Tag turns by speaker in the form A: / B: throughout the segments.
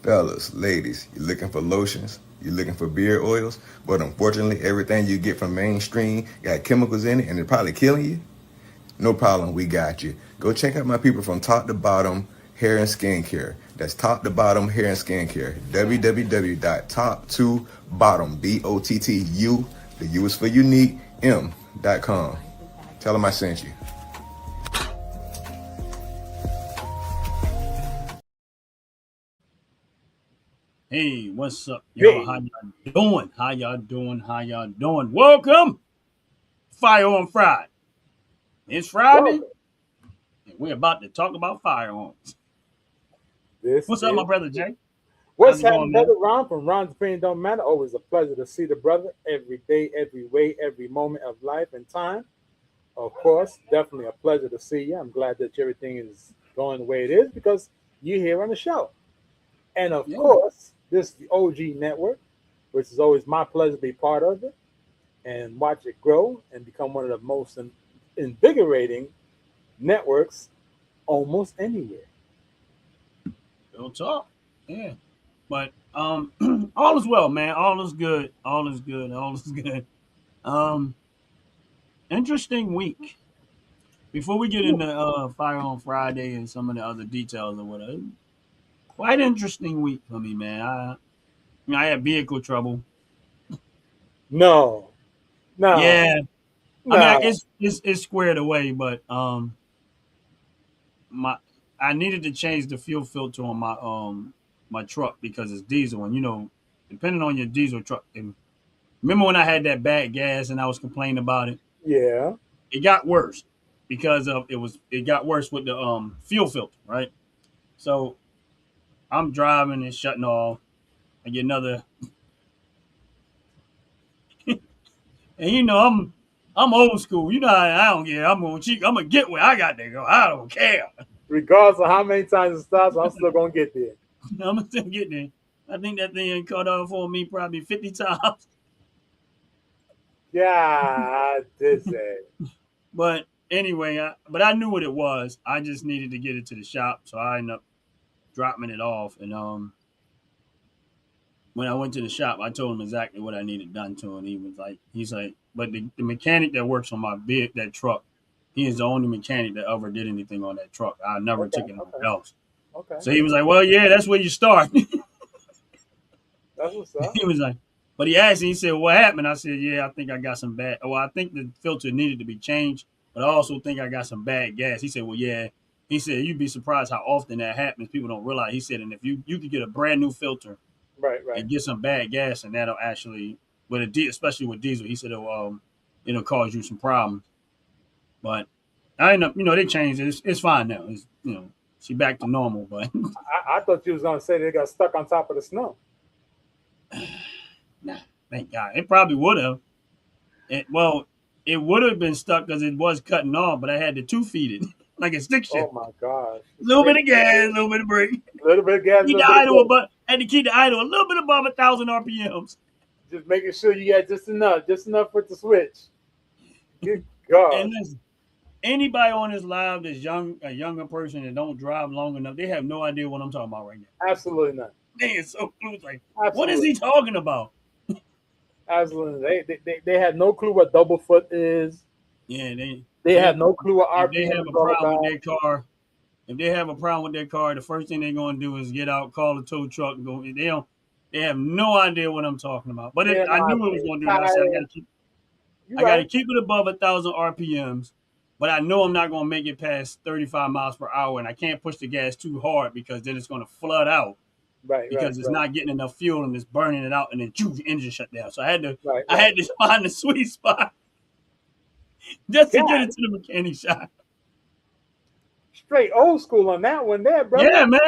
A: Fellas, ladies, you looking for lotions? You looking for beard oils? But unfortunately, everything you get from mainstream got chemicals in it and they're probably killing you? No problem, we got you. Go check out my people from Top to Bottom Hair and Skincare. That's Top to Bottom Hair and Skincare. www.top2bottom, BOTTU, the U is for unique, M.com. Tell them I sent you.
B: Hey, what's up, y'all? How
C: Hey,
B: y'all doing? How y'all doing? How y'all doing? Welcome, Firearm Friday. It's Friday,
C: welcome.
B: and we're about to talk about firearms.
C: This
B: What's up, my
C: is
B: brother Jay? How's
C: what's
B: it going,
C: happening, brother
B: man?
C: Ron from Ron's Opinion Don't Matter. Always a pleasure to see the brother every day, every way, every moment of life and time. Of course, definitely a pleasure to see you. I'm glad that everything is going the way it is because you're here on the show. And of
B: Yeah,
C: course, this is the OG network, which is always my pleasure to be part of it and watch it grow and become one of the most invigorating networks almost anywhere.
B: real talk. Yeah, but all is well, man. All is good. All is good. All is good. Um, Interesting week. Before we get into Firearm Friday and some of the other details or whatever, quite interesting week for me, man. I had vehicle trouble.
C: No, no,
B: Yeah, I mean,
C: no.
B: it's squared away, but my I needed to change the fuel filter on my truck because it's diesel, and depending on your diesel truck. And remember when I had that bad gas and I was complaining about it?
C: Yeah.
B: It got worse because of it got worse with the fuel filter, right? So I'm driving and shutting off. I get another, and I'm old school. You know I don't care. I'm gonna get where I got to go. I don't care.
C: Regardless of how many times it stops, I'm still gonna get there.
B: I'm gonna still get there. I think that thing ain't cut off for me probably 50 times.
C: God, this is.
B: But anyway, I knew what it was. I just needed to get it to the shop, so I ended up dropping it off. And when I went to the shop, I told him exactly what I needed done to it. He's like, but the mechanic that works on that truck, he is the only mechanic that ever did anything on that truck. I never
C: Okay,
B: took it nowhere
C: okay,
B: else.
C: okay.
B: So he was like, well, yeah, that's where you start.
C: That's what's up.
B: He was like, but he asked me, he said, what happened? I said, yeah, I think I got some bad. Well, I think the filter needed to be changed, but I also think I got some bad gas. He said, well, yeah. He said, you'd be surprised how often that happens. People don't realize. He said, and if you could get a brand new filter
C: Right, right.
B: and get some bad gas, and that'll actually, especially with diesel, he said it'll cause you some problems. But I end up, they changed it. It's fine now. It's she back to normal, but
C: I thought you was gonna say they got stuck on top of the snow.
B: nah, thank God. It probably would have. Well, it would have been stuck because it was cutting off, but I had to two feet it like a stick
C: Oh
B: shift.
C: my gosh.
B: A little bit
C: Stick
B: of gas, a little bit of brake.
C: a little bit of gas, a
B: Keep
C: little
B: the
C: bit of
B: idle,
C: brake.
B: but had to keep the idle a little bit above 1,000 RPMs.
C: Just making sure you got just enough for the switch. Good God.
B: And listen, anybody on this live that's a younger person that don't drive long enough, they have no idea what I'm talking about right now.
C: Absolutely not.
B: They are so clueless. Like, what is
C: Absolutely.
B: he talking about?
C: Absolutely. They had no clue what double foot is.
B: Yeah,
C: They
B: they
C: have no clue what
B: if they
C: RPM
B: have
C: is
B: a
C: all
B: problem with
C: about.
B: their car, if they have a problem with their car, the first thing they're gonna do is get out, call the tow truck, and go. They have no idea what I'm talking about. But
C: They have
B: I
C: no
B: knew what it was
C: idea.
B: gonna do, and I said
C: Tire. You're
B: I gotta
C: right.
B: keep it above 1,000 RPMs. But I know I'm not gonna make it past 35 miles per hour, and I can't push the gas too hard because then it's gonna flood out
C: Right, right,
B: because it's
C: right,
B: not getting enough fuel and it's burning it out, and then the engine shut down. So
C: right,
B: I
C: right.
B: had to find the sweet spot just to get
C: God,
B: it to the mechanic shop.
C: straight old school on that one there, brother.
B: Yeah, man.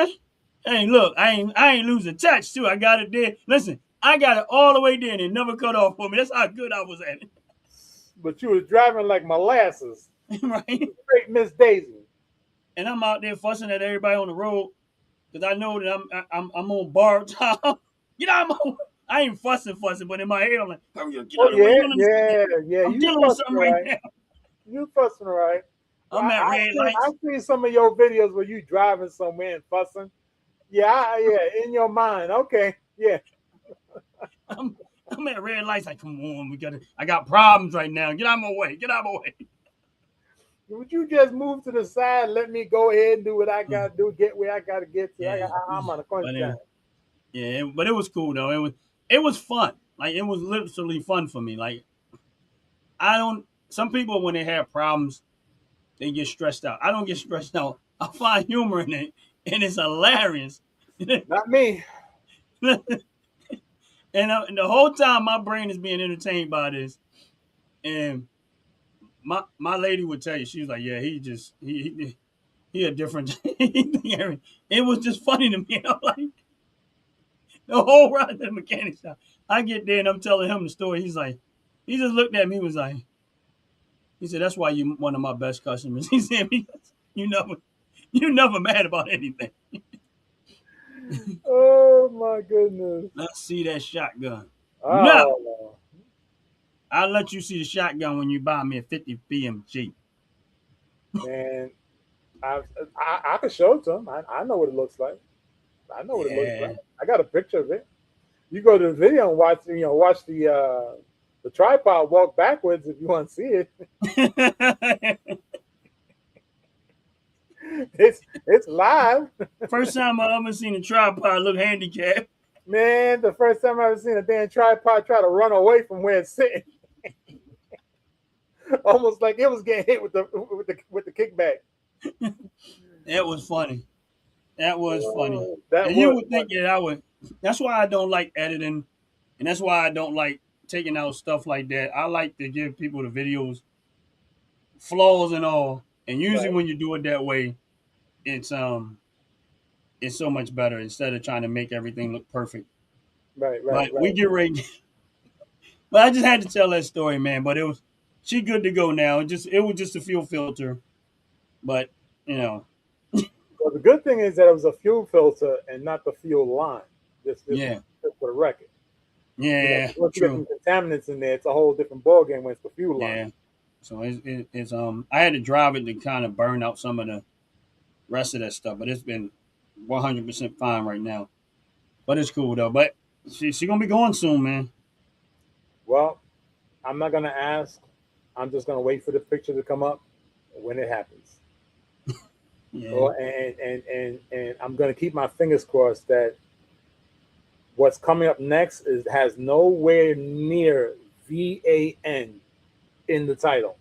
B: Hey, look, I ain't losing touch too. I got it there. Listen, I got it all the way there and it never cut off for me. That's how good I was at
C: But you was driving like molasses.
B: it, right?
C: Straight Miss Daisy.
B: And I'm out there fussing at everybody on the road because I know that I'm on borrowed time. you know, I ain't fussing, but in my head I'm like, hurry up, get
C: Oh
B: out of the way.
C: yeah,
B: You don't understand.
C: yeah, yeah.
B: I'm
C: You
B: dealing with
C: fussing
B: something right
C: right.
B: now.
C: You fussing right. Well,
B: I'm at red
C: I've
B: lights.
C: seen some of your videos where you driving somewhere and fussing. Yeah, in your mind. Okay. Yeah.
B: I'm I'm at red lights. Like, come on, I got problems right now. Get out of my way. Get out of my way.
C: Would you just move to the side? Let me go ahead and do what I gotta do. Get where I gotta get to.
B: Yeah,
C: I'm on a crunch
B: but
C: time.
B: but it was cool though. It was fun. Like it was literally fun for me. Like I don't. Some people when they have problems, they get stressed out. I don't get stressed out. I find humor in it, and it's hilarious.
C: Not me.
B: And the whole time my brain is being entertained by this. And my lady would tell you, she was like, "Yeah, he a different." It was just funny to me. I'm like the whole ride to the mechanic shop. I get there and I'm telling him the story. He's like, he just looked at me, was like, he said, "That's why you one of my best customers." He said, "Because you never you never mad about anything."
C: Oh my goodness.
B: Let's see that shotgun. No,
C: Oh
B: I'll let you see the shotgun when you buy me a 50 BMG.
C: man, I I could show it to him. I know what it looks like. I know what it looks like.
B: Yeah.
C: I got a picture of it. You go to the video and watch. Watch the tripod walk backwards if you want to see it. It's live,
B: First time I ever seen a tripod look handicapped.
C: man. The first time I ever seen a damn tripod try to run away from where it's sitting, almost like it was getting hit with the kickback.
B: That was funny. That was funny.
C: That
B: And you
C: was
B: would think
C: funny.
B: that I would. That's why I don't like editing, and that's why I don't like taking out stuff like that. I like to give people the videos, flaws and all. And usually
C: Right,
B: when you do it that way, it's it's so much better instead of trying to make everything look perfect.
C: right, right,
B: But we
C: right.
B: get ready. But I just had to tell that story, man. But she good to go now. It was just a fuel filter, but you know,
C: Well, the good thing is that it was a fuel filter and not the fuel line.
B: yeah,
C: Just for the record.
B: yeah,
C: Once you get
B: true,
C: some contaminants in there, it's a whole different ballgame when it's the fuel line.
B: yeah. So it's I had to drive it to kind of burn out some of the rest of that stuff, but it's been 100% fine right now. But it's cool though. But she gonna be going soon, man.
C: Well, I'm not gonna ask. I'm just gonna wait for the picture to come up when it happens.
B: Yeah,
C: Oh, and I'm gonna keep my fingers crossed that what's coming up next has nowhere near VAN in the title.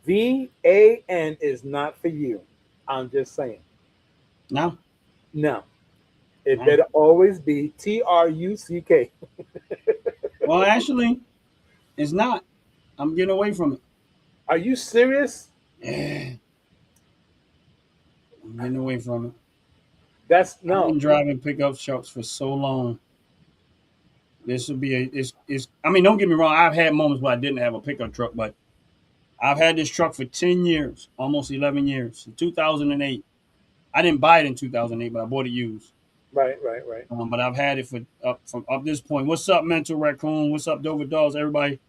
C: VAN is not for you. I'm just saying.
B: no,
C: No, it
B: no.
C: better always be TRUCK.
B: Well, actually, it's not. I'm getting away from it.
C: Are you serious?
B: Yeah, I'm getting away from it.
C: That's
B: I've
C: no.
B: been driving pickup trucks for so long. This will be it's. I mean, don't get me wrong. I've had moments where I didn't have a pickup truck, but I've had this truck for 10 years, almost 11 years. In 2008, I didn't buy it in 2008, but I bought it used.
C: Right, right, right.
B: But I've had it for from up this point. What's up, Mental Raccoon? What's up, Dover Dogs? Everybody,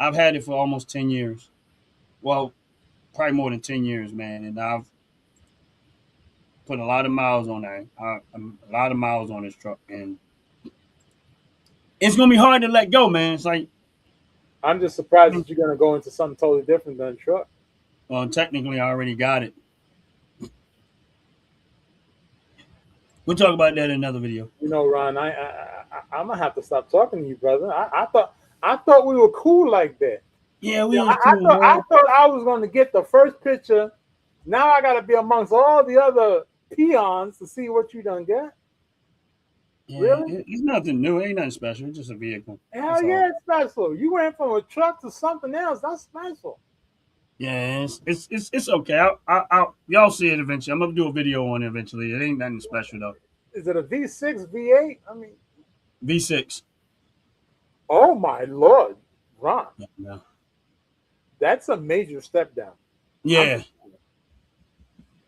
B: I've had it for almost 10 years. Well, probably more than 10 years, man. And I've put a lot of miles on that. A lot of miles on this truck, and it's gonna be hard to let go, man. It's like,
C: I'm just surprised that you're gonna go into something totally different than a truck.
B: well, technically, I already got it. We'll talk about that in another video.
C: Ron, I'm gonna have to stop talking to you, brother. I thought we were cool like that.
B: Yeah, we was
C: I
B: cool,
C: thought I
B: man.
C: thought I was gonna get the first picture. Now I gotta be amongst all the other peons to see what you done get.
B: Yeah,
C: Really?
B: it's nothing new. It ain't nothing special. It's just a vehicle.
C: Hell
B: That's all.
C: yeah, it's special. You went from a truck to something else. That's special.
B: Yeah, it's okay. Y'all see it eventually. I'm gonna do a video on it eventually. It ain't nothing special though.
C: Is it a V6, V8? I mean,
B: V6.
C: oh my lord, Ron,
B: Yeah.
C: that's a major step down. I'm
B: Yeah.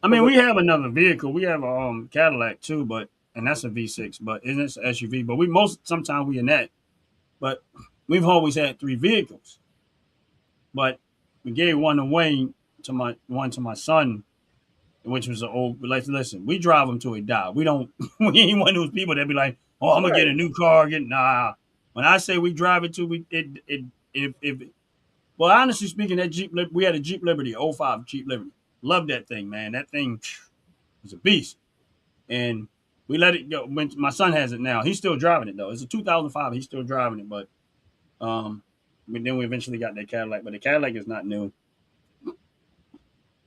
B: I mean,
C: because
B: we have another vehicle. We have a Cadillac too, but and that's a V6, but it's an SUV. But we most sometimes we in that. But we've always had three vehicles. But we gave one away to my son which was an old. Like, listen, we drive them till we die. We don't. We ain't one of those people that be like, "Oh, I'm gonna get a new car." Nah. When I say we drive it till we if well, honestly speaking, that Jeep we had a Jeep Liberty, '05 Jeep Liberty. Love that thing, man. That thing was a beast, and we let it go. When my son has it now, he's still driving it though. It's a 2005. He's still driving it, but then we eventually got that Cadillac, but the Cadillac is not new.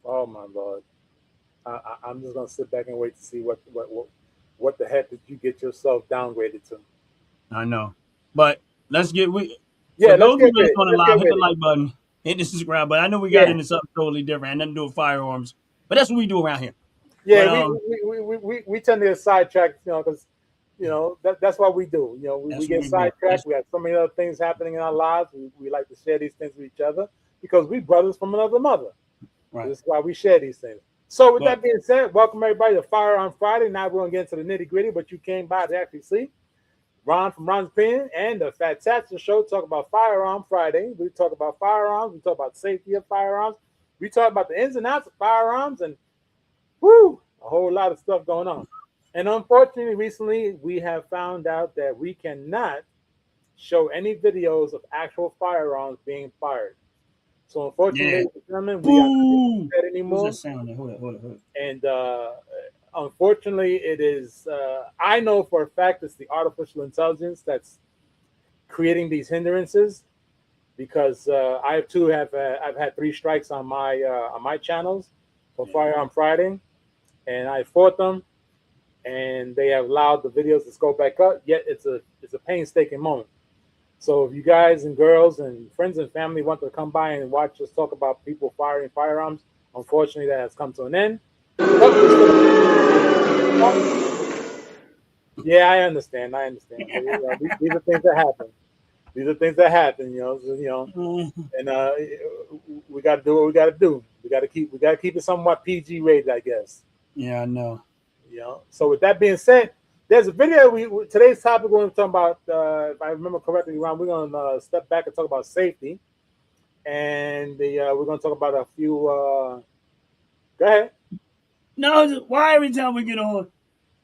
C: Oh my Lord. I'm just gonna sit back and wait to see what the heck did you get yourself downgraded to?
B: I know, but let's get for
C: Yeah, let's
B: those
C: get
B: of you
C: with
B: that's
C: it.
B: on the
C: Let's
B: live,
C: get
B: hit
C: with
B: the
C: it.
B: like button, hit the subscribe button. I know we got
C: Yeah,
B: into something totally different, and nothing to do with firearms, but that's what we do around here.
C: yeah.
B: But
C: We tend to get sidetracked, because that's what we do. We
B: that's what
C: get
B: we do.
C: sidetracked. We have so many other things happening in our lives. We like to share these things with each other because we brothers from another mother.
B: Right.
C: This is why we share these things. So with
B: But
C: that being said, welcome everybody to Firearm Friday. Now we're gonna get into the nitty gritty, but you came by to actually see Ron from Ron's Opinion and the Fantastic Show talk about Firearm Friday. We talk about firearms. We talk about safety of firearms. We talk about the ins and outs of firearms, and a whole lot of stuff going on. And unfortunately, recently we have found out that we cannot show any videos of actual firearms being fired. So unfortunately,
B: yeah,
C: ladies and gentlemen, we are not
B: boo.
C: doing that
B: Who's
C: anymore.
B: that sound? Hold it.
C: And unfortunately, it is. I know for a fact it's the artificial intelligence that's creating these hindrances, because I too have I've had 3 strikes on my channels for Firearm Friday, and I fought them, and they have allowed the videos to go back up. Yet it's a painstaking moment. So if you guys and girls and friends and family want to come by and watch us talk about people firing firearms, unfortunately that has come to an end. Yeah, I understand. These are things that happen. These are things that happen. And we got to do what we got to do. We got to keep it somewhat PG rated, I guess.
B: Yeah, I know.
C: So with that being said, there's a video. Today's topic we're going to talk about. If I remember correctly, Ron, we're going to step back and talk about safety, and we're going to talk about a few. Go ahead.
B: No, why every time we get on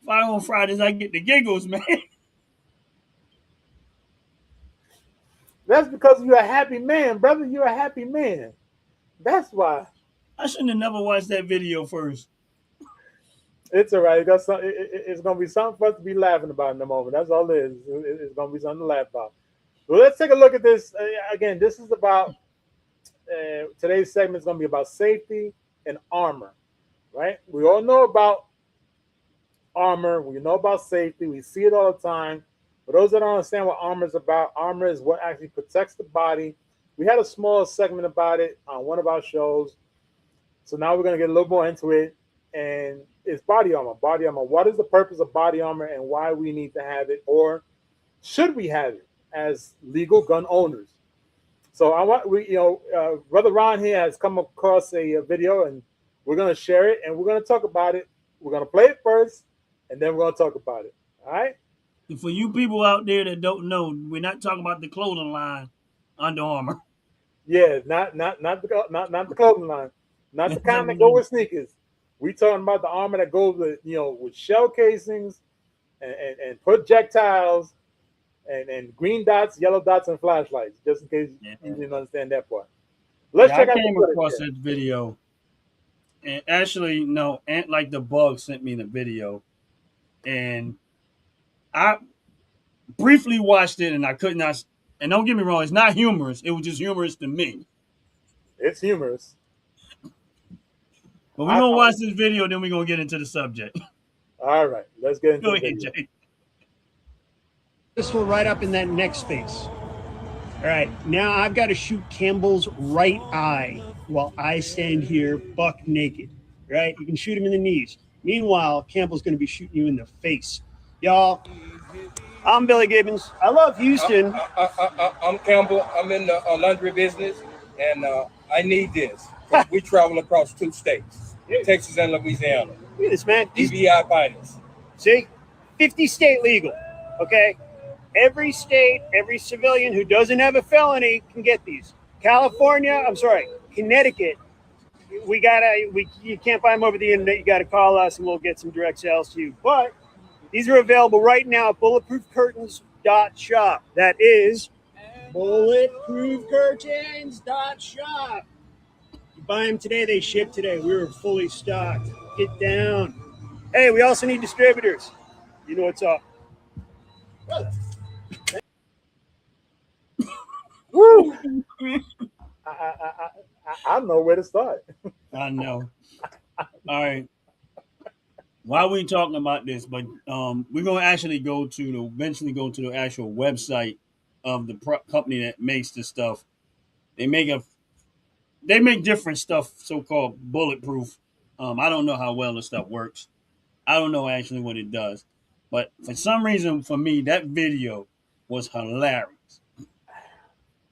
B: Firearm Fridays, I get the giggles, man?
C: That's because you're a happy man, brother. You're a happy man. That's why.
B: I shouldn't have never watched that video first.
C: It's all right. It's going to be something for us to be laughing about in the moment. That's all it is. It's going to be something to laugh about. Well, let's take a look at this. Again, this is about, today's segment is going to be about safety and armor, right? We all know about armor. We know about safety. We see it all the time. For those that don't understand what armor is about, armor is what actually protects the body. We had a small segment about it on one of our shows. So now we're going to get a little more into it. And it's body armor. Body armor. What is the purpose of body armor and why we need to have it, or should we have it as legal gun owners? So Brother Ron here has come across a video, and we're going to share it, and we're going to talk about it. We're going to play it first, and then we're going to talk about it. All right?
B: And for you people out there that don't know, we're not talking about the clothing line Under Armour.
C: Yeah, not the clothing line, not the kind that go with sneakers. We talking about the armor that goes with with shell casings and projectiles and green dots, yellow dots, and flashlights. Just in case you didn't understand that part. Let's check out.
B: I came across that video, and actually, no, Ant Like the Bug sent me the video, and I briefly watched it, and I could not. And don't get me wrong, it's not humorous. It was just humorous to me.
C: It's humorous.
B: But we're going to watch this video, then we're going to get into the subject.
C: All right. Let's get into
B: Go
C: the
B: ahead,
C: video.
B: Jay.
D: This one right up in that neck space. All right. Now I've got to shoot Campbell's right eye while I stand here buck naked. Right? You can shoot him in the knees. Meanwhile, Campbell's going to be shooting you in the face. Y'all, I'm Billy Gibbons. I love Houston.
E: I'm Campbell. I'm in the laundry business, and I need this. We travel across 2 states, Texas and Louisiana.
D: Look at this, man.
E: DVI finance.
D: See? 50 state legal. Okay? Every state, every civilian who doesn't have a felony can get these. Connecticut you can't buy them over the internet. You got to call us, and we'll get some direct sales to you. But these are available right now at bulletproofcurtains.shop. That is bulletproofcurtains.shop. You buy them today, they ship today. We were fully stocked. Get down. Hey, we also need distributors. You know what's up.
C: Woo! I know where to start.
B: I know. All right. Why we talking about this? But we're gonna actually eventually go to the actual website of the company that makes the stuff. They make different stuff, so called bulletproof. I don't know how well the stuff works. I don't know actually what it does, but for some reason, for me, that video was hilarious.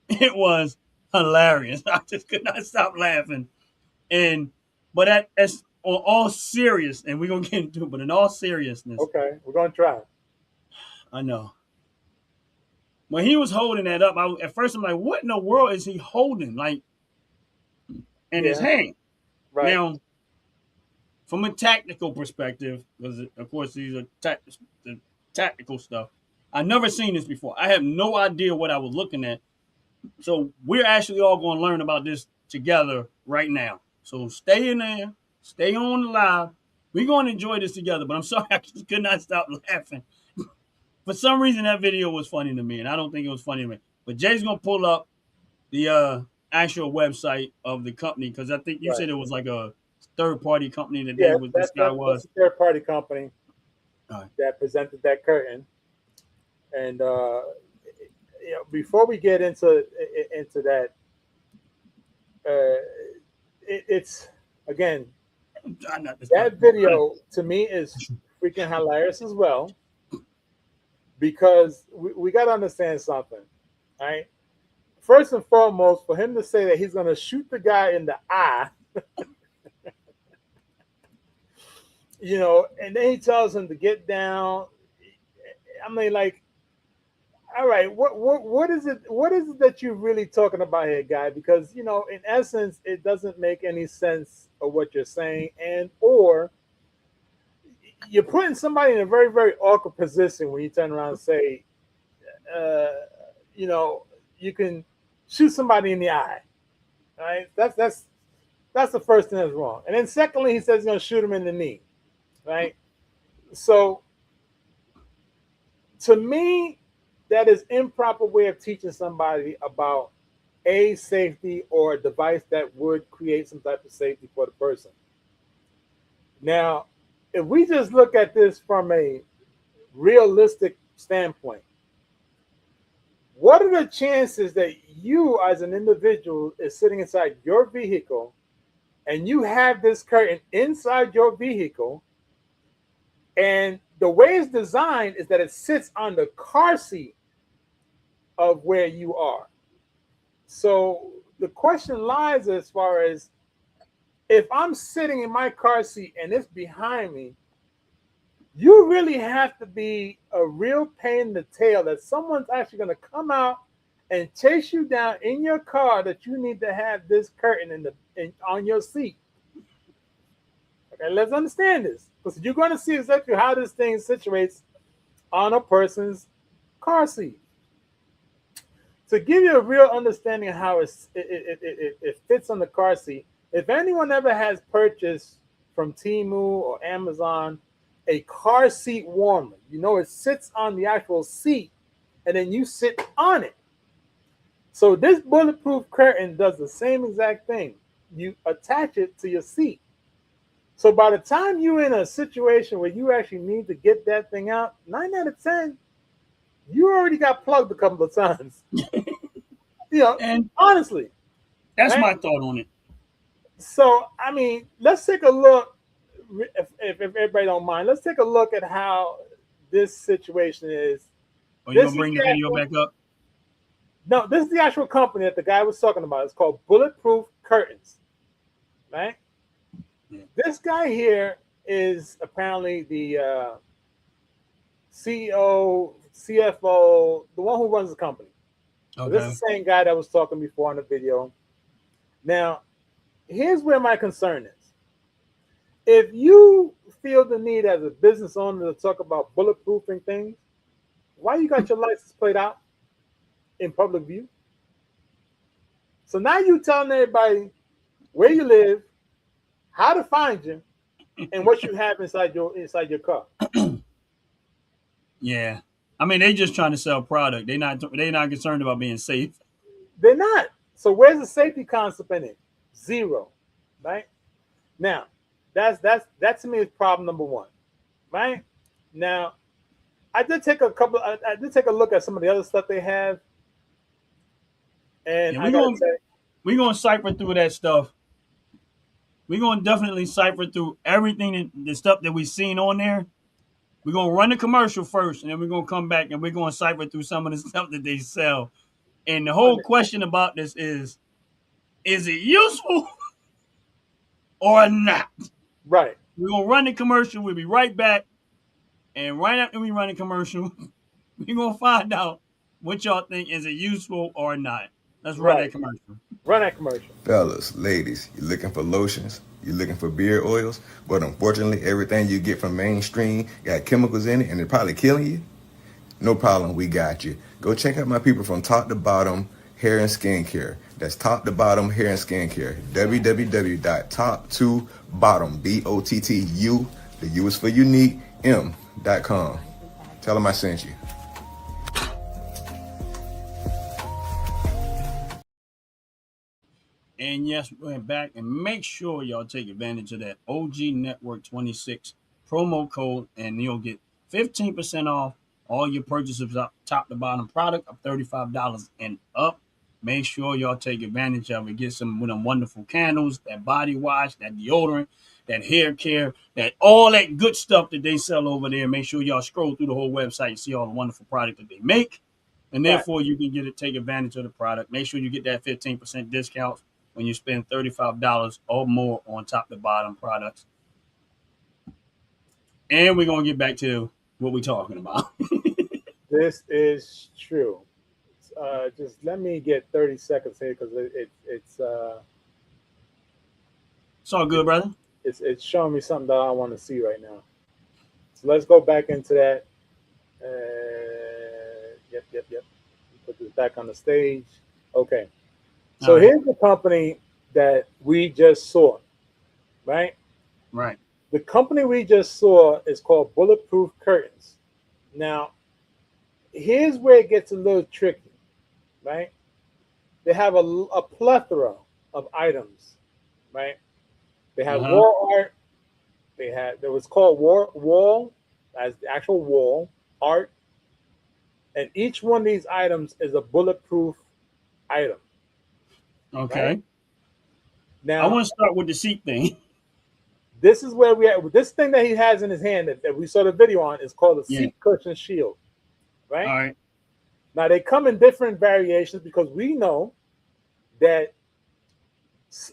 B: It was hilarious. I just could not stop laughing. And as on all serious, and we're gonna get into it, but in all seriousness,
C: Okay, we're gonna try.
B: I know when he was holding that up, at first I'm like, what in the world is he holding? Like in his hand.
C: Right.
B: Now, from a tactical perspective, because of course these are the tactical stuff. I've never seen this before. I have no idea what I was looking at. So we're actually all going to learn about this together right now. So stay in there, stay on the live. We're going to enjoy this together. But I'm sorry, I just could not stop laughing. For some reason, that video was funny to me, and I don't think it was funny to me. But Jay's going to pull up the actual website of the company, because I think you said it was like a third-party company that this guy was.
C: That's a third-party company
B: Right.
C: that presented that curtain. And before we get into that, it's again, that video to me is freaking hilarious as well, because we got to understand something, right? First and foremost, for him to say that he's going to shoot the guy in the eye, and then he tells him to get down. I mean, like, all right, what is it? What is it that you're really talking about here, guy? Because in essence, it doesn't make any sense of what you're saying, or you're putting somebody in a very, very awkward position when you turn around and say, you can shoot somebody in the eye. All right, that's the first thing that's wrong. And then secondly, he says he's going to shoot him in the knee. Right. So to me, that is improper way of teaching somebody about a safety or a device that would create some type of safety for the person. Now, if we just look at this from a realistic standpoint, what are the chances that you as an individual is sitting inside your vehicle and you have this curtain inside your vehicle, and the way it's designed is that it sits on the car seat of where you are? So the question lies as far as, if I'm sitting in my car seat and it's behind me, you really have to be a real pain in the tail that someone's actually going to come out and chase you down in your car, that you need to have this curtain on your seat. Okay, let's understand this, because you're going to see exactly how this thing situates on a person's car seat. To give you a real understanding of how it fits on the car seat, if anyone ever has purchased from Temu or Amazon a car seat warmer, it sits on the actual seat and then you sit on it. So this bulletproof curtain does the same exact thing. You attach it to your seat. So by the time you're in a situation where you actually need to get that thing out, 9 out of 10, you already got plugged a couple of times. And honestly,
B: that's my thought on it.
C: So, I mean, let's take a look, if everybody don't mind, let's take a look at how this situation is.
B: Are you going to bring the video back up?
C: No, this is the actual company that the guy was talking about. It's called Bulletproof Curtains, right? Yeah. This guy here is apparently the CEO, CFO, the one who runs the company. Okay. So this is the same guy that was talking before in the video. Now, here's where my concern is. If you feel the need as a business owner to talk about bulletproofing things, why you got your license plate out in public view? So now you telling everybody where you live, how to find you, and what you have inside your car.
B: Yeah. I mean, they just trying to sell product. They not concerned about being safe.
C: They're not. So where's the safety concept in it? Zero. Right? Now, that to me is problem number one. Right? Now, I did take a look at some of the other stuff they have. And
B: Yeah,
C: I gotta say,
B: we're gonna cipher through that stuff. We're gonna definitely cipher through everything the stuff that we've seen on there. We're gonna run the commercial first, and then we're gonna come back and we're gonna cipher through some of the stuff that they sell. And the whole question about this is it useful or not?
C: right.
B: We're gonna run the commercial. We'll be right back. And right after we run the commercial, we're gonna find out what y'all think, is it useful or not. Let's run that
C: Right.
B: commercial.
C: Run that commercial.
A: Fellas, ladies, you looking for lotions? You looking for beard oils? But unfortunately, everything you get from mainstream got chemicals in it and they're probably killing you? No problem, we got you. Go check out my people from Top to Bottom Hair and Skincare. That's Top to Bottom Hair and Skincare. www.top2bottom, BOTTU, the U is for unique, M.com. Tell them I sent you.
B: And yes, we went back and make sure y'all take advantage of that OG Network 26 promo code, and you'll get 15% off all your purchases up top to bottom product of $35 and up. Make sure y'all take advantage of it. Get some of them wonderful candles, that body wash, that deodorant, that hair care, that all that good stuff that they sell over there. Make sure y'all scroll through the whole website and see all the wonderful product that they make. And therefore, you can take advantage of the product. Make sure you get that 15% discount when you spend $35 or more on top to bottom products. And we're going to get back to what we're talking about.
C: This is true. Just let me get 30 seconds here because
B: It's all good, brother.
C: it's showing me something that I want to see right now. So let's go back into that. Yep. Put this back on the stage. Okay. So here's the company that we just saw, right?
B: Right.
C: The company we just saw is called Bulletproof Curtains. Now, here's where it gets a little tricky, right? They have a plethora of items, right? They have wall art. There was called wall as the actual wall art, and each one of these items is a bulletproof item.
B: Okay.
C: Right? Now
B: I want to start with the seat thing.
C: This is where we at. This thing that he has in his hand that we saw the video on is called a seat cushion shield, right?
B: All right.
C: Now they come in different variations because we know that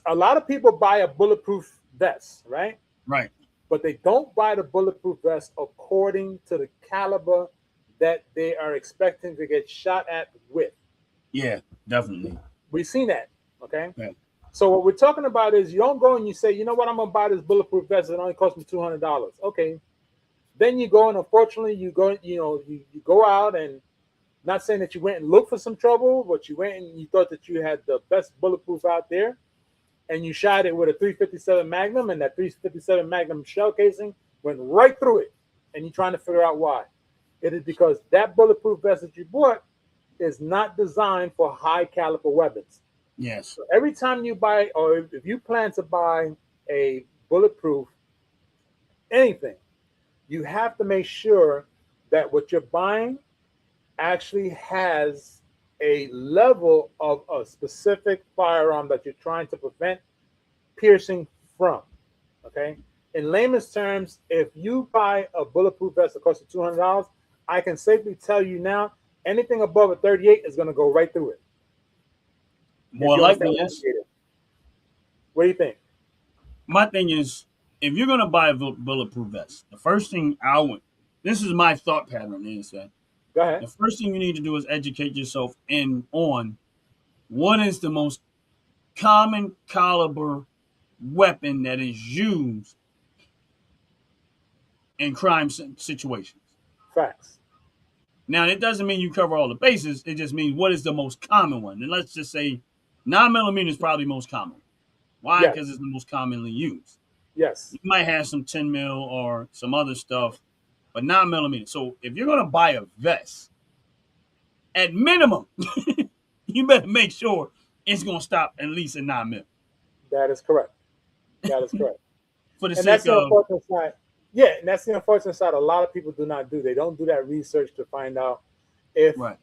C: a lot of people buy a bulletproof vest, right?
B: Right.
C: But they don't buy the bulletproof vest according to the caliber that they are expecting to get shot at with.
B: Yeah, definitely.
C: We've seen that, okay?
B: Yeah.
C: So what we're talking about is you don't go and you say, you know what, I'm gonna buy this bulletproof vest. It only cost me $200. Okay. Then you go and unfortunately you go out and not saying that you went and looked for some trouble, but you went and you thought that you had the best bulletproof out there, and you shot it with a 357 Magnum, and that 357 Magnum shell casing went right through it, and you're trying to figure out why. It is because that bulletproof vest that you bought is not designed for high caliber weapons.
B: Yes.
C: So every time you buy, or if you plan to buy a bulletproof anything, you have to make sure that what you're buying actually has a level of a specific firearm that you're trying to prevent piercing from. Okay. In layman's terms, if you buy a bulletproof vest that costs you $200, I can safely tell you now, anything above a 38 is going to go right through it.
B: More likely, yes.
C: What do you think?
B: My thing is, if you're going to buy a bulletproof vest, the first thing this is my thought pattern, is that
C: Go ahead.
B: the first thing you need to do is educate yourself on what is the most common caliber weapon that is used in crime situations.
C: Facts.
B: Now, it doesn't mean you cover all the bases. It just means what is the most common one. And let's just say 9mm is probably the most common. Why?
C: Yes.
B: Because it's the most commonly used.
C: Yes.
B: You might have some 10 mil or some other stuff, but 9mm. So if you're going to buy a vest, at minimum, you better make sure it's going to stop at least at 9mm.
C: That is correct. That is correct.
B: For the
C: And that's
B: sake
C: the
B: of,
C: unfortunate side. Yeah, and that's the unfortunate side. A lot of people do not do. They don't do that research to find out if
B: right,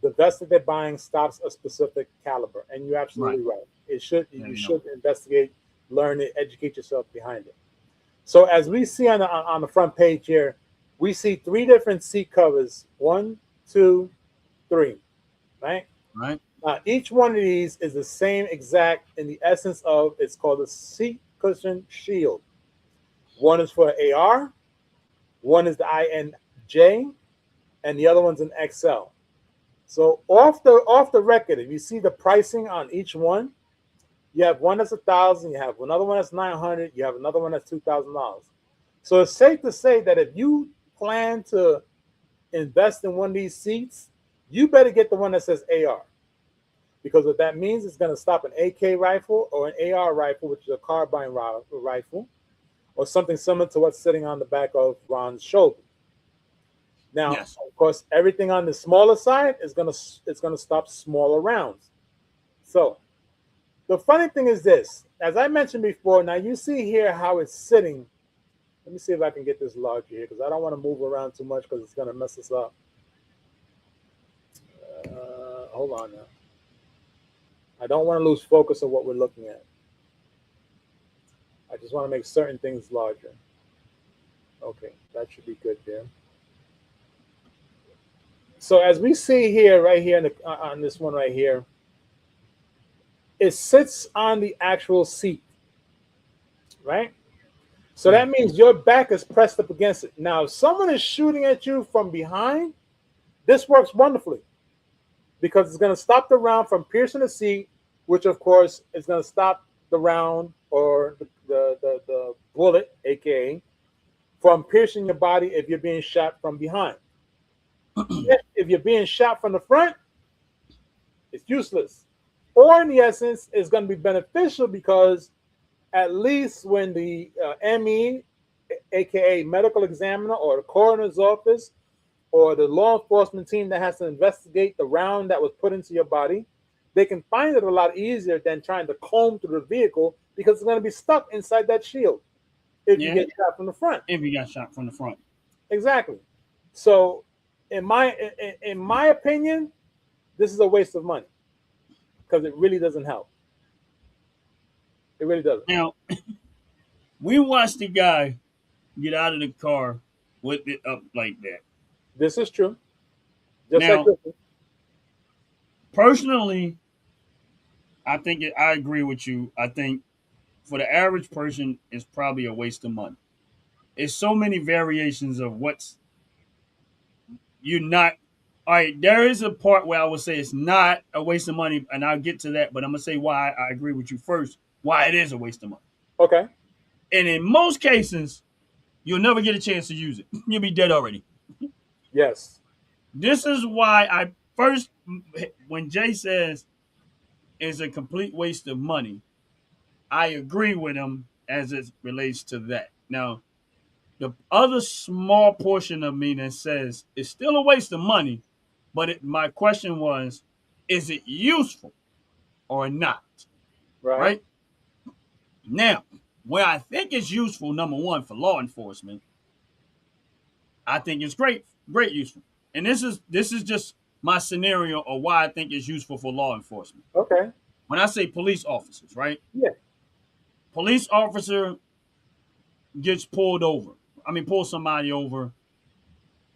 C: the vest that they're buying stops a specific caliber. And you're absolutely
B: Right.
C: right. It should.
B: There
C: You
B: you
C: should investigate, learn it, educate yourself behind it. So as we see on the front page here, we see 3 different seat covers. 1, 2, 3. Right.
B: right,
C: Each one of these is the same exact in the essence of it's called a seat cushion shield. One is for AR, one is the INJ, and the other one's an XL. So off the record, if you see the pricing on each one, you have one that's 1,000, you have another one that's 900, you have another one that's $2,000. So it's safe to say that if you plan to invest in one of these seats, you better get the one that says AR. Because what that means is going to stop an AK rifle or an AR rifle, which is a carbine rifle, or something similar to what's sitting on the back of Ron's shoulder. Now,
B: Yes.
C: of course, everything on the smaller side is going to stop smaller rounds. So the funny thing is this, as I mentioned before, now you see here how it's sitting. Let me see if I can get this larger here because I don't want to move around too much because it's going to mess us up. Hold on now. I don't want to lose focus of what we're looking at. I just want to make certain things larger. Okay, that should be good there. So as we see here, right here on this one right here, it sits on the actual seat, right? So that means your back is pressed up against it. Now, if someone is shooting at you from behind, this works wonderfully because it's going to stop the round from piercing the seat, which of course is going to stop the round or the bullet, aka, from piercing your body if you're being shot from behind. If you're being shot from the front, it's useless. Or in the essence, it's going to be beneficial because at least when the ME, aka medical examiner, or the coroner's office, or the law enforcement team that has to investigate the round that was put into your body, they can find it a lot easier than trying to comb through the vehicle because it's going to be stuck inside that shield if you get shot from the front.
B: If you got shot from the front.
C: Exactly. So in my opinion, this is a waste of money because it really doesn't help. It really doesn't.
B: Now, we watched the guy get out of the car with it up like that.
C: This is true. Just
B: Now,
C: like this.
B: Personally, I think I agree with you. I think for the average person, it's probably a waste of money. It's so many variations of what's you're not. All right, there is a part where I would say it's not a waste of money, and I'll get to that. But I'm gonna say why I agree with you first. Why it is a waste of money.
C: Okay.
B: And in most cases, you'll never get a chance to use it. You'll be dead already.
C: Yes.
B: This is why I first, when Jay says it's a complete waste of money, I agree with him as it relates to that. Now, the other small portion of me that says it's still a waste of money, but my question was, is it useful or not?
C: Right.
B: Now, where I think it's useful, number one, for law enforcement, I think it's great useful. And this is just my scenario of why I think it's useful for law enforcement.
C: Okay.
B: When I say police officers, right?
C: Yeah.
B: Police officer gets pulled somebody over.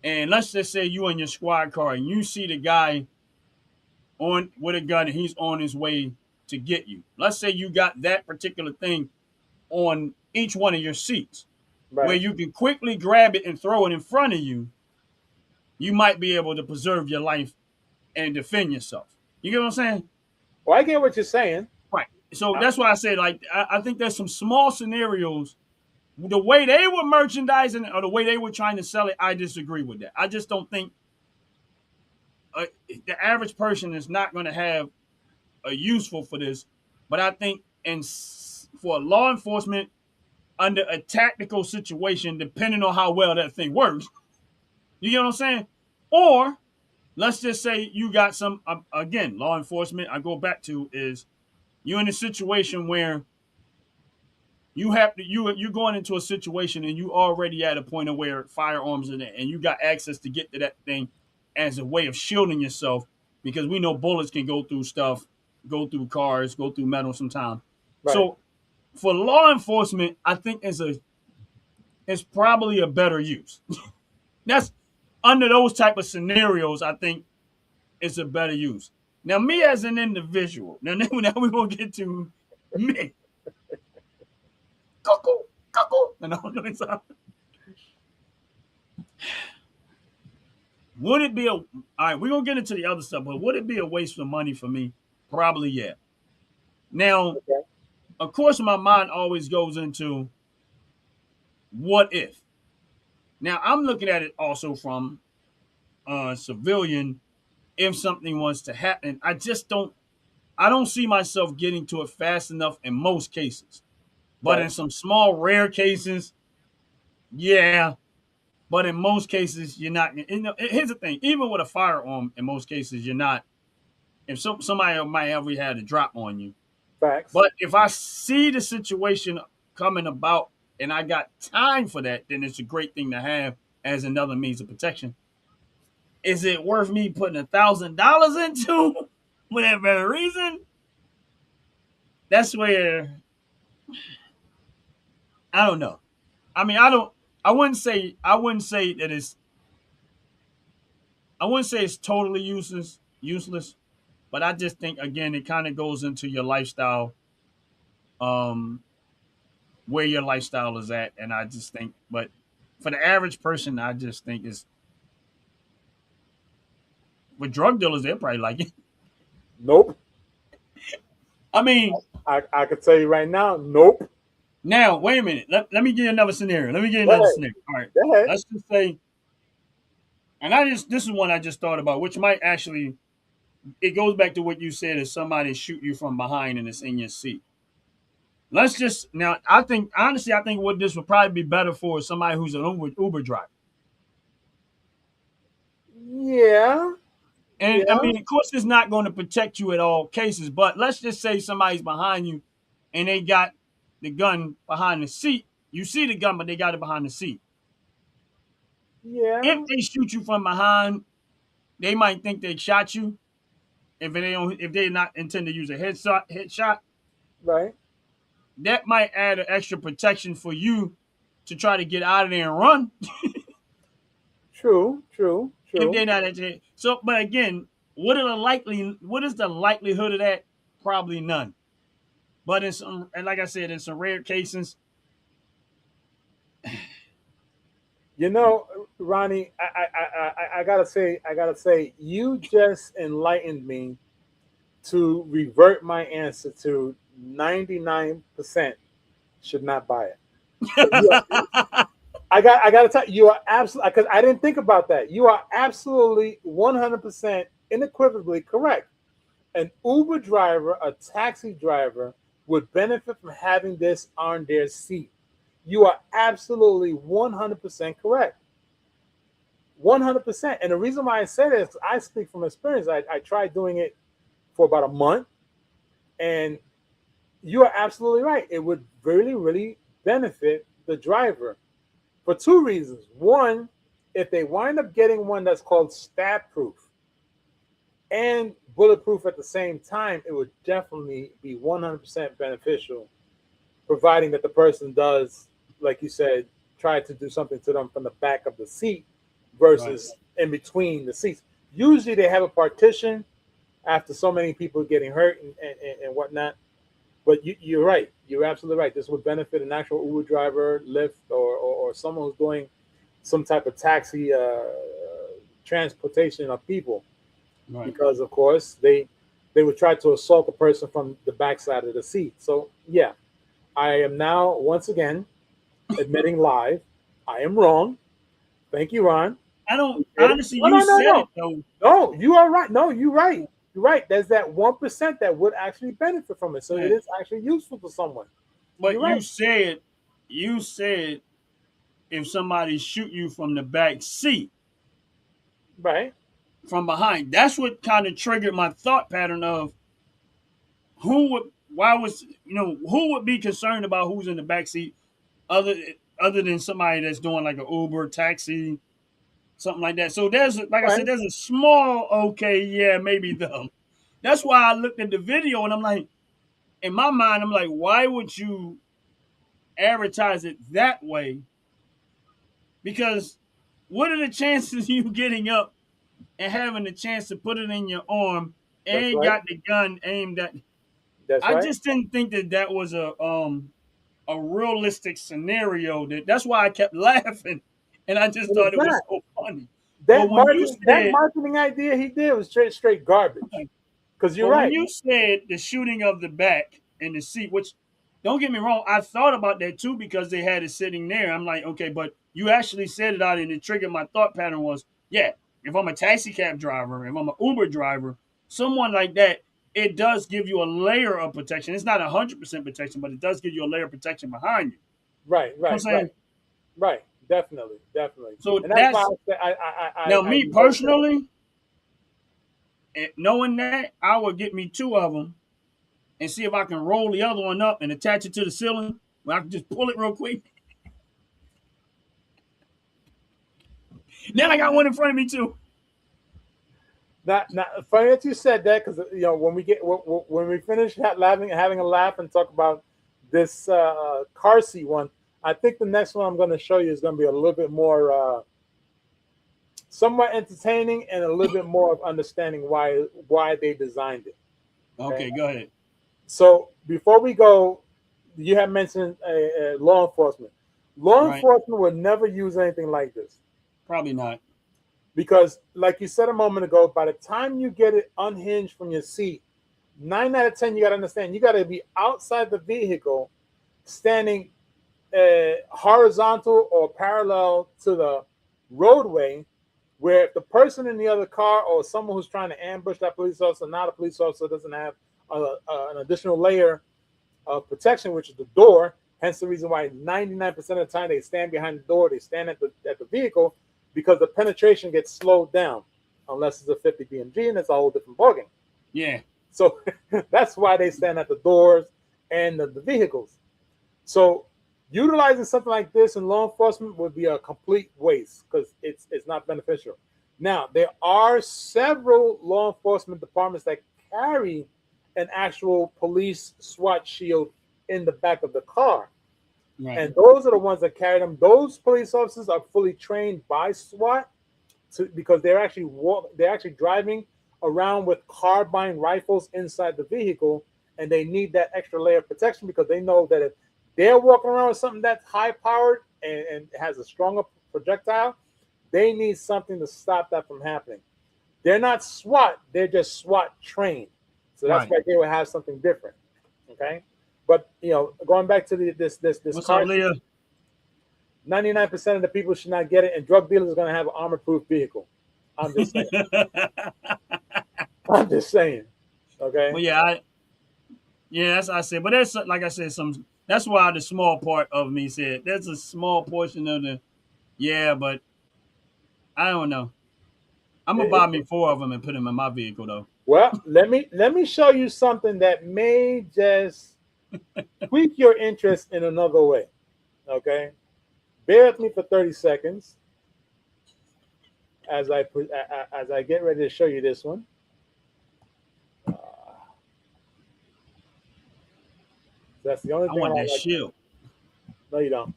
B: And let's just say you in your squad car and you see the guy on with a gun and he's on his way to get you. Let's say you got that particular thing on each one of your seats where you can quickly grab it and throw it in front of you. You might be able to preserve your life and defend yourself. You get what I'm saying?
C: Well, I get what you're saying.
B: Right. So that's why I say, like, I think there's some small scenarios. The way they were merchandising or the way they were trying to sell it, I disagree with that. I just don't think the average person is not going to have a useful for this. But I think for law enforcement under a tactical situation, depending on how well that thing works, you get what I'm saying? Or let's just say you got some, again, law enforcement, I go back to is you're in a situation where you have to, you're going into a situation and you already at a point of where firearms are there and you got access to get to that thing as a way of shielding yourself because we know bullets can go through stuff, go through cars, go through metal sometimes.
C: Right.
B: So for law enforcement, I think it's probably a better use. That's under those type of scenarios, I think it's a better use. Now, me as an individual, now we're gonna get to me. Cuckoo, cuckoo. Would it be all right? We're gonna get into the other stuff, but would it be a waste of money for me? Probably, yeah. Now,
C: Okay.
B: of course, my mind always goes into what if. Now, I'm looking at it also from a civilian. If something was to happen, I don't see myself getting to it fast enough in most cases. But
C: Right.
B: in some small, rare cases, yeah. But in most cases, you're not. Here's the thing: even with a firearm, in most cases, you're not. If somebody might ever had a drop on you,
C: Facts.
B: but if I see the situation coming about and I got time for that, then it's a great thing to have as another means of protection. Is it worth me putting $1,000 into for that very reason? That's where I don't know. I mean, I don't. I wouldn't say. I wouldn't say that it's. I wouldn't say it's totally useless. Useless, but I just think again it kind of goes into your lifestyle, um, where your lifestyle is at, and I just think. But for the average person, I just think it's with drug dealers. They're probably like it.
C: Nope.
B: I mean,
C: I could tell you right now, nope.
B: now wait a minute. Let me give you another scenario. Let me give you
C: Go
B: another
C: ahead.
B: scenario. All right,
C: Go ahead.
B: let's just say, and this is one I just thought about, which might actually it goes back to what you said is somebody shoot you from behind and it's in your seat. Let's just now. I think honestly, I think what this would probably be better for is somebody who's an Uber driver.
C: Yeah.
B: And I
C: Yeah.
B: mean, of course, it's not going to protect you at all cases. But let's just say somebody's behind you, and they got the gun behind the seat. You see the gun, but they got it behind the seat.
C: Yeah.
B: If they shoot you from behind, they might think they shot you. If they not intend to use a headshot,
C: Right.
B: that might add an extra protection for you to try to get out of there and run.
C: True. True.
B: If
C: True.
B: they're not at so, but again, what is the likelihood of that? Probably none. But in some, and like I said, in some rare cases,
C: You know, Ronnie, I gotta say, you just enlightened me to revert my answer to 99% should not buy it. I gotta tell you, you are absolutely because I didn't think about that. You are absolutely 100% unequivocally correct. An Uber driver, a taxi driver would benefit from having this on their seat. You are absolutely 100% correct. 100%. And the reason why I say this, I speak from experience. I tried doing it for about a month, and you are absolutely right. It would really, really benefit the driver for two reasons. One, if they wind up getting one that's called stab proof and bulletproof at the same time, it would definitely be 100% beneficial, providing that the person does, like you said, try to do something to them from the back of the seat versus in between the seats. Usually they have a partition after so many people getting hurt and whatnot. But you're right. You're absolutely right. This would benefit an actual Uber driver, Lyft, or someone who's doing some type of taxi transportation of people,
B: right.
C: because of course they they would try to assault the person from the backside of the seat. So yeah, I am now once again admitting live, I am wrong. Thank you, Ron.
B: I don't
C: Get it?
B: honestly.
C: No,
B: You
C: no, no,
B: said it
C: no.
B: though,
C: No, you are right. No, you're right. You're right. There's that 1% that would actually benefit from it. So it
B: man.
C: is actually useful to someone.
B: But
C: You're right.
B: you said if somebody shoot you from the back seat,
C: Right.
B: from behind, that's what kind of triggered my thought pattern of who would be concerned about who's in the back seat other other than somebody that's doing like an Uber, taxi, something like that. So there's like I
C: Right.
B: said, there's a small okay, yeah, maybe them. That's why I looked at the video and I'm like, in my mind, I'm like, why would you advertise it that way? Because what are the chances of you getting up and having the chance to put it in your arm
C: That's
B: and
C: right.
B: got the gun aimed at?
C: That's
B: I
C: right.
B: just didn't think that was a realistic scenario. That's why I kept laughing, and I just
C: And
B: thought
C: it's
B: it was
C: not.
B: so funny. But
C: That
B: when you
C: marketing that
B: said,
C: marketing idea he did was straight garbage. Because you're
B: but when
C: right.
B: you said the shooting of the back and the seat, which don't get me wrong, I thought about that too because they had it sitting there. I'm like, okay, but you actually said it out, and it triggered my thought pattern was, yeah, if I'm a taxi cab driver, if I'm an Uber driver, someone like that, it does give you a layer of protection. It's not 100% protection, but it does give you a layer of protection behind you.
C: Right,
B: You know what I'm
C: right, right,
B: saying?
C: right. Definitely, definitely.
B: So
C: And that's why
B: that's now
C: I
B: me
C: reversed it.
B: personally, knowing that, I would get me two of them and see if I can roll the other one up and attach it to the ceiling. Where I can just pull it real quick. Then I got one in front of me too.
C: Not funny that you said that because when we get when we finish having a laugh and talk about this car seat one, I think the next one I'm going to show you is going to be a little bit more somewhat entertaining and a little bit more of understanding why they designed it. Okay.
B: Okay, go ahead.
C: So before we go, you have mentioned law enforcement. Law
B: Right?
C: enforcement would never use anything like this
B: Probably not.
C: because, like you said a moment ago, by the time you get it unhinged from your seat, 9 out of 10, you got to understand, you got to be outside the vehicle, standing horizontal or parallel to the roadway, where if the person in the other car or someone who's trying to ambush that police officer, not a police officer, doesn't have an additional layer of protection, which is the door. Hence the reason why 99% of the time they stand behind the door, they stand at the vehicle, because the penetration gets slowed down, unless it's a 50 BMG, and it's a whole different ballgame.
B: Yeah.
C: So that's why they stand at the doors and the vehicles. So utilizing something like this in law enforcement would be a complete waste because it's not beneficial. Now, there are several law enforcement departments that carry an actual police SWAT shield in the back of the car.
B: Right.
C: And those are the ones that carry them. Those police officers are fully trained by SWAT because they're actually driving around with carbine rifles inside the vehicle, and they need that extra layer of protection because they know that if they're walking around with something that's high powered and has a stronger projectile, they need something to stop that from happening. They're not SWAT, they're just SWAT trained. So that's why they would have something different. Okay. But going back to this
B: What's
C: car,
B: up, Leah?
C: 99% of the people should not get it, and drug dealers are going to have an armor-proof vehicle. I'm just saying. I'm just saying. Okay.
B: But yeah, that's what I said. But there's like I said, that's why the small part of me said there's a small portion of but I don't know. I'm gonna buy me 4 of them and put them in my vehicle though.
C: Well, let me show you something that may just tweak your interest in another way. Okay, bear with me for 30 seconds as I get ready to show you this one. That's the only
B: I
C: thing
B: want
C: I
B: that
C: like.
B: shield.
C: No, you don't.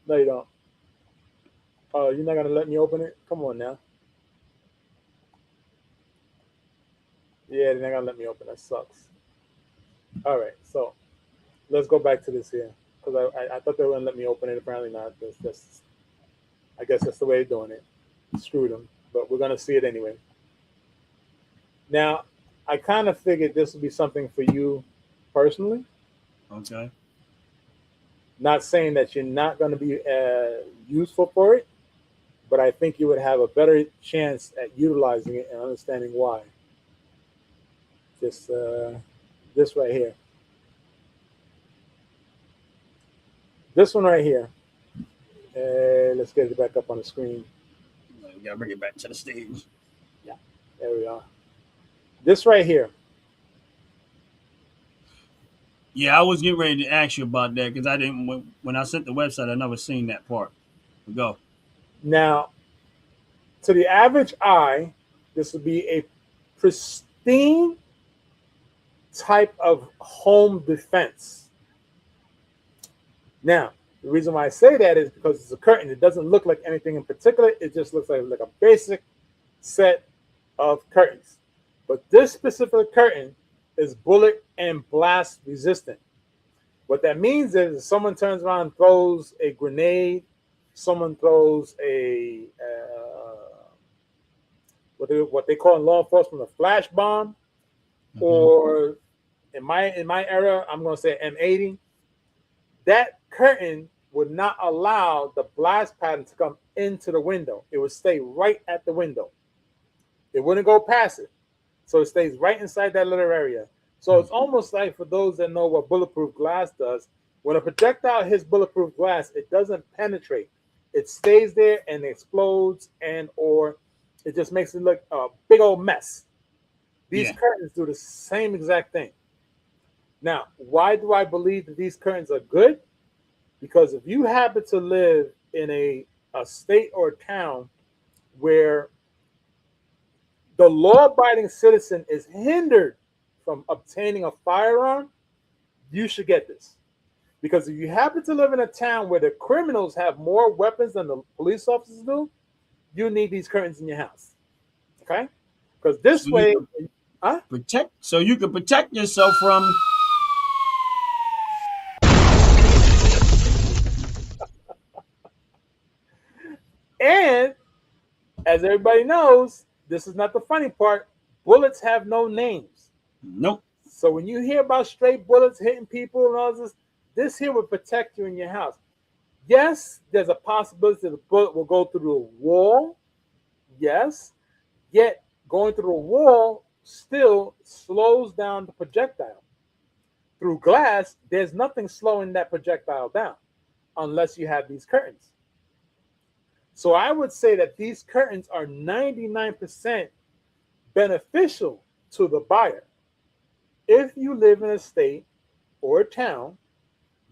C: No, you don't. Oh, you're not gonna let me open it? Come on now. Yeah, they're not gonna let me open. That sucks. All right, so let's go back to this here because I thought they were gonna let me open it. Apparently not. I guess that's the way they're doing it. Screw them. but we're gonna see it anyway. Now, I kind of figured this would be something for you personally.
B: Okay.
C: Not saying that you're not going to be useful for it, but I think you would have a better chance at utilizing it and understanding why. Just this right here. This one right here. Let's get it back up on the screen.
B: We gotta bring it back to the stage.
C: There we are. This right here.
B: Yeah, I was getting ready to ask you about that because I didn't when I sent the website. I never seen that part. Go.
C: Now, to the average eye, this would be a pristine type of home defense. Now, the reason why I say that is because it's a curtain. It doesn't look like anything in particular. It just looks like a basic set of curtains. But this specific curtain is bullet and blast resistant. What that means is if someone turns around and throws a grenade, someone throws a what they call in law enforcement a flash bomb, or in my era, I'm going to say M80. That curtain would not allow the blast pattern to come into the window. It would stay right at the window. It wouldn't go past it. So it stays right inside that little area. So it's almost like, for those that know what bulletproof glass does, when a projectile hits bulletproof glass, it doesn't penetrate. It stays there and explodes, and or it just makes it look a big old mess. These curtains do the same exact thing. Now, why do I believe that these curtains are good? Because if you happen to live in a state or a town where the law-abiding citizen is hindered from obtaining a firearm, you should get this. Because if you happen to live in a town where the criminals have more weapons than the police officers do, you need these curtains in your house. Okay? Because this way,
B: protect, so you can protect yourself from.
C: And as everybody knows, this is not the funny part. Bullets have no names.
B: Nope.
C: So when you hear about stray bullets hitting people and all this here will protect you in your house. Yes, there's a possibility that the bullet will go through the wall. Yes. Yet going through the wall still slows down the projectile. Through glass, there's nothing slowing that projectile down unless you have these curtains. So I would say that these curtains are 99% beneficial to the buyer. If you live in a state or a town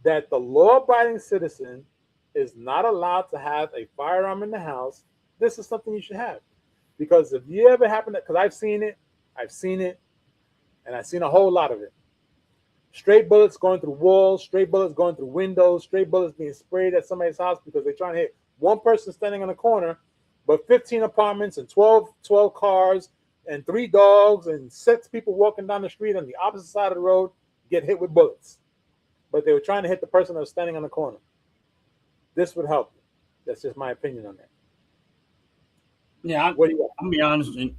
C: that the law-abiding citizen is not allowed to have a firearm in the house, this is something you should have. Because if you ever happen to, because I've seen it, and I've seen a whole lot of it. Straight bullets going through walls, straight bullets going through windows, straight bullets being sprayed at somebody's house because they're trying to hit one person standing on the corner, but 15 apartments and 12 cars and 3 dogs and 6 people walking down the street on the opposite side of the road get hit with bullets. But they were trying to hit the person that was standing on the corner. This would help. That's just my opinion on that.
B: Yeah,
C: What do you got?
B: I'll be honest. And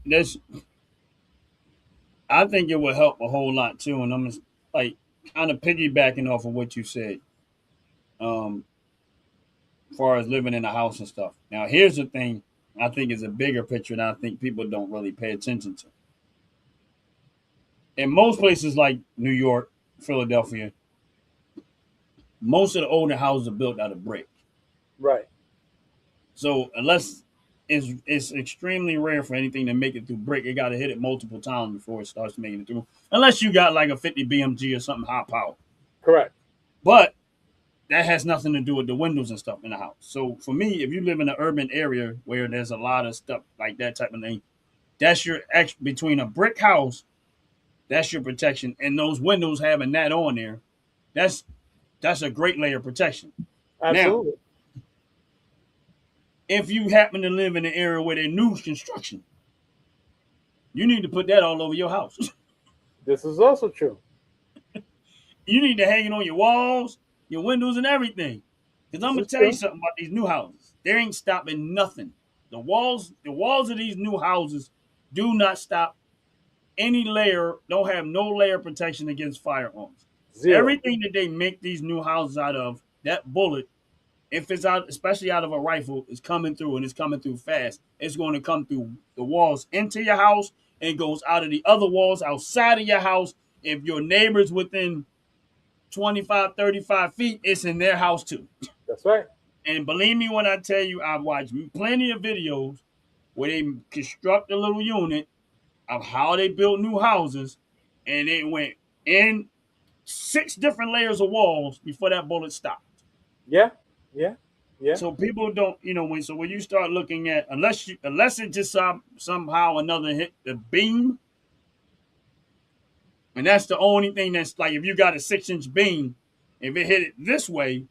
B: I think it would help a whole lot too. And I'm just like kind of piggybacking off of what you said. As far as living in a house and stuff. Now, here's the thing I think is a bigger picture that I think people don't really pay attention to. In most places like New York, Philadelphia, most of the older houses are built out of brick.
C: Right.
B: So unless it's extremely rare for anything to make it through brick, it got to hit it multiple times before it starts making it through. Unless you got like a 50 BMG or something high power.
C: Correct.
B: But that has nothing to do with the windows and stuff in the house. So for me, if you live in an urban area where there's a lot of stuff like that type of thing, that's your between a brick house, that's your protection. And those windows having that on there, that's a great layer of protection.
C: Absolutely.
B: Now, if you happen to live in an area where they're new construction, you need to put that all over your house.
C: This is also true.
B: You need to hang it on your walls, your windows, and everything. Because I'm going to tell you something about these new houses. They ain't stopping nothing The walls of these new houses do not stop any layer, don't have no layer protection against firearms.
C: Zero.
B: Everything that they make these new houses out of, that bullet, if it's out, especially out of a rifle, is coming through and it's coming through fast. It's going to come through the walls into your house and goes out of the other walls outside of your house. If your neighbor's within 25, 35 feet, it's in their house too.
C: That's right.
B: And believe me when I tell you, I've watched plenty of videos where they construct a little unit of how they built new houses, and it went in 6 different layers of walls before that bullet stopped.
C: Yeah. Yeah. Yeah.
B: So people don't, when you start looking at, unless it just somehow or another hit the beam, and that's the only thing that's like, if you got a 6-inch beam, if it hit it this way,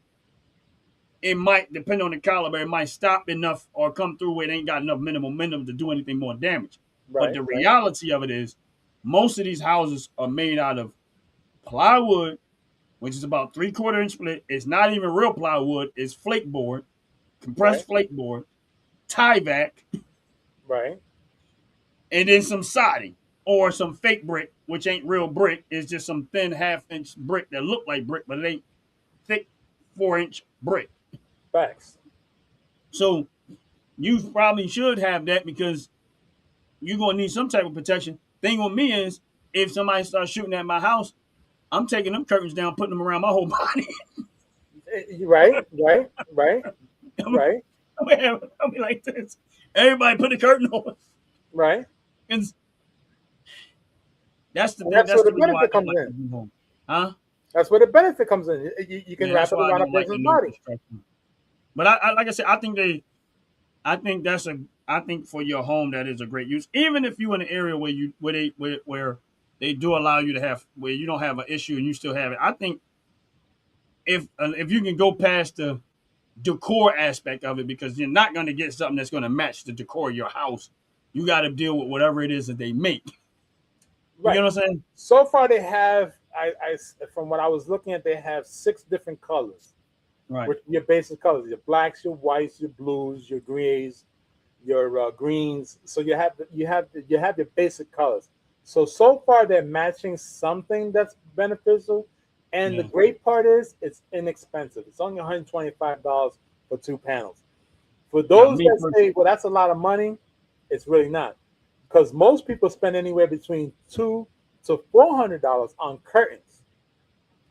B: it might, depend on the caliber, it might stop enough or come through where it ain't got enough momentum to do anything more damage.
C: Right,
B: but the reality of it is, most of these houses are made out of plywood, which is about 3/4 inch split. It's not even real plywood. It's flake board, compressed flake board, tie-vac,
C: Right.
B: and then some siding or some fake brick, which ain't real brick. It's just some thin 1/2-inch brick that look like brick, but it ain't thick 4-inch brick.
C: Facts.
B: So you probably should have that, because you're going to need some type of protection. Thing with me is, if somebody starts shooting at my house, I'm taking them curtains down, putting them around my whole body.
C: Right. Right.
B: I'll be like this. Everybody put a curtain on.
C: Right.
B: And that's the
C: That's where the
B: reason why I
C: benefit
B: don't
C: comes
B: like
C: in.
B: to be home. Huh?
C: That's where the benefit comes in. You can
B: Yeah,
C: wrap
B: that's
C: it
B: why I
C: around a
B: don't like the
C: person's
B: new
C: body.
B: construction. But I like I said, I think for your home that is a great use. Even if you're in an area where they do allow you to have, where you don't have an issue and you still have it. I think if you can go past the decor aspect of it, because you're not going to get something that's going to match the decor of your house. You got to deal with whatever it is that they make. You
C: Right.
B: know what I'm saying?
C: So far, they have. From what I was looking at, they have 6 different colors.
B: Right.
C: Which your basic colors: your blacks, your whites, your blues, your grays, your greens. So you have your basic colors. So far, they're matching something that's beneficial. And the great part is, it's inexpensive. It's only $125 for 2 panels. For those that say, well, that's a lot of money, it's really not. Because most people spend anywhere between $200 to $400 on curtains.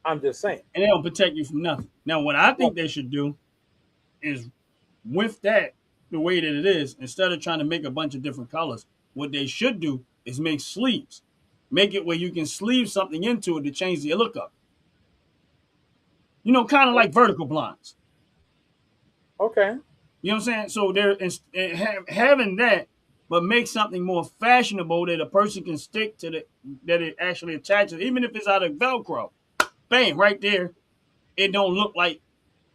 C: I'm just saying.
B: And they don't protect you from nothing. Now, what I think they should do is, with that, the way that it is, instead of trying to make a bunch of different colors, what they should do is make sleeves. Make it where you can sleeve something into it to change the look of it. Kind of like vertical blinds.
C: Okay.
B: You know what I'm saying? So they're having that, but make something more fashionable that a person can stick to, that it actually attaches, even if it's out of Velcro. Bam, right there. It don't look like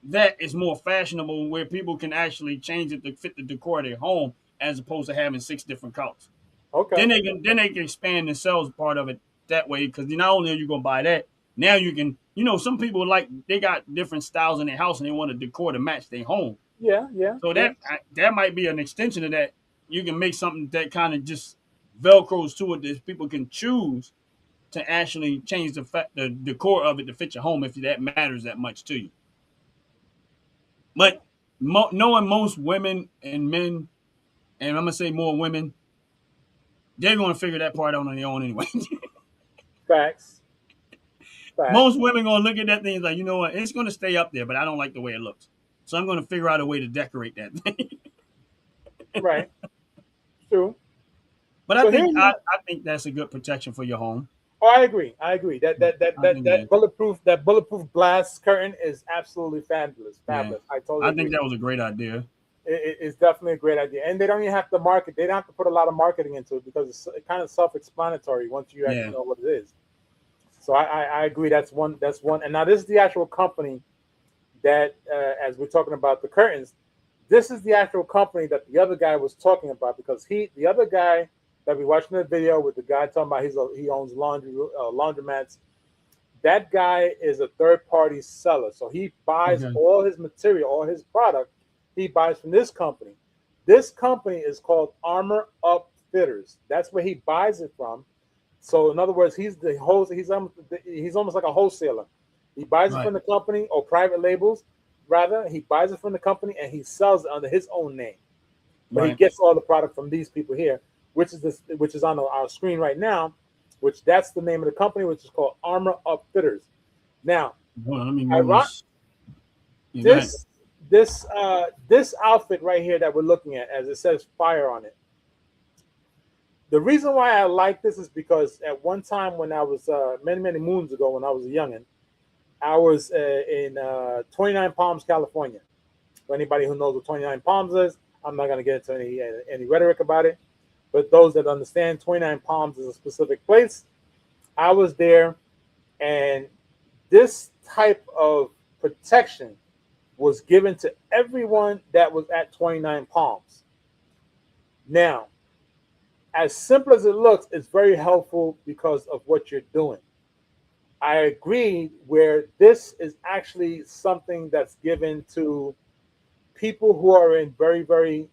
B: that is more fashionable, where people can actually change it to fit the decor of their home, as opposed to having 6 different colors.
C: Okay.
B: Then they can expand the sales part of it that way, because not only are you gonna buy that, now you can, some people they got different styles in their house and they want a decor to match their home.
C: Yeah.
B: So that might be an extension of that. You can make something that kind of just Velcros to it, that people can choose to actually change the decor of it to fit your home, if that matters that much to you. But knowing most women and men, and I'm gonna say more women, they're gonna figure that part out on their own anyway.
C: Facts.
B: Most women gonna look at that thing like, you know what, it's gonna stay up there, but I don't like the way it looks, so I'm gonna figure out a way to decorate that thing.
C: Right. True.
B: But I think that's a good protection for your home.
C: Oh, I agree. That bulletproof glass curtain is absolutely fabulous. Fabulous.
B: Yeah.
C: I
B: think that was a great idea.
C: It's definitely a great idea, and they don't even have to market. They don't have to put a lot of marketing into it, because it's kind of self-explanatory once you actually know what it is. So I agree. That's one. And now this is the actual company that, as we're talking about the curtains, this is the actual company that the other guy was talking about, because the other guy that we watching the video with, the guy talking about he owns laundromats. That guy is a third-party seller, so he buys all his material, all his product. He buys from this company. This company is called Armor Upfitters. That's where he buys it from. So in other words, he's almost like a wholesaler. He buys it
B: Right.
C: from the company or private labels. Rather, he buys it from the company and he sells it under his own name. But he
B: Right.
C: gets all the product from these people here, which is on our screen right now, which that's the name of the company, which is called Armor Upfitters. Now,
B: Hold on, let me move
C: iron-
B: this. Yeah, go ahead.
C: this outfit right here that we're looking at, as it says fire on it. The reason why I like this is because at one time when I was many moons ago when I was a youngin, I was in 29 Palms, California. For anybody who knows what 29 Palms is, I'm not going to get into any rhetoric about it. But those that understand, 29 Palms is a specific place. I was there, and this type of protection was given to everyone that was at 29 Palms. Now, as simple as it looks, it's very helpful because of what you're doing. I agree where this is actually something that's given to people who are in very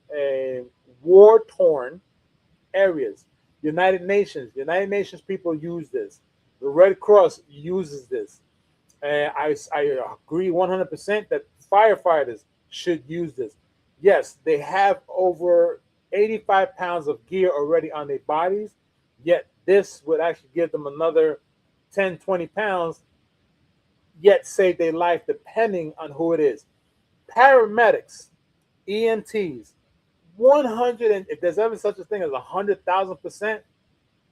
C: war torn areas. United Nations people use this. The Red Cross uses this. I agree 100% that firefighters should use this. Yes, they have over 85 pounds of gear already on their bodies, yet this would actually give them another 10, 20 pounds, yet save their life depending on who it is. Paramedics, EMTs, 100, and if there's ever such a thing as 100,000%,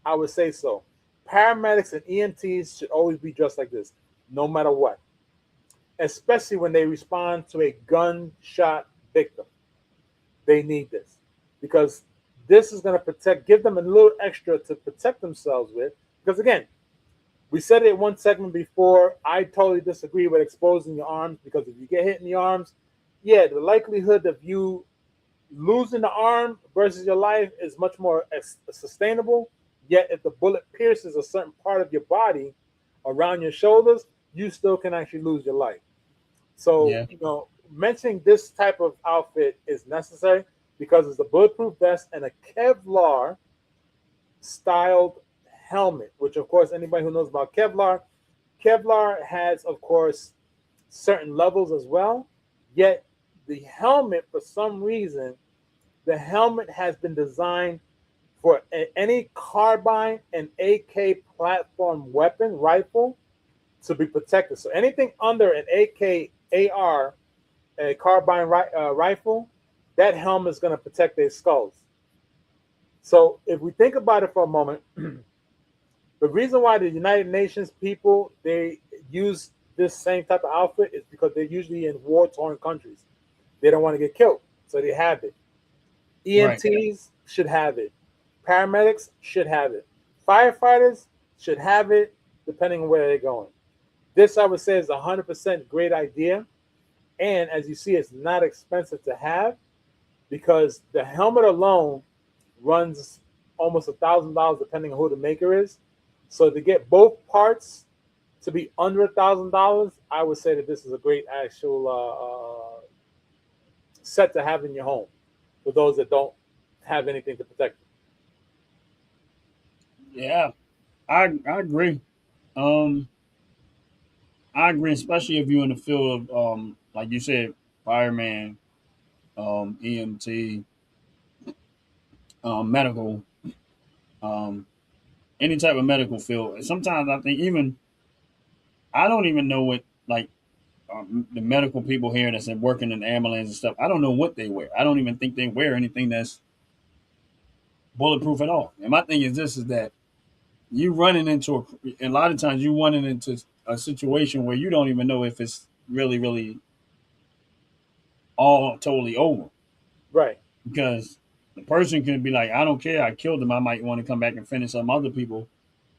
C: I would say so. Paramedics and EMTs should always be dressed like this, no matter what, especially when they respond to a gunshot victim. They need this because this is going to give them a little extra to protect themselves with. Because again, we said it in one segment before. I totally disagree with exposing your arms because if you get hit in the arms, yeah, the likelihood of you losing the arm versus your life is much more sustainable. Yet, if the bullet pierces a certain part of your body around your shoulders, you still can actually lose your life. So,
B: Yeah.
C: mentioning this type of outfit is necessary because it's a bulletproof vest and a Kevlar styled helmet, which, of course, anybody who knows about Kevlar has, of course, certain levels as well. Yet, the helmet, for some reason, the helmet has been designed for any carbine and AK platform weapon rifle to be protected. So anything under an AK AR, a carbine rifle, that helmet is going to protect their skulls. So if we think about it for a moment, the reason why the United Nations people they use this same type of outfit is because they're usually in war-torn countries. They don't want to get killed, so they have it.
B: Right.
C: EMTs should have it. Paramedics should have it. Firefighters should have it, depending on where they're going. This, I would say, is a 100% great idea. And as you see, it's not expensive to have because the helmet alone runs almost $1,000, depending on who the maker is. So to get both parts to be under $1,000, I would say that this is a great actual set to have in your home for those that don't have anything to protect them.
B: Yeah. I agree. Um, I agree, especially if you're in the field of like you said, fireman, EMT, medical, um, any type of medical field. Sometimes I think even I don't even know what like the medical people here that's working in the ambulance and stuff. I don't know what they wear. I don't even think they wear anything that's bulletproof at all. And my thing is this: is that you running into a lot of times you running into a situation where you don't even know if it's really all totally over
C: Right,
B: because the person can be like, I don't care, I killed them. I might want to come back and finish some other people.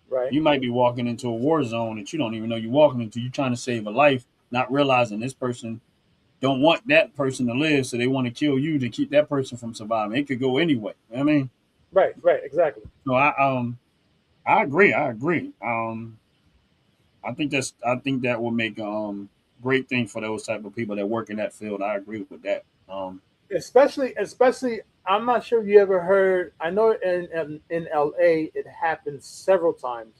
C: right,
B: You might be walking into a war zone that you don't even know you're walking into. You're trying to save a life, not realizing this person don't want that person to live, so they want to kill you to keep that person from surviving. It could go anyway. You know what I mean,
C: right, exactly.
B: so I agree. I agree. I think that will make great thing for those type of people that work in that field. I agree with that.
C: Especially I'm not sure if you ever heard. I know in LA it happened several times,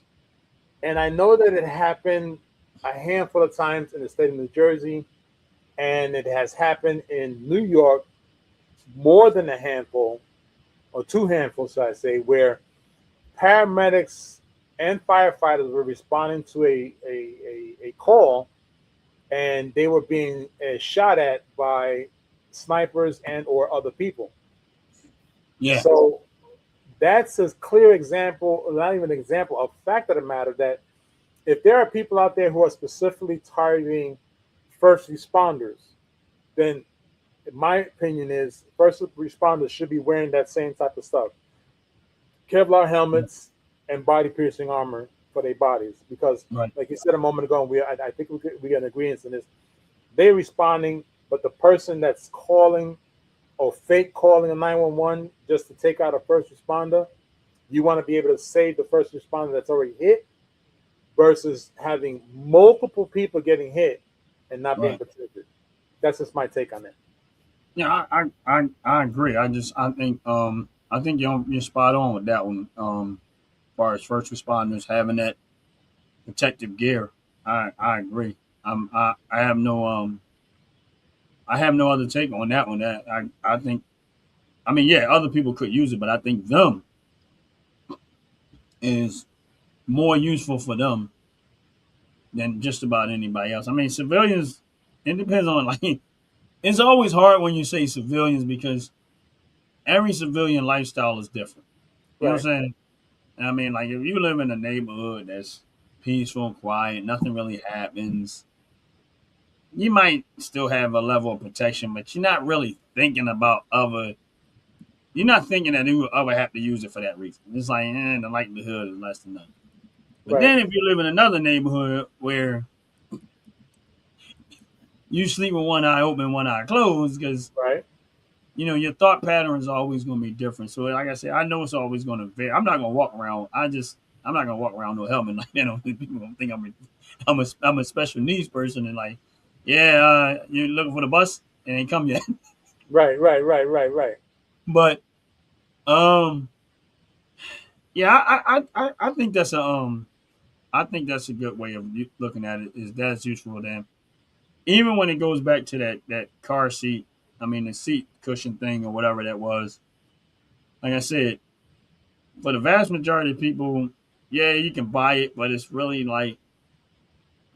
C: and I know that it happened a handful of times in the state of New Jersey, and it has happened in New York more than a handful or two handfuls, should I say, where paramedics and firefighters were responding to a call, and they were being shot at by snipers and or other people.
B: Yeah.
C: So that's a clear example, not even an example, a fact of the matter that if there are people out there who are specifically targeting first responders, then my opinion is first responders should be wearing that same type of stuff. Kevlar helmets and body piercing armor for their bodies. Because,
B: Right.
C: like you said a moment ago, and I think we got an agreement in this, they're responding, but the person that's calling or fake calling a 911 just to take out a first responder, you want to be able to save the first responder that's already hit versus having multiple people getting hit and not being
B: Right.
C: protected. That's just my take on it.
B: Yeah, I agree. I think you're spot on with that one. As far as first responders having that protective gear, I agree. I have no other take on that one. That I think, I mean, yeah, other people could use it, but I think them is more useful for them than just about anybody else. I mean, civilians. It depends on like. It's always hard when you say civilians because every civilian lifestyle is different. You know what
C: Right.
B: I'm saying? I mean, like if you live in a neighborhood that's peaceful and quiet, nothing really happens, you might still have a level of protection, but you're not really thinking about other. You're not thinking that you would ever have to use it for that reason. It's like, the likelihood is less than none. But
C: Right.
B: then if you live in another neighborhood where you sleep with one eye open, one eye closed, because
C: Right.
B: your thought pattern is always going to be different. So, like I said, I know it's always going to vary. I'm not going to walk around. I'm not going to walk around no helmet like that. People going to think I'm a special needs person and like, yeah, you're looking for the bus and ain't come yet.
C: Right. Right. Right. Right. Right.
B: But um, yeah, I think I think that's a good way of looking at it. Is that's useful then. Even when it goes back to that car seat, I mean the seat cushion thing or whatever that was. Like I said, for the vast majority of people, yeah, you can buy it, but it's really like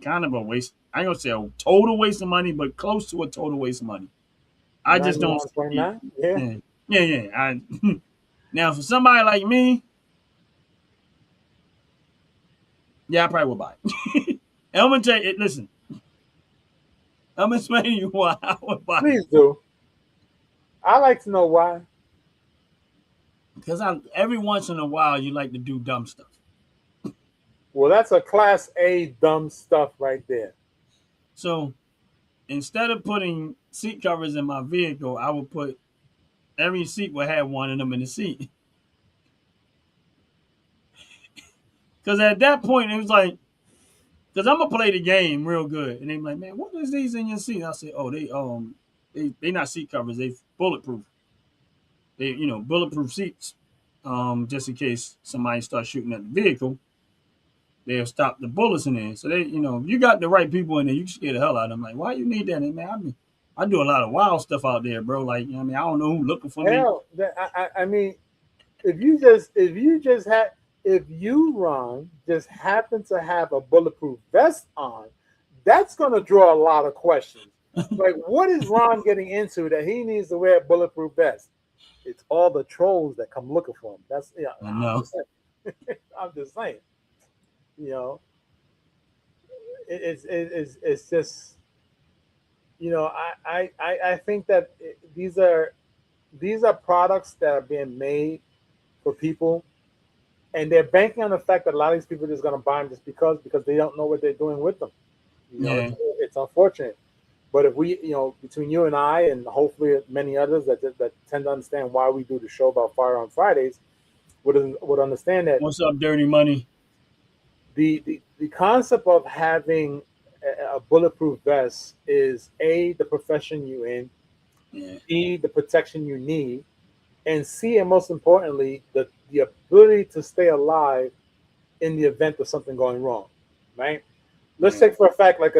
B: kind of a waste. I ain't gonna say a total waste of money, but close to a total waste of money. I just don't see.
C: 91.9. Yeah.
B: Yeah, yeah. Now for somebody like me, yeah, I probably would buy it. And I'm gonna tell you, listen, I'm gonna explain to you why I would buy it
C: Please do. I like to know why.
B: because I every once in a while you like to do dumb stuff.
C: Well, that's a class A dumb stuff right there.
B: So instead of putting seat covers in my vehicle, I would put every seat will have one of them in the seat. Because at that point, it was like, because I'm gonna play the game real good, and they be like, "Man, what is these in your seat?" I say, "Oh, they not seat covers. They bulletproof. They bulletproof seats. Just in case somebody starts shooting at the vehicle, they'll stop the bullets in there. So if you got the right people in there, you can scare the hell out of them. Like, why you need that? And man, I do a lot of wild stuff out there, bro. Like, I mean, I don't know who's looking for me.
C: Hell, I mean, if you Ron just happen to have a bulletproof vest on, that's gonna draw a lot of questions. Like, what is Ron getting into that he needs to wear a bulletproof vest? It's all the trolls that come looking for him. That's
B: I
C: I'm
B: know.
C: just saying. I'm just saying. You know, it's just I think that these are products that are being made for people, and they're banking on the fact that a lot of these people are just going to buy them just because they don't know what they're doing with them.
B: Yeah.
C: It's unfortunate. But if we, between you and I, and hopefully many others that tend to understand why we do the show about Firearm Fridays, would understand that
B: What's up, Dirty Money?
C: the concept of having a bulletproof vest is A, the profession you in,
B: Yeah.
C: B, the protection you need, and C, and most importantly, the ability to stay alive in the event of something going wrong, right? Let's take for a fact, like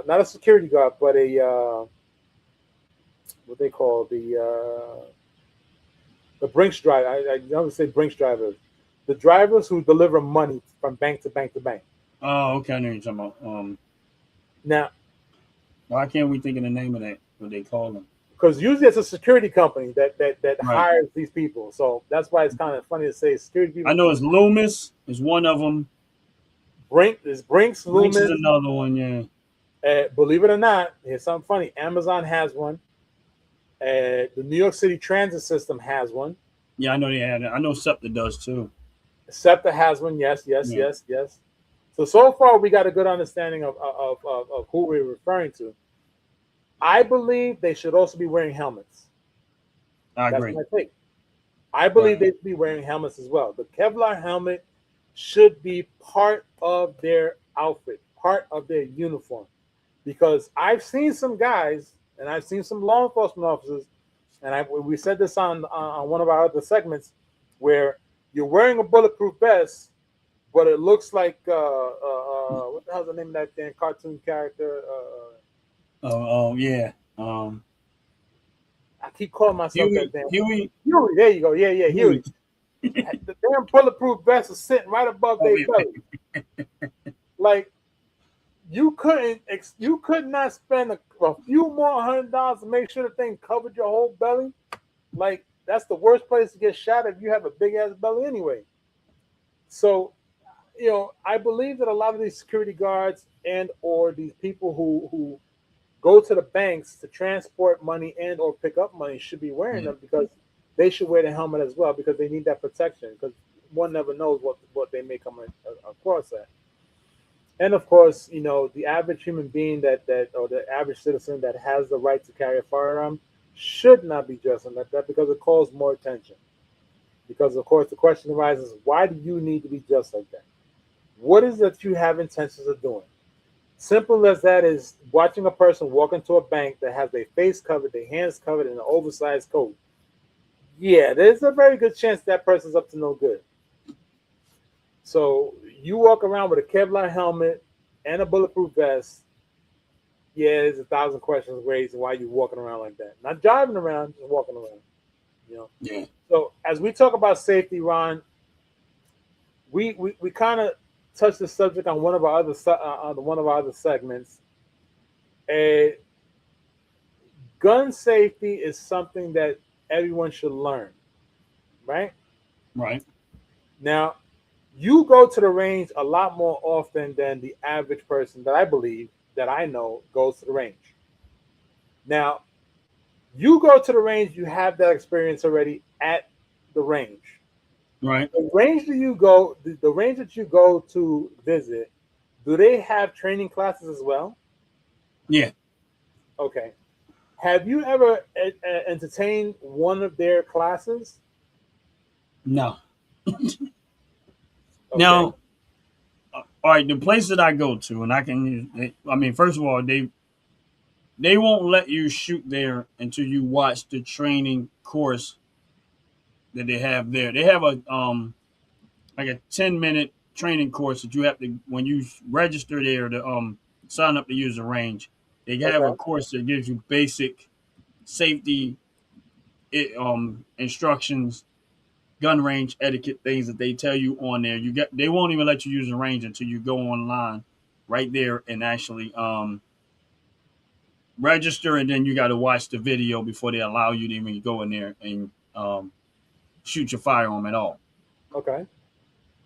C: not a security guard, but a what they call the Brinks driver. I don't say Brinks drivers, the drivers who deliver money from bank to bank to bank.
B: Oh, okay. I know what you're talking about.
C: Now,
B: Why can't we think of the name of that? What they call them?
C: because usually it's a security company that
B: Right.
C: hires these people, so that's why it's kind of funny to say security people.
B: I know it's Loomis is one of them.
C: Brinks,
B: Brinks
C: Loomis.
B: is another one. Yeah.
C: Believe it or not, here's something funny. Amazon has one. The New York City transit system has one.
B: Yeah, I know they have it. I know SEPTA does too.
C: SEPTA has one. Yes.
B: Yeah.
C: So far, we got a good understanding of who we're referring to. I believe they should also be wearing helmets.
B: I
C: That's
B: agree.
C: my take. I believe
B: Right.
C: they should be wearing helmets as well. The Kevlar helmet should be part of their outfit, part of their uniform. Because I've seen some guys, and I've seen some law enforcement officers, and we said this on one of our other segments, where you're wearing a bulletproof vest, but it looks like what the hell's the name of that damn cartoon character?
B: Oh yeah.
C: I keep calling myself
B: Huey.
C: that damn
B: Huey.
C: Huey. There you go. Yeah, Huey. The damn bulletproof vest is sitting right above their belly. Like you could not spend a few more $100 to make sure the thing covered your whole belly. Like that's the worst place to get shot if you have a big ass belly anyway. So, I believe that a lot of these security guards and or these people who go to the banks to transport money and or pick up money should be wearing them, because they should wear the helmet as well, because they need that protection, because one never knows what they may come across at. And of course, the average human being that or the average citizen that has the right to carry a firearm should not be dressing like that, because it calls more attention. Because of course the question arises, why do you need to be dressed like that? What is it that you have intentions of doing? Simple as that is watching a person walk into a bank that has their face covered, their hands covered in an oversized coat. Yeah, there's a very good chance that person's up to no good. So you walk around with a Kevlar helmet and a bulletproof vest. Yeah, there's 1,000 questions raised why you're walking around like that. Not driving around, just walking around.
B: Yeah.
C: So as we talk about safety, Ron, we kind of touched the subject on one of our other segments. Gun safety is something that everyone should learn, right?
B: Right.
C: Now, you go to the range a lot more often than the average person that I believe, that I know, goes to the range. Now, you go to the range, you have that experience already at the range.
B: Right.
C: The range that you go, the range that you go to visit, do they have training classes as well?
B: Yeah.
C: Okay. Have you ever entertained one of their classes?
B: No.
C: Okay.
B: Now, all right, the place that I go to, and I can, first of all, they won't let you shoot there until you watch the training course that they have there. They have a like a 10-minute training course that you have to, when you register there to sign up to use the range. They have a
C: Okay.
B: course that gives you basic safety instructions, gun range etiquette, things that they tell you on there. They won't even let you use the range until you go online right there and actually register, and then you got to watch the video before they allow you to even go in there and shoot your firearm at all.
C: Okay.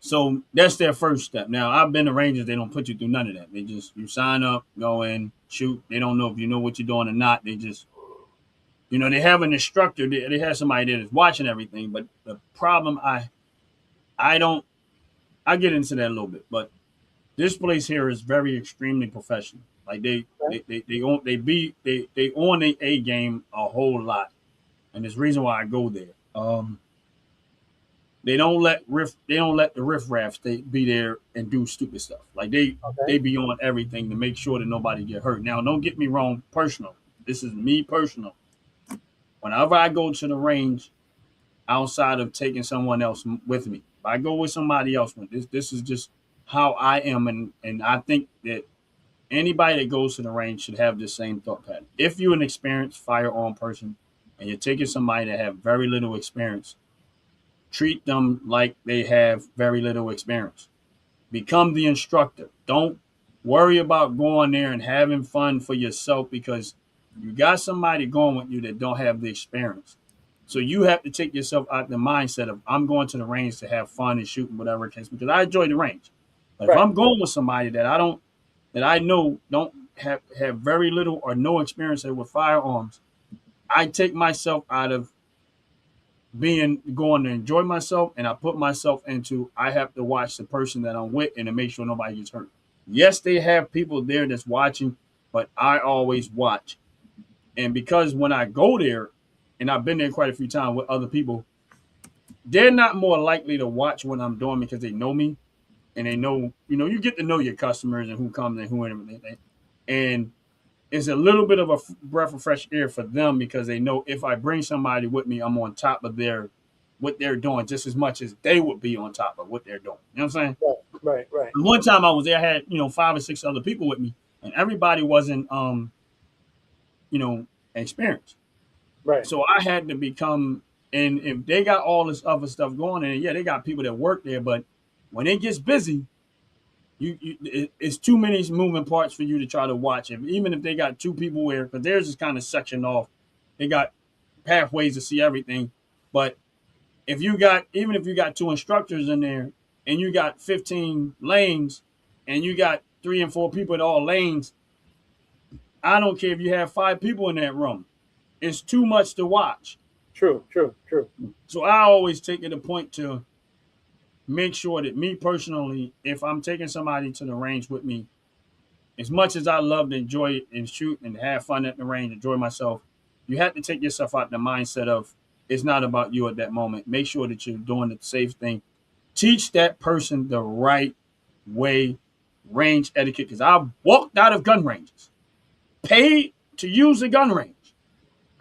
B: So that's their first step. Now, I've been to ranges, they don't put you through none of that. They just, you sign up, go in, shoot. They don't know if you know what you're doing or not. They just, they have an instructor. They have somebody that is watching everything. But the problem, I get into that a little bit. But this place here is very extremely professional. Like they on the A game a whole lot, and there's reason why I go there. They don't let the riffraffs be there and do stupid stuff. Like they be on everything to make sure that nobody get hurt. Now, don't get me wrong, personal. This is me personal. Whenever I go to the range, outside of taking someone else with me. If I go with somebody else, this is just how I am, and I think that anybody that goes to the range should have the same thought pattern. If you're an experienced firearm person and you're taking somebody that have very little experience, treat them like they have very little experience. Become the instructor. Don't worry about going there and having fun for yourself because you got somebody going with you that don't have the experience. So you have to take yourself out the mindset of I'm going to the range to have fun and shooting whatever it is because I enjoy the range. But if
C: Right.
B: I'm going with somebody that I know don't have very little or no experience with firearms, I take myself out of being going to enjoy myself and I put myself into I have to watch the person that I'm with and to make sure nobody gets hurt. Yes, they have people there that's watching, but I always watch. And because when I go there, and I've been there quite a few times with other people, they're not more likely to watch what I'm doing because they know me and they know, you get to know your customers and who comes and who and everything. And it's a little bit of a breath of fresh air for them because they know if I bring somebody with me, I'm on top of what they're doing just as much as they would be on top of what they're doing. You know what I'm saying?
C: Right. Right.
B: And one time I was there, I had 5 or 6 other people with me, and everybody wasn't you know experienced.
C: Right.
B: So I had to become. And if they got all this other stuff going, and yeah, they got people that work there, but when it gets busy, it's too many moving parts for you to try to watch. Even if they got 2 people there, because theirs is kind of sectioned off, they got pathways to see everything. But even if you got 2 instructors in there, and you got 15 lanes, and you got 3 and 4 people in all lanes, I don't care if you have 5 people in that room. It's too much to watch.
C: True. True. True.
B: So I always take it a point to make sure that me personally, if I'm taking somebody to the range with me, as much as I love to enjoy it and shoot and have fun at the range, enjoy myself, you have to take yourself out the mindset of it's not about you at that moment. Make sure that you're doing the safe thing. Teach that person the right way, range etiquette. Because I've walked out of gun ranges, paid to use the gun range.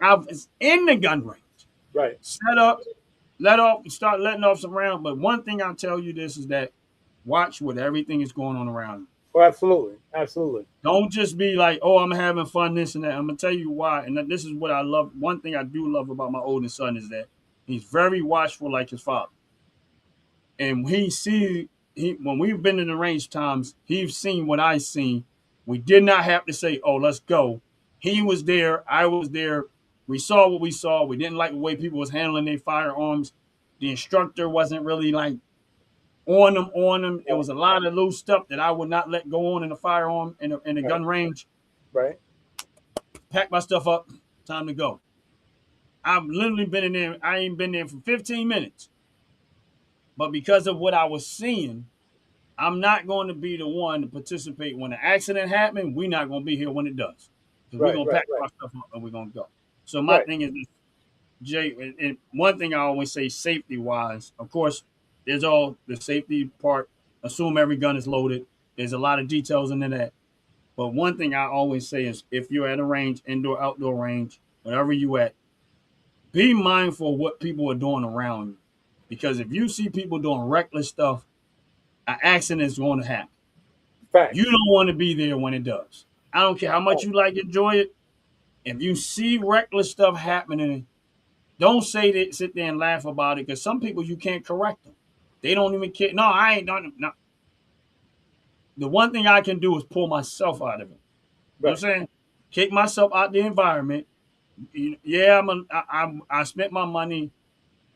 B: I was in the gun range,
C: Right.
B: set up, start letting off some rounds. But one thing I'll tell you this is that watch what everything is going on around you.
C: Oh, absolutely. Absolutely.
B: Don't just be like, oh, I'm having fun, this and that. I'm gonna tell you why, and this is what I love. One thing I do love about my oldest son is that he's very watchful, like his father. And when we've been in the range times, he's seen what I seen. We did not have to say, oh, let's go. He was there, I was there. We saw what we saw. We didn't like the way people was handling their firearms. The instructor wasn't really like on them. It was a lot of loose stuff that I would not let go on in a firearm in a
C: Right.
B: gun range.
C: Right.
B: Pack my stuff up, time to go. I've literally been in there. I ain't been there for 15 minutes. But because of what I was seeing, I'm not going to be the one to participate when an accident happens. We're not going to be here when it does. Because we're
C: Right.
B: going to
C: Right.
B: pack
C: Right.
B: our stuff up and we're going to go. So my
C: Right.
B: thing is, Jay, and one thing I always say safety-wise, of course, there's all the safety part. Assume every gun is loaded. There's a lot of details into that. But one thing I always say is if you're at a range, indoor, outdoor range, wherever you at, be mindful of what people are doing around you. Because if you see people doing reckless stuff, an accident is going to happen. You
C: Facts.
B: don't want to be there when it does. I don't care how much you like enjoy it. If you see reckless stuff happening, don't say that, sit there and laugh about it because some people you can't correct them. They don't even care. No, I ain't done it. No. The one thing I can do is pull myself out of it. You know what I'm
C: Right.
B: saying? Kick myself out the environment. Yeah, I spent my money.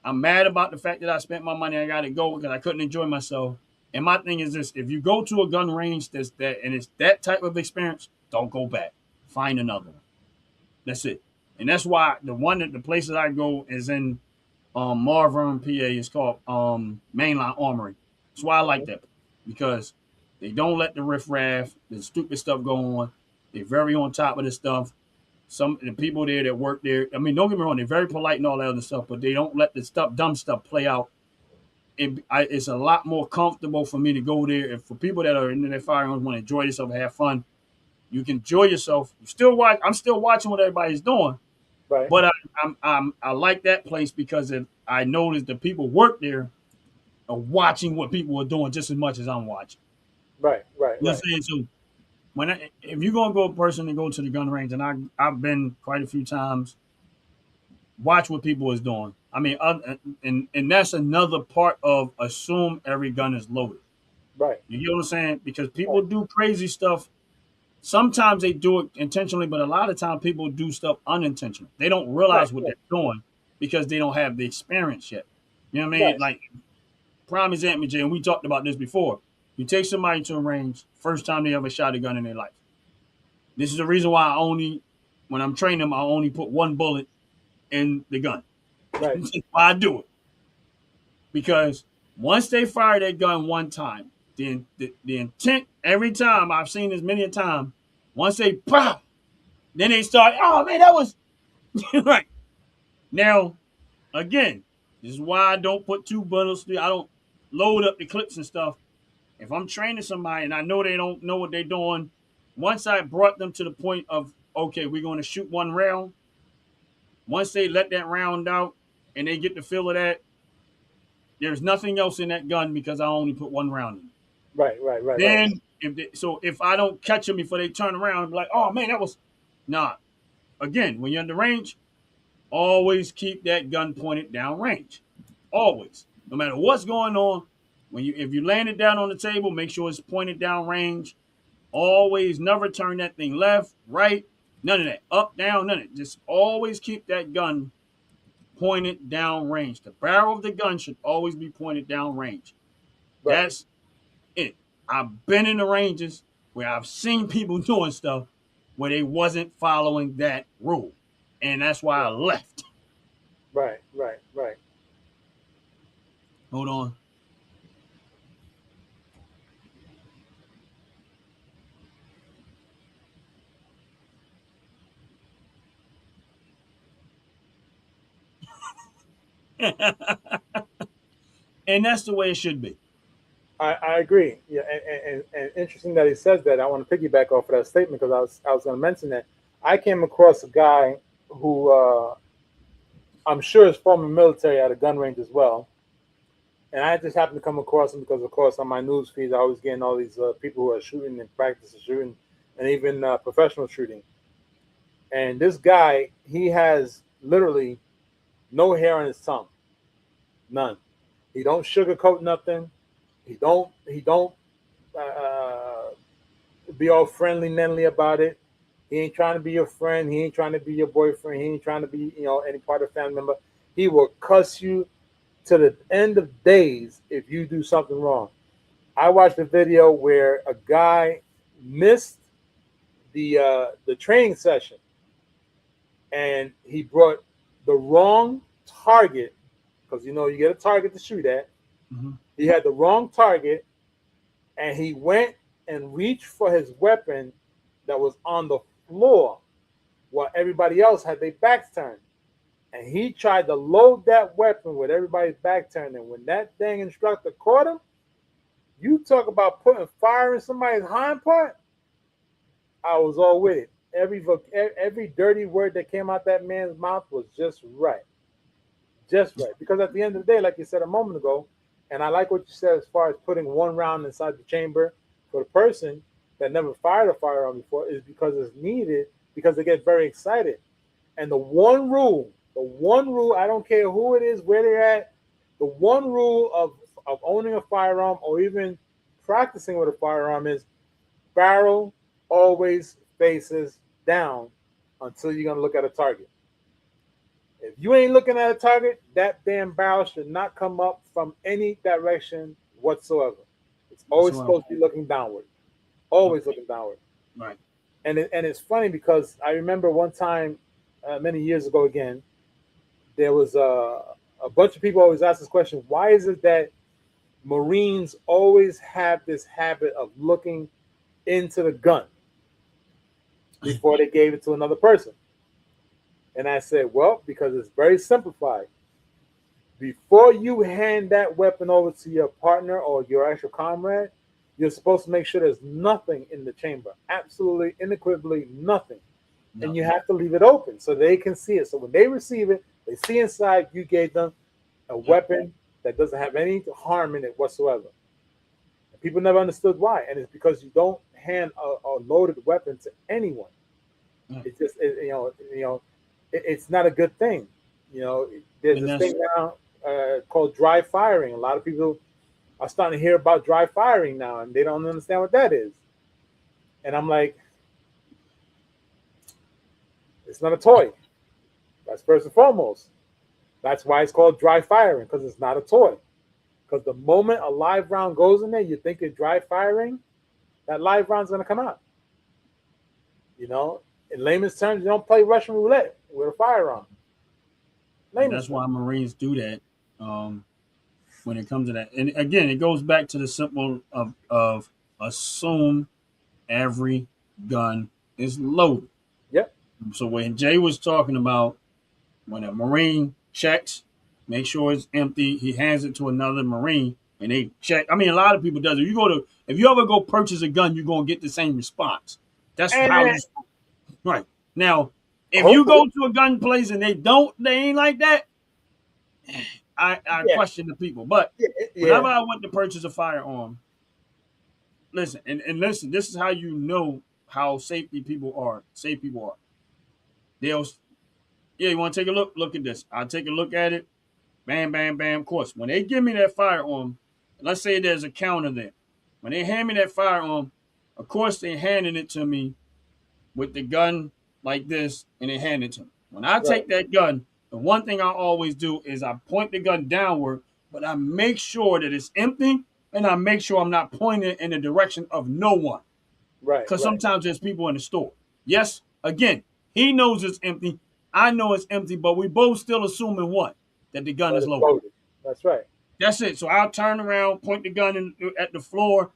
B: I'm mad about the fact that I spent my money. I got to go because I couldn't enjoy myself. And my thing is this: if you go to a gun range and it's that type of experience, don't go back. Find another one. That's it. And that's why the places I go is in Marvin, PA. It's called Mainline Armory. That's why I like that because they don't let the riffraff, the stupid stuff go on. They're very on top of this stuff. Some of the people there that work there, I mean, don't get me wrong, they're very polite and all that other stuff, but they don't let the dumb stuff play out. It's a lot more comfortable for me to go there. And for people that are into their firearms, want to enjoy yourself, have fun, you can enjoy yourself. I'm still watching what everybody's doing,
C: Right.
B: But I like that place because I noticed the people work there are watching what people are doing just as much as I'm watching.
C: Right. Right.
B: You know what
C: Right.
B: I'm saying? So if you're gonna go a person to go to the gun range, and I've been quite a few times, watch what people is doing. I mean, and that's another part of assume every gun is loaded.
C: Right.
B: You get what I'm saying? Because
C: Right.
B: people do crazy stuff. Sometimes they do it intentionally, but a lot of times people do stuff unintentional. They don't
C: Right.
B: realize what
C: Right.
B: they're doing because they don't have the experience yet. You know what I mean?
C: Right.
B: Like prime example, Jay, and we talked about this before. You take somebody to a range, first time they ever shot a gun in their life. This is the reason why when I'm training them, I only put one bullet in the gun.
C: Right.
B: That's why I do it. Because once they fire that gun one time, the intent every time I've seen this many a time, once they pop, then they start, oh man, that was right. Now, again, this is why I don't put two bullets, I don't load up the clips and stuff. If I'm training somebody and I know they don't know what they're doing, once I brought them to the point of, okay, we're going to shoot one round, once they let that round out and they get the feel of that, there's nothing else in that gun because I only put one round in.
C: Right. Right. Right. Right.
B: Then if I don't catch them before they turn around and be like, oh man, that was nah. Again, when you're in the range, always keep that gun pointed down range. Always. No matter what's going on, if you land it down on the table, make sure it's pointed down range. Always never turn that thing left, right, none of that. Up, down, none of it. Just always keep that gun pointed down range. The barrel of the gun should always be pointed down range.
C: Right.
B: That's it. I've been in the ranges where I've seen people doing stuff where they wasn't following that rule. And that's why I left.
C: Right. Right. Right.
B: Hold on. And that's the way it should be.
C: I agree. Yeah, and interesting that he says that. I want to piggyback off of that statement because I was going to mention that I came across a guy who I'm sure is former military at a gun range as well, and I just happened to come across him because, of course, on my news feeds, I always getting all these people who are shooting and practicing shooting, and even professional shooting. And this guy, he has literally no hair on his tongue, none. He don't sugarcoat nothing. He don't uh, be all friendly, nanly about it. He ain't trying to be your friend. He ain't trying to be your boyfriend. He ain't trying to be, any part of the family member. He will cuss you to the end of days if you do something wrong. I watched a video where a guy missed the training session, and he brought the wrong target because you get a target to shoot at.
B: Mm-hmm.
C: He had the wrong target, and he went and reached for his weapon that was on the floor while everybody else had their backs turned. And he tried to load that weapon with everybody's back turned. And when that dang instructor caught him, you talk about putting fire in somebody's hind part. I was all with it. Every dirty word that came out that man's mouth was just right. Just right. Because at the end of the day, like you said a moment ago, and I like what you said as far as putting one round inside the chamber for the person that never fired a firearm before is because it's needed because they get very excited. And the one rule, I don't care who it is, where they're at, the one rule of owning a firearm or even practicing with a firearm is barrel always faces down until you're going to look at a target. If you ain't looking at a target, that damn barrel should not come up from any direction whatsoever. It's always supposed to be looking downward. Always looking downward.
B: Right.
C: And it's funny because I remember one time, many years ago again, there was a bunch of people always ask this question: why is it that Marines always have this habit of looking into the gun before they gave it to another person? And I said, well, because it's very simplified. Before you hand that weapon over to your partner or your actual comrade, you're supposed to make sure there's nothing in the chamber. Absolutely, unequivocally nothing.
B: No.
C: and you have to leave it open so they can see it. So when they receive it, they see inside you gave them a weapon that doesn't have any harm in it whatsoever. And people never understood why, and it's because you don't hand a loaded weapon to anyone.
B: Yeah.
C: It's just it's not a good thing. There's
B: And
C: this
B: that's
C: thing now called dry firing. A lot of people are starting to hear about dry firing now, and they don't understand what that is. And I'm like, it's not a toy. That's first and foremost. That's why it's called dry firing, because it's not a toy. Because the moment a live round goes in there, you think it's dry firing, that live round's going to come out. In layman's terms, you don't play Russian roulette with a firearm.
B: that's why Marines do that. When it comes to that, and again, it goes back to the simple of assume every gun is loaded.
C: Yep.
B: So when Jay was talking about when a Marine checks, make sure it's empty, he hands it to another Marine and they check. I mean, a lot of people does it. If you ever go purchase a gun, you're gonna get the same response. That's how you right. Now, if you go to a gun place and they ain't like that, I question the people. But whenever I went to purchase a firearm, listen, and listen, this is how you know how safe people are. They'll, yeah, you want to take a look? Look at this. I'll take a look at it. Bam, bam, bam. Of course, when they give me that firearm, let's say there's a counter there. When they hand me that firearm, of course, they're handing it to me with the gun like this, and they hand it to me. When I take that gun, the one thing I always do is I point the gun downward, but I make sure that it's empty, and I make sure I'm not pointing in the direction of no one.
C: Right.
B: Because sometimes there's people in the store. Yes, again, he knows it's empty. I know it's empty, but we both still assuming what? That the gun is loaded.
C: That's right.
B: That's it. So I'll turn around, point the gun at the floor.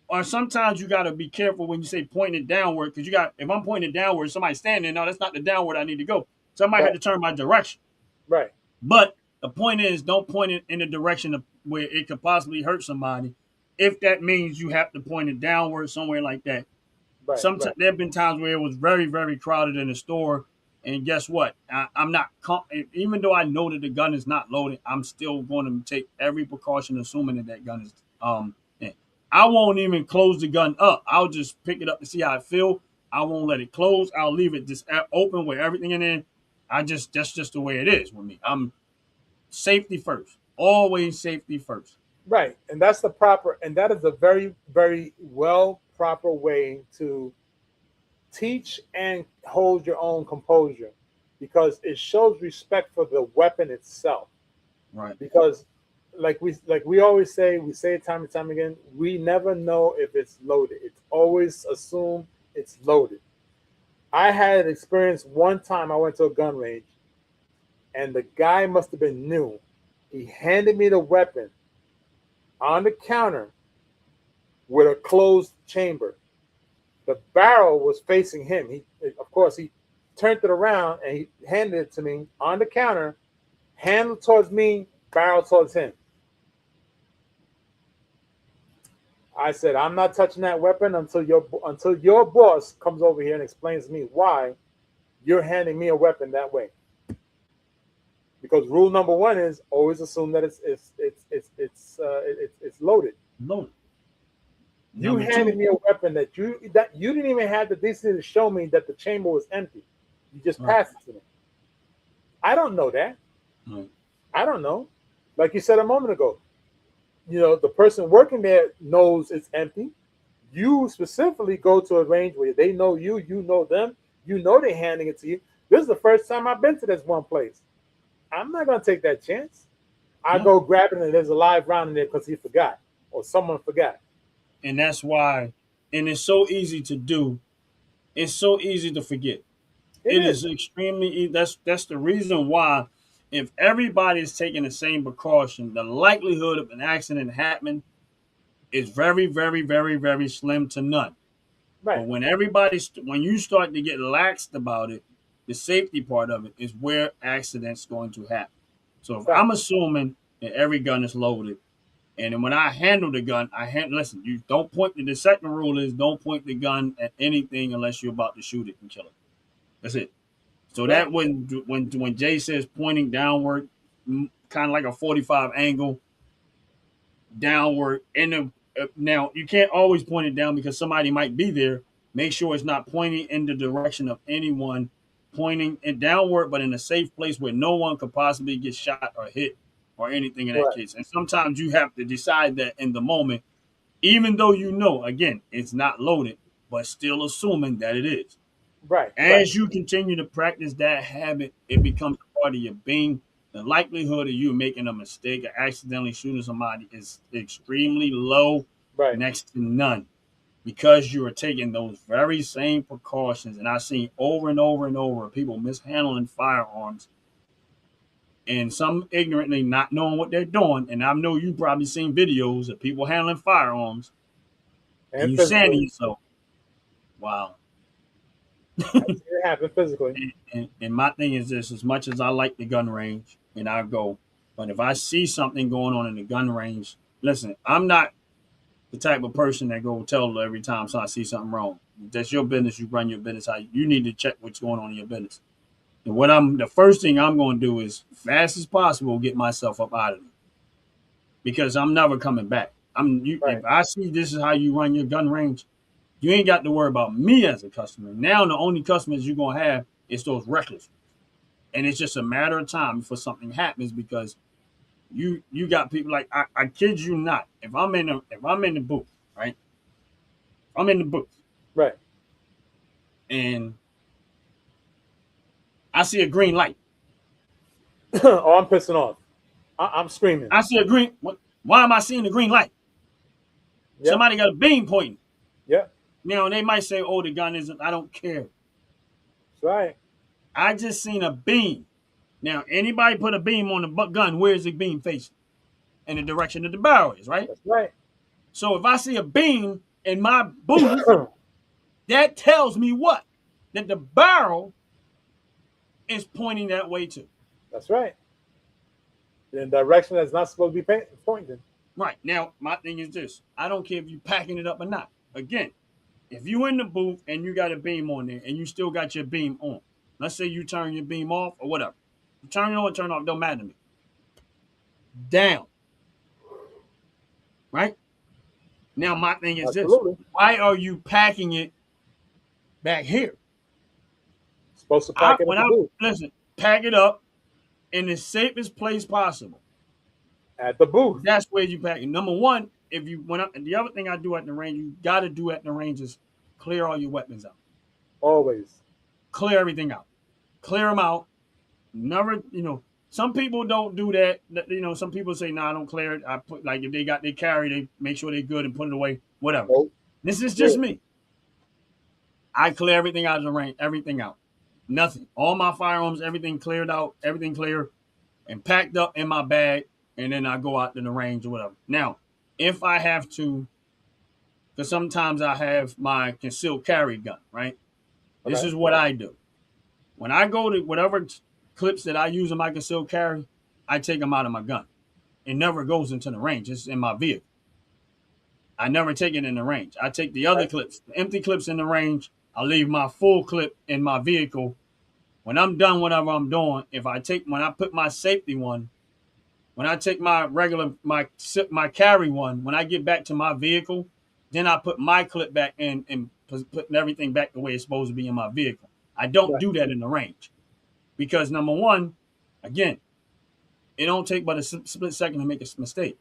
B: Or sometimes you got to be careful when you say point it downward, because if I'm pointing downward, somebody's standing, no, that's not the downward I need to go. So I might have to turn my direction.
C: Right.
B: But the point is, don't point it in the direction of where it could possibly hurt somebody. If that means you have to point it downward, somewhere like that.
C: Right.
B: Sometimes there have been times where it was very, very crowded in the store. And guess what? I'm not, even though I know that the gun is not loaded, I'm still going to take every precaution, assuming that gun is in. I won't even close the gun up. I'll just pick it up to see how it feel. I won't let it close. I'll leave it just open with everything in there. That's just the way it is with me. I'm safety first. Always safety first.
C: Right. And that is a very, very proper way to teach and hold your own composure, because it shows respect for the weapon itself.
B: Right.
C: Because like we always say, we say it time and time again, we never know if it's loaded. It's always assumed it's loaded. I had an experience one time. I went to a gun range and the guy must have been new. He handed me the weapon on the counter with a closed chamber. The barrel was facing him. He turned it around and he handed it to me on the counter, handle towards me, barrel towards him. I said, I'm not touching that weapon until your boss comes over here and explains to me why you're handing me a weapon that way. Because rule number one is always assume that it's loaded.
B: Loaded.
C: You handed me a weapon that you didn't even have the decency to show me that the chamber was empty. You just passed it to me. I don't know that.
B: Right.
C: I don't know. Like you said a moment ago, the person working there knows it's empty. You specifically go to a range where they know you know them, they're handing it to you. This is the first time I've been to this one place. I'm not going to take that chance. I go grab it and there's a live round in there because he forgot or someone forgot.
B: And that's why, and it's so easy to do. It's so easy to forget. It is extremely easy. That's the reason why, if everybody is taking the same precaution, the likelihood of an accident happening is very, very, very, very slim to none.
C: Right.
B: But when you start to get laxed about it, the safety part of it is where accidents going to happen. So if I'm assuming that every gun is loaded, and then when I handle the gun, listen, you don't point the second rule is don't point the gun at anything unless you're about to shoot it and kill it. That's it. So
C: Right.
B: that when Jay says pointing downward, kind of like a 45 angle downward. Now you can't always point it down because somebody might be there. Make sure it's not pointing in the direction of anyone, pointing it downward, but in a safe place where no one could possibly get shot or hit or anything in that
C: Right.
B: case. And sometimes you have to decide that in the moment, even though you know, again, it's not loaded, but still assuming that it is.
C: Right. Right.
B: As you continue to practice that habit, it becomes part of your being. The likelihood of you making a mistake or accidentally shooting somebody is extremely low,
C: Right.
B: next to none, because you are taking those very same precautions. And I've seen over and over and over people mishandling firearms and some ignorantly not knowing what they're doing. And I know you've probably seen videos of people handling firearms and
C: And
B: you saying to
C: physically.
B: yourself, wow.
C: It happened physically.
B: And my thing is this: as much as I like the gun range and I go, but if I see something going on in the gun range, listen, I'm not the type of person that go tell every time so I see something wrong. That's your business. You run your business. How you need to check what's going on in your business. And the first thing I'm going to do is fast as possible get myself up out of it because I'm never coming back.
C: Right.
B: If I see this is how you run your gun range, you ain't got to worry about me as a customer. Now the only customers you're gonna have is those reckless, and it's just a matter of time before something happens because you got people like I kid you not. If I'm in the booth, right? I'm in the booth
C: Right.
B: and I see a green light.
C: Oh, I'm pissing off. I'm screaming.
B: I see a green. Why am I seeing the green light?
C: Yep.
B: Somebody got a beam pointing.
C: Yep.
B: Now they might say, "Oh, the gun isn't." I don't care.
C: That's right.
B: I just seen a beam. Now anybody put a beam on the gun, where's the beam facing? In the direction that the barrel is, right?
C: That's right.
B: So if I see a beam in my booth, that tells me what? That the barrel is pointing that way too.
C: That's right. In the direction that's not supposed to be pointing.
B: Right. Now, my thing is this. I don't care if you packing it up or not. Again, if you in the booth and you got a beam on there and you still got your beam on, let's say you turn your beam off or whatever. You turn it on, turn it off, don't matter to me. Down. Right? Now, my thing is
C: Absolutely.
B: this. Why are you packing it back here?
C: Supposed to pack it at the booth.
B: Listen, pack it up in the safest place possible.
C: At the booth.
B: That's where you pack it. Number one, if you went up, and the other thing I do at the range, you got to do at the range is clear all your weapons out.
C: Always.
B: Clear everything out. Clear them out. Never, some people don't do that. Some people say, "No, I don't clear it." I put like if they carry, they make sure they're good and put it away. Whatever.
C: Nope.
B: This is just me. I clear everything out of the range. Everything out. Nothing. All my firearms, everything cleared out. Everything clear and packed up in my bag. And then I go out to the range or whatever. Now, if I have to, because sometimes I have my concealed carry gun, right? Okay. This is what I do. When I go to whatever clips that I use in my concealed carry, I take them out of my gun. It never goes into the range. It's in my vehicle. I never take it in the range. I take the other clips, the empty clips in the range. I leave my full clip in my vehicle. When I'm done whatever I'm doing, when I put my safety one, when I take my my carry one, when I get back to my vehicle, then I put my clip back in and putting everything back the way it's supposed to be in my vehicle. I don't do that in the range because number one, again, it don't take but a split second to make a mistake.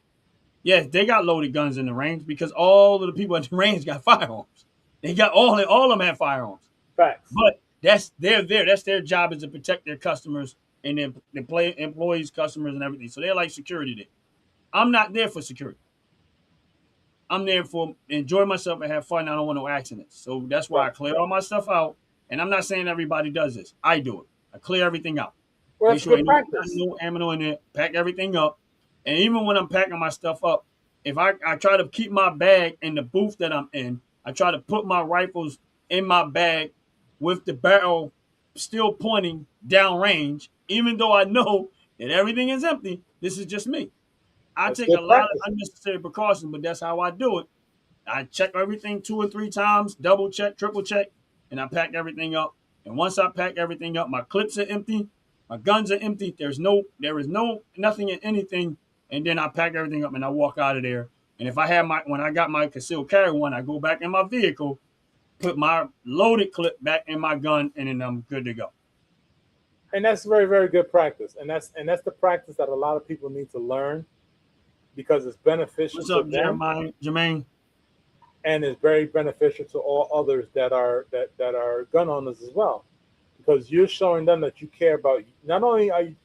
B: Yes, they got loaded guns in the range because all of the people at the range got firearms. They got all of them have firearms.
C: Facts.
B: But they're there. That's their job is to protect their customers and then employees, customers, and everything. So they're like security there. I'm not there for security. I'm there for enjoy myself and have fun. I don't want no accidents. So that's why I clear all my stuff out. And I'm not saying everybody does this. I do it. I clear everything out.
C: Well,
B: make
C: that's
B: sure
C: good
B: ain't
C: practice.
B: no ammo in there. Pack everything up. And even when I'm packing my stuff up, if I try to keep my bag in the booth that I'm in, I try to put my rifles in my bag with the barrel still pointing downrange, even though I know that everything is empty. This is just me. I take a lot of unnecessary precautions, but that's how I do it. I check everything 2 or 3 times, double check, triple check, and I pack everything up. And once I pack everything up, my clips are empty, my guns are empty. There is nothing in anything. And then I pack everything up and I walk out of there. And if I have when I got my concealed carry one, I go back in my vehicle, put my loaded clip back in my gun, and then I'm good to go.
C: And that's very, very good practice. And that's the practice that a lot of people need to learn because it's beneficial
B: What's
C: to
B: up,
C: them
B: Jermaine?
C: and it's very beneficial to all others that are gun owners as well. Because you're showing them that you care about not only are you,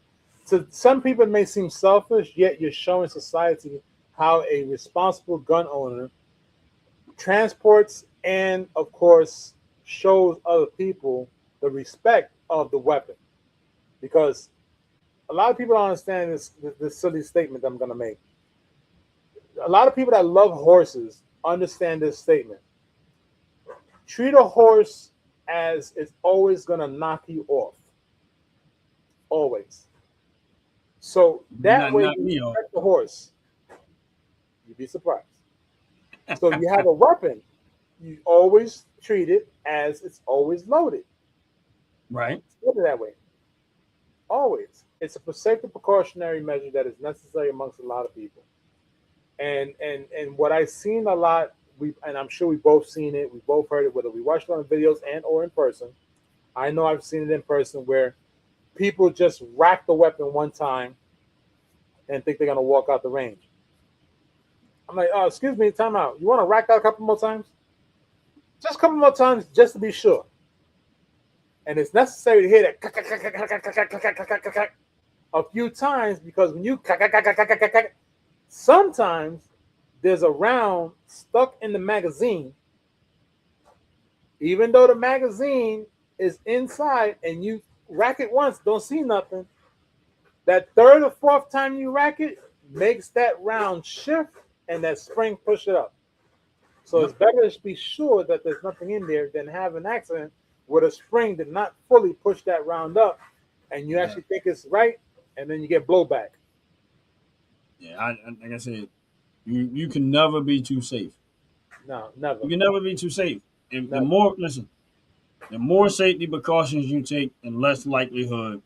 C: to some people it may seem selfish, yet you're showing society how a responsible gun owner transports and of course shows other people the respect of the weapon. Because a lot of people don't understand this silly statement I'm going to make. A lot of people that love horses understand this statement. Treat a horse as it's always going to knock you off. Always. So that way
B: Not
C: you
B: me.
C: respect the horse. You'd be surprised. So you have a weapon. You always treat it as it's always loaded.
B: Right.
C: Put it that way. Always. It's a safety precautionary measure that is necessary amongst a lot of people. And what I've seen a lot, and I'm sure we both seen it, we both heard it, whether we watched it on videos and or in person. I know I've seen it in person where people just rack the weapon one time and think they're gonna walk out the range. I'm like, oh, excuse me, time out. You want to rack that a couple more times? Just a couple more times, just to be sure. And it's necessary to hear that a few times because when you sometimes there's a round stuck in the magazine, even though the magazine is inside and you rack it once, don't see nothing. That third or fourth time you rack it makes that round shift and that spring push it up. So it's better to be sure that there's nothing in there than have an accident where the spring did not fully push that round up and you actually think it's right and then you get blowback.
B: Yeah, like I said, you can never be too safe.
C: No, never.
B: You can never be too safe. And
C: Never.
B: the more safety precautions you take, the less likelihood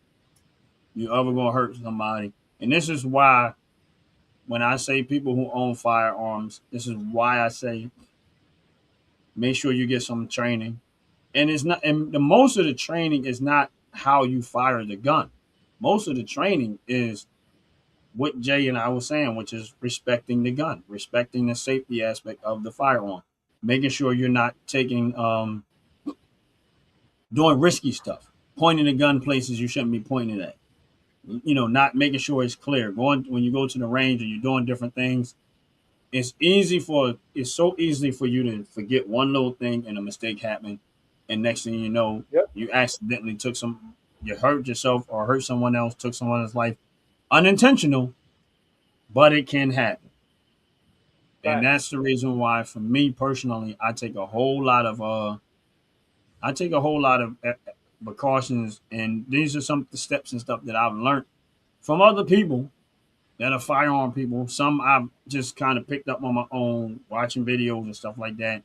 B: you're ever gonna hurt somebody. And this is why when I say people who own firearms, this is why I say make sure you get some training. And it's not and the most of the training is not how you fire the gun. Most of the training is what Jay and I were saying, which is respecting the gun, respecting the safety aspect of the firearm, making sure you're not taking doing risky stuff, pointing the gun places you shouldn't be pointing it at. Not making sure it's clear. Going when you go to the range and you're doing different things, it's so easy for you to forget one little thing and a mistake happened, and next thing you know,
C: Yep.
B: you accidentally you hurt yourself or hurt someone else, took someone else's life, unintentional, but it can happen. And
C: Right.
B: that's the reason why, for me personally, I take a whole lot of precautions, and these are some of the steps and stuff that I've learned from other people that are firearm people. Some I've just kind of picked up on my own, watching videos and stuff like that.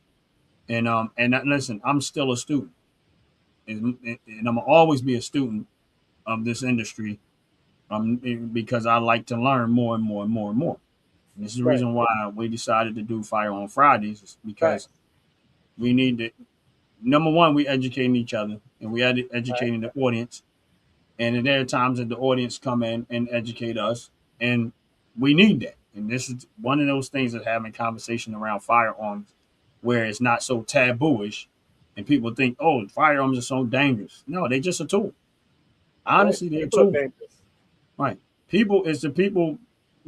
B: Listen, I'm still a student, and I'm gonna always be a student of this industry, because I like to learn more and more and more and more. And this is the
C: Right.
B: reason why we decided to do Firearm Fridays, is
C: Right.
B: because we need to. Number one, we educating each other, and we are
C: Right.
B: educating the audience. And there are times that the audience come in and educate us, and we need that. And this is one of those things that having conversation around firearms, where it's not so tabooish, and people think, "Oh, firearms are so dangerous." No, they're just a tool.
C: Right.
B: Honestly, they're a
C: People are
B: tool.
C: dangerous.
B: Right? People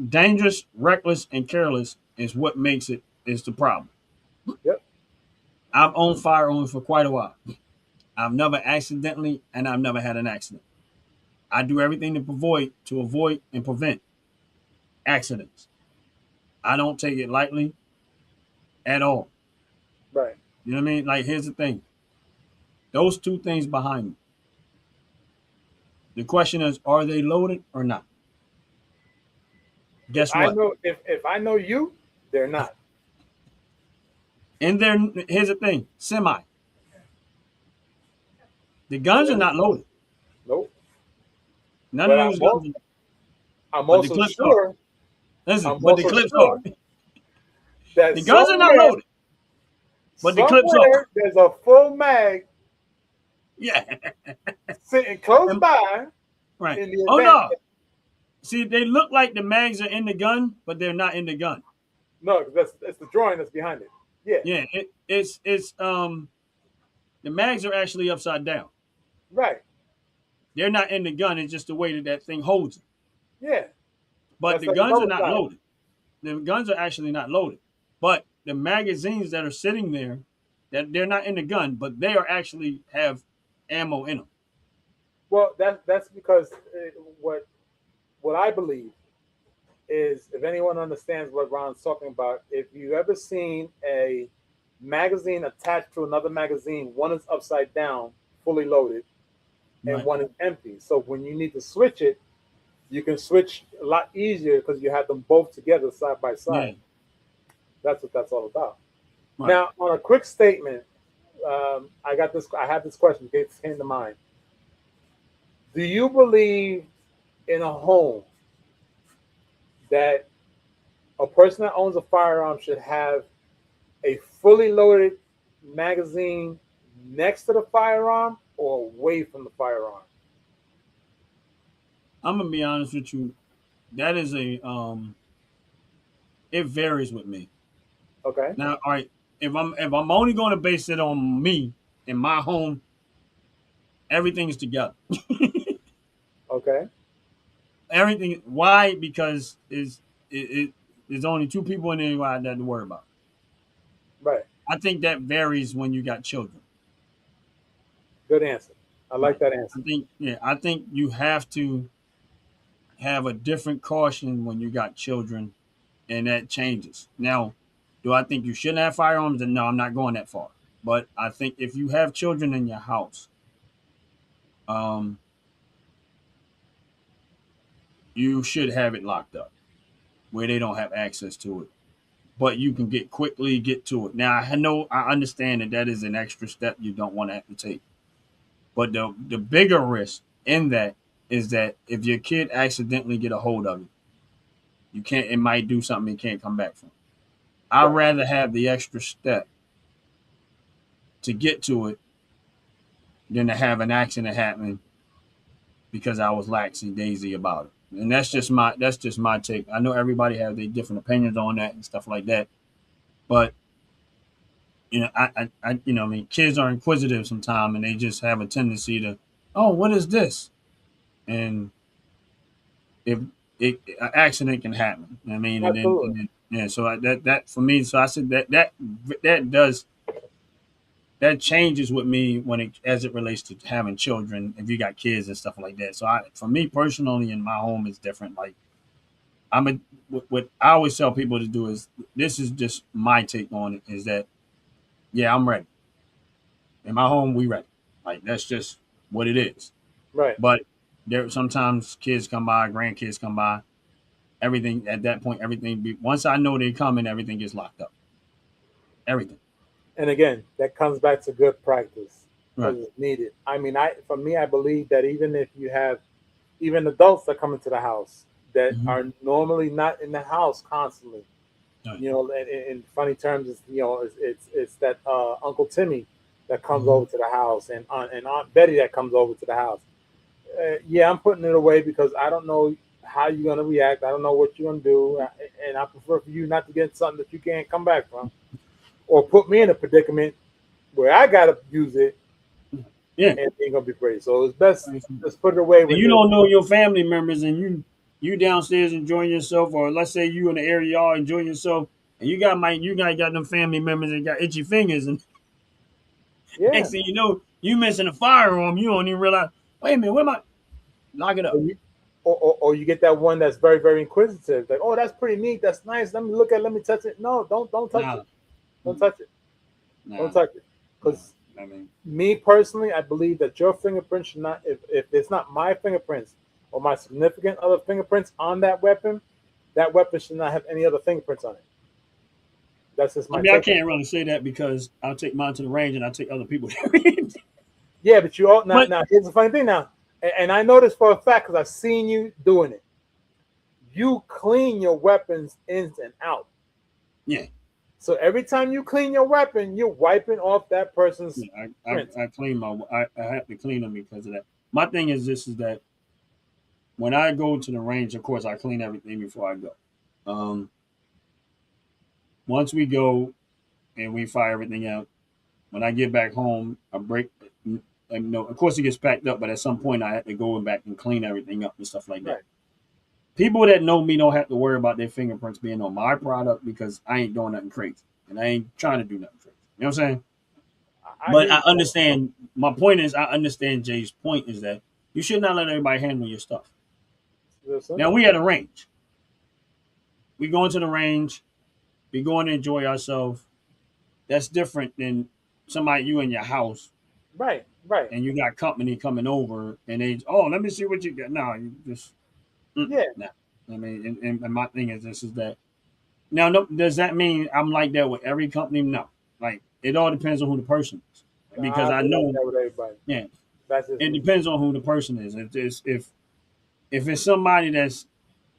B: dangerous, reckless, and careless is what makes it is the problem.
C: Yep.
B: I've owned firearms for quite a while. I've never accidentally, and I've never had an accident. I do everything to avoid and prevent accidents. I don't take it lightly at all.
C: Right.
B: You know what I mean? Like, here's the thing. Those two things behind me. The question is, are they loaded or not?
C: If
B: Guess
C: I
B: what?
C: know if I know you, they're not.
B: And there, here's the thing. Semi. The guns are not loaded.
C: Nope.
B: None
C: But
B: of those guns.
C: I'm
B: But the
C: also
B: clips are.
C: sure.
B: Listen,
C: I'm
B: but the
C: also
B: clips
C: sure
B: are.
C: that
B: The guns are not
C: somewhere,
B: loaded, but the clips are.
C: there's a full mag
B: Yeah.
C: sitting close
B: And-
C: by
B: right.
C: in the
B: Oh
C: event.
B: no. See, they look like the mags are in the gun, but they're not in the gun.
C: No, that's the drawing that's behind it. Yeah.
B: Yeah. It's the mags are actually upside down.
C: Right.
B: They're not in the gun. It's just the way that that thing holds it.
C: Yeah.
B: But
C: That's
B: the
C: like
B: guns are
C: double
B: not
C: side.
B: loaded. The guns are actually not loaded. But the magazines that are sitting there, that they're not in the gun, but they are actually have ammo in them.
C: Well, that's because what I believe is, if anyone understands what Ron's talking about, if you ever seen a magazine attached to another magazine, one is upside down, fully loaded, and
B: Right.
C: one is empty. So when you need to switch it, you can switch a lot easier because you have them both together side by
B: Yeah.
C: side. That's what that's all about.
B: Right.
C: Now, on a quick statement, I got this. I have this question. It came to mind. Do you believe in a home that a person that owns a firearm should have a fully loaded magazine next to the firearm or away from the firearm?
B: I'm gonna be honest with you. That is a it varies with me.
C: Okay.
B: Now, all right, if I'm only going to base it on me in my home, everything's together.
C: Okay.
B: Everything. Why? Because there's only two people in there I have to worry about.
C: Right.
B: I think that varies when you got children.
C: Good answer. I like
B: Right.
C: that answer.
B: I think you have to have a different caution when you got children, and that changes. Now, do I think you shouldn't have firearms? And no, I'm not going that far. But I think if you have children in your house, um, you should have it locked up where they don't have access to it. But you can quickly get to it. Now I understand that is an extra step you don't want to have to take. But the bigger risk in that is that if your kid accidentally get a hold of it, you can't. It might do something it can't come back from. I'd
C: Right.
B: rather have the extra step to get to it than to have an accident happen because I was laxy daisy about it. And that's just my take. I know everybody has their different opinions on that and stuff like that. But I mean, kids are inquisitive sometimes, and they just have a tendency to, oh, what is this? And if an accident can happen, I mean,
C: Absolutely.
B: and then yeah. So that for me, so I said that changes with me when it as it relates to having children. If you got kids and stuff like that, so for me personally, in my home is different. Like what I always tell people to do is this is just my take on it is that yeah, I'm ready. In my home, we ready. Like that's just what it is.
C: Right.
B: But there sometimes kids come by, grandkids come by. Everything at that point, once I know they're coming, everything gets locked up. Everything.
C: And again, that comes back to good practice
B: Right.
C: because it's needed. I mean, for me, I believe that even if you have even adults that come into the house that
B: Mhm.
C: are normally not in the house constantly,
B: Right.
C: in funny terms, it's that Uncle Timmy that comes
B: Mhm.
C: over to the house and Aunt Betty that comes over to the house. Yeah, I'm putting it away because I don't know how you're gonna react. I don't know what you're gonna do, and I prefer for you not to get something that you can't come back from, or put me in a predicament where I gotta use it
B: Yeah.
C: and it ain't gonna be pretty. So it's best
B: And
C: just put it away when
B: you don't know your family members, and you downstairs enjoying yourself, or let's say you in the area y'all enjoying yourself, and you got them family members that got itchy fingers, and
C: yeah.
B: next thing you know, you missing a firearm, you don't even realize. Wait a minute, where my lock it
C: Or
B: up?
C: you, or you get that one that's very very inquisitive, like, oh, that's pretty neat, that's nice. Let me look at, it, let me touch it. No, don't touch
B: Nah,
C: it. Don't touch it. Don't
B: nah,
C: touch it.
B: nah.
C: Because
B: I mean,
C: me personally, I believe that your fingerprint should not, if it's not my fingerprints or my significant other fingerprints on that weapon should not have any other fingerprints on it. That's just
B: I
C: my
B: mean, I
C: take.
B: can't really say that because I'll take mine to the range and I take other people.
C: Yeah, but you all now.
B: But
C: Now here's the funny thing. Now, and I know this for a fact because I've seen you doing it. You clean your weapons in and out.
B: yeah,
C: So every time you clean your weapon, you're wiping off that person's
B: yeah,
C: print.
B: I clean I have to clean them because of that. My thing is this: is that when I go to the range, of course, I clean everything before I go. Um, Once we go and we fire everything out, when I get back home, I break. And, of course, it gets packed up, but at some point, I have to go back and clean everything up and stuff like that.
C: Right.
B: People that know me don't have to worry about their fingerprints being on my product because I ain't doing nothing crazy and I ain't trying to do nothing crazy. You know what I'm saying?
C: I hear
B: But I
C: you.
B: understand. My point is, I understand Jay's point is that you should not let everybody handle your stuff.
C: Listen.
B: Now we at a range. We go into the range. We going to enjoy ourselves. That's different than somebody you in your house
C: Right. Right.
B: and you got company coming over and they let me see what you got. No, you just
C: Yeah.
B: no. I mean, and my thing is this is that now. No, does that mean I'm like that with every company? No. Like it all depends on who the person is because
C: I
B: I
C: be like
B: know.
C: that with everybody.
B: Yeah,
C: That's just
B: it
C: me.
B: depends on who the person is. If it's somebody that's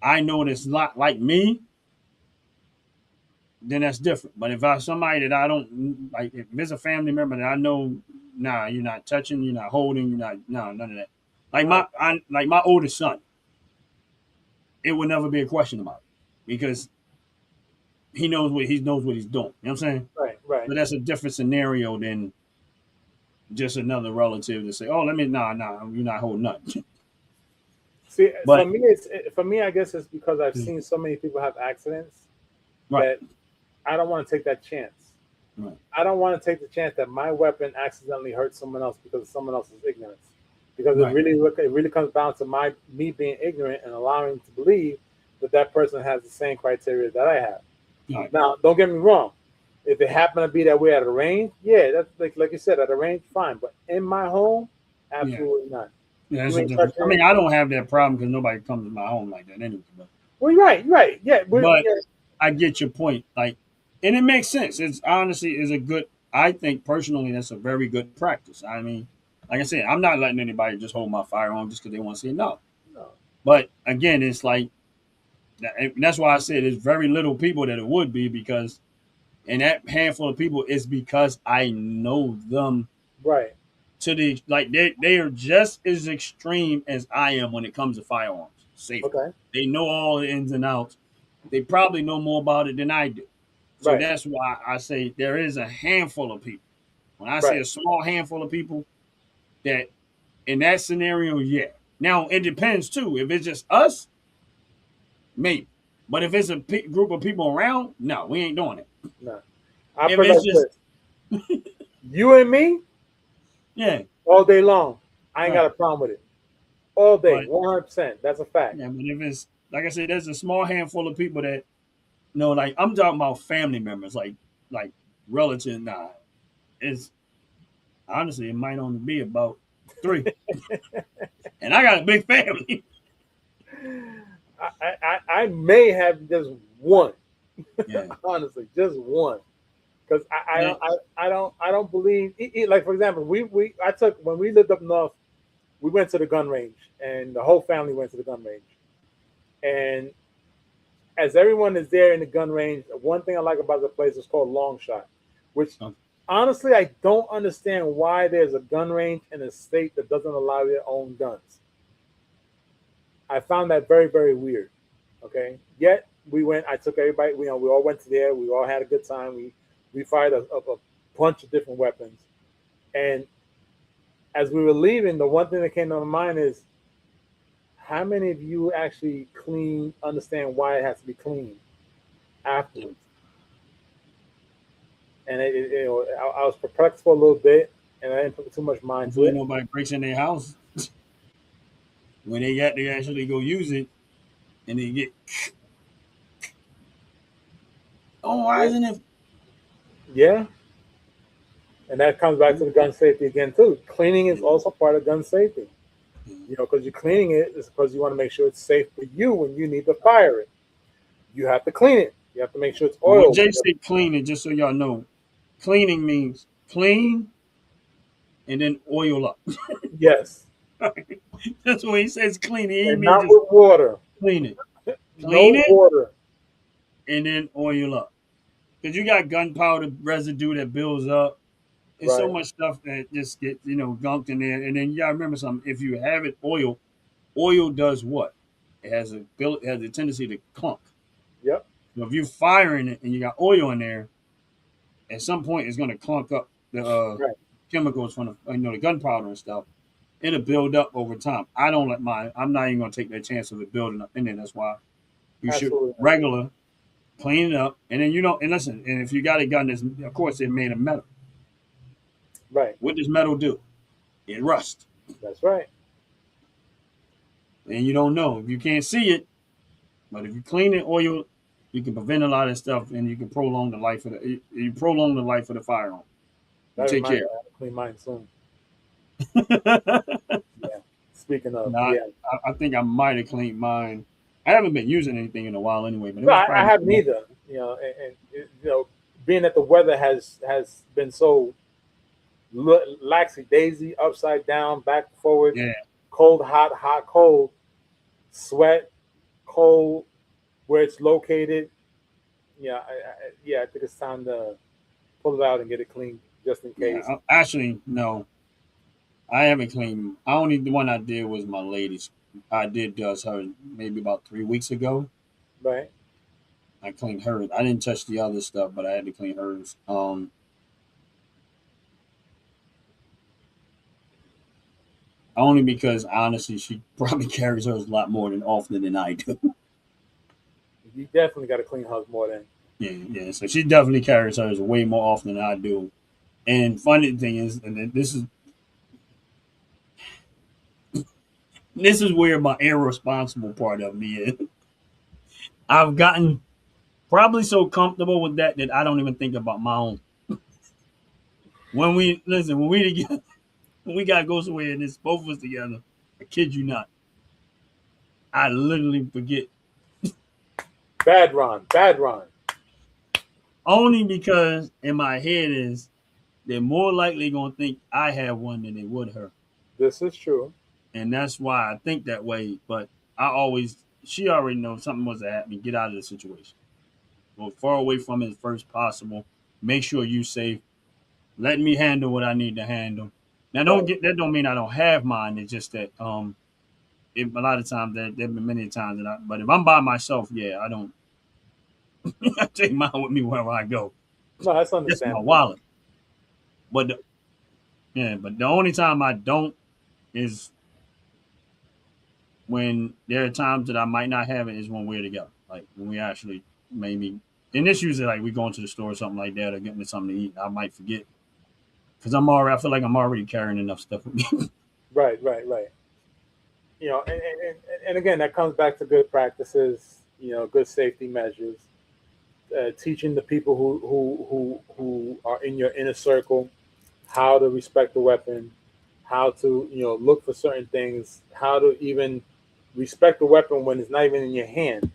B: I know that's not like me, then that's different. But if I somebody that I don't like, if it's a family member that I know, nah, you're not touching, you're not holding, you're not, no, none of that. Like like my oldest son, it would never be a question about it because he knows what he's doing. You know what I'm saying?
C: Right. Right.
B: But that's a different scenario than just another relative to say, oh, let me, nah, you're not holding nothing.
C: See,
B: But
C: for me. I guess it's because I've seen so many people have accidents
B: right,
C: that I don't want to take that chance.
B: right,
C: I don't want to take the chance that my weapon accidentally hurts someone else because of someone else's ignorance. Because
B: right,
C: it really comes down to me being ignorant and allowing to believe that that person has the same criteria that I have.
B: right.
C: Now, don't get me wrong. If it happened to be that we're at a range, yeah, that's like you said, at a range, fine. But in my home,
B: Yeah.
C: absolutely not.
B: Yeah, that's
C: You
B: a
C: ain't
B: different.
C: touching
B: I mean,
C: it.
B: I don't have that problem because nobody comes to my home like that anyway.
C: Well, you're right, right. Yeah,
B: But
C: yeah,
B: I get your point. Like, and it makes sense. It's honestly is a good. I think personally that's a very good practice. I mean, like I said, I'm not letting anybody just hold my firearm just because they want to say no.
C: no,
B: But again, it's like that's why I said there's very little people that it would be because, and that handful of people is because I know them
C: right.
B: to the like they are just as extreme as I am when it comes to firearms safety.
C: Okay,
B: They know all the ins and outs. They probably know more about it than I do. So
C: right,
B: that's why I say there is a handful of people. When I say
C: right,
B: a small handful of people that in that scenario, yeah. Now it depends too. If it's just us, maybe. But if it's a group of people around, no, we ain't doing it.
C: no. I
B: If
C: put it
B: it's
C: like
B: just
C: this: you and me
B: yeah,
C: all day long. I ain't got a
B: right.
C: problem with it. All day,
B: But
C: 100%. That's a fact.
B: yeah, but if it's like I said, there's a small handful of people that no, like I'm talking about family members, like relatives. Nah, it's honestly it might only be about three, and I got a big family.
C: I may have just one,
B: Yeah,
C: honestly, just one. Because
B: yeah,
C: I don't believe like for example I took when we lived up north, we went to the gun range and the whole family went to the gun range, and as everyone is there in the gun range, one thing I like about the place is called Long Shot, which
B: okay.
C: honestly I don't understand why there's a gun range in a state that doesn't allow you to own guns. I found that very very weird. Okay, yet we went. I took everybody. We all went to there. We all had a good time. We fired a bunch of different weapons, and as we were leaving, the one thing that came to my mind is how many of you actually clean, understand why it has to be clean afterwards? And I was perplexed for a little bit, and I didn't put too much mind to
B: Hopefully
C: it.
B: nobody breaks in their house when they got to actually go use it, and they get oh why
C: Yeah,
B: isn't it?
C: yeah, and that comes back to the gun safety again too. Cleaning is
B: Yeah,
C: also part of gun safety.
B: yeah.
C: Because you're cleaning it is because you want to make sure it's safe for you when you need to fire it. You have to clean it. You have to make sure it's
B: But when
C: oiled.
B: Jay say cleaning, just so y'all know, cleaning means clean and then oil up.
C: Yes.
B: That's what he says. Clean it. He
C: And
B: means
C: not
B: just
C: with water.
B: clean it.
C: No
B: Clean it
C: water.
B: and then oil up. Because you got gunpowder residue that builds up. There's so
C: Right.
B: much stuff that just gets, gunked in there. And then you gotta remember something. If you have it oil does what? It has a tendency to clunk.
C: Yep.
B: So if you're firing it and you got oil in there, at some point it's gonna clunk up the
C: Right.
B: chemicals from the gunpowder and stuff. It'll build up over time. I don't let mine. I'm not even gonna take that chance of it building up in there. That's why you should
C: Absolutely.
B: regular clean it up, and then and listen. And if you got a gun that's, of course, it's made of metal.
C: Right.
B: What does metal do? It rusts,
C: That's right.
B: and you don't know if you can't see it. But if you clean it, oil, you can prevent a lot of stuff, and you can prolong the life of the firearm. You
C: That
B: take
C: reminds
B: care.
C: me, I have to clean mine soon.
B: Nah,
C: Yeah. Speaking of, yeah.
B: I think I might have cleaned mine. I haven't been using anything in a while anyway, but it
C: No,
B: was
C: I
B: probably
C: have neither. Being that the weather has been so laxy daisy, upside down, back forward,
B: yeah.
C: cold, hot, hot, cold, sweat, cold, where it's located. Yeah, I think it's time to pull it out and get it clean just in case.
B: Yeah, actually, no. I haven't cleaned. The one I did was my lady's. I did does her maybe about 3 weeks ago.
C: Right.
B: I cleaned hers. I didn't touch the other stuff, but I had to clean hers. Only because honestly, she probably carries hers a lot more than often than I do.
C: You definitely got to clean hers more than.
B: Yeah. So she definitely carries hers way more often than I do. And funny thing is, and this is where my irresponsible part of me is. I've gotten probably so comfortable with that I don't even think about my own. When we together, when we gotta go somewhere and it's both of us together, I kid you not, I literally forget.
C: Bad Ron.
B: Only because in my head is they're more likely gonna think I have one than they would her.
C: This is true.
B: And that's why I think that way. But she already knows something was to happen. Get out of the situation. Go far away from it as first possible. Make sure you safe. Let me handle what I need to handle. Now, don't mean I don't have mine. It's just that a lot of times there've been many times but if I'm by myself, yeah, I don't. I take mine with me wherever I go.
C: No, that's
B: That's my
C: understandable.
B: wallet. But the only time I don't is when there are times that I might not have it is when we're together. Like when we actually maybe, and this usually like we going to the store or something like that or getting something to eat. I might forget because I feel like I'm already carrying enough stuff with me.
C: Right. And again, that comes back to good practices. Good safety measures. Teaching the people who are in your inner circle how to respect the weapon, how to look for certain things, how to even respect the weapon when it's not even in your hand.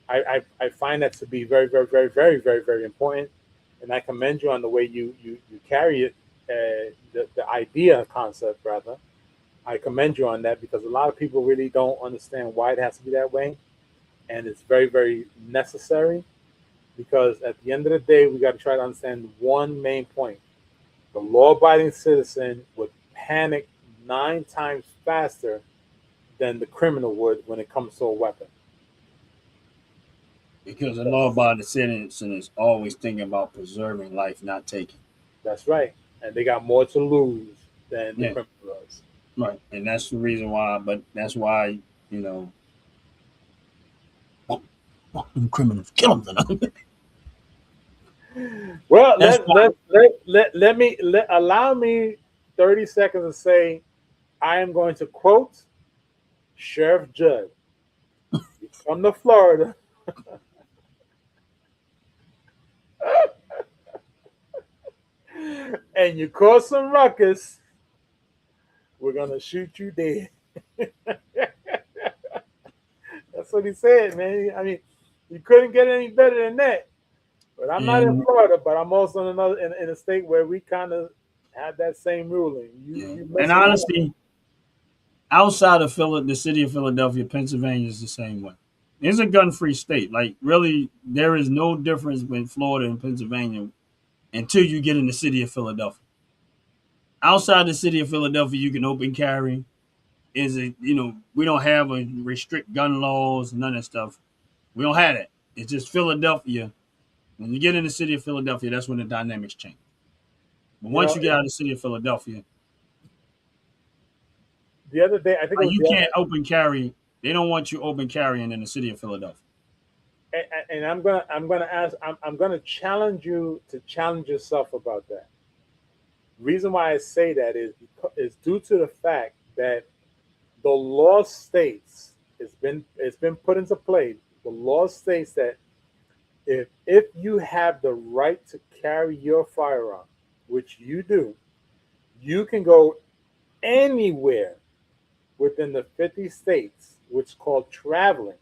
C: I find that to be very, very, very, very, very, very important, and I commend you on the way you carry it, the idea concept rather. I commend you on that because a lot of people really don't understand why it has to be that way, and it's very, very necessary. Because at the end of the day, we got to try to understand one main point: the law-abiding citizen would panic 9 times faster than the criminal would when it comes to a weapon.
B: Because the law abiding citizen is always thinking about preserving life, not taking.
C: That's right, and they got more to lose than the criminal does.
B: Right, and that's the reason why. But that's why criminals kill them.
C: Well, allow me 30 seconds to say I am going to quote Sheriff Judd. You come to Florida. And you cause some ruckus, we're gonna shoot you dead. That's what he said, man. I mean, you couldn't get any better than that. But I'm not in Florida, but I'm also in a state where we kind of have that same ruling. You mess
B: And
C: around.
B: honestly, outside of the city of Philadelphia, Pennsylvania is the same way. It's a gun-free state. Like, really, there is no difference between Florida and Pennsylvania until you get in the city of Philadelphia. Outside the city of Philadelphia, you can open carry. We don't have a restrict gun laws, none of that stuff. We don't have that. It's just Philadelphia. When you get in the city of Philadelphia, that's when the dynamics change. But
C: You
B: once
C: know,
B: you get out of the city of Philadelphia,
C: the other day, I think it was
B: you
C: the
B: can't open carry. They don't want you open carrying in the city of Philadelphia.
C: and I'm gonna challenge you to challenge yourself about that. Reason why I say that is due to the fact that the law states it's been put into play. The law states that if you have the right to carry your firearm, which you do, you can go anywhere within the 50 states, which is called traveling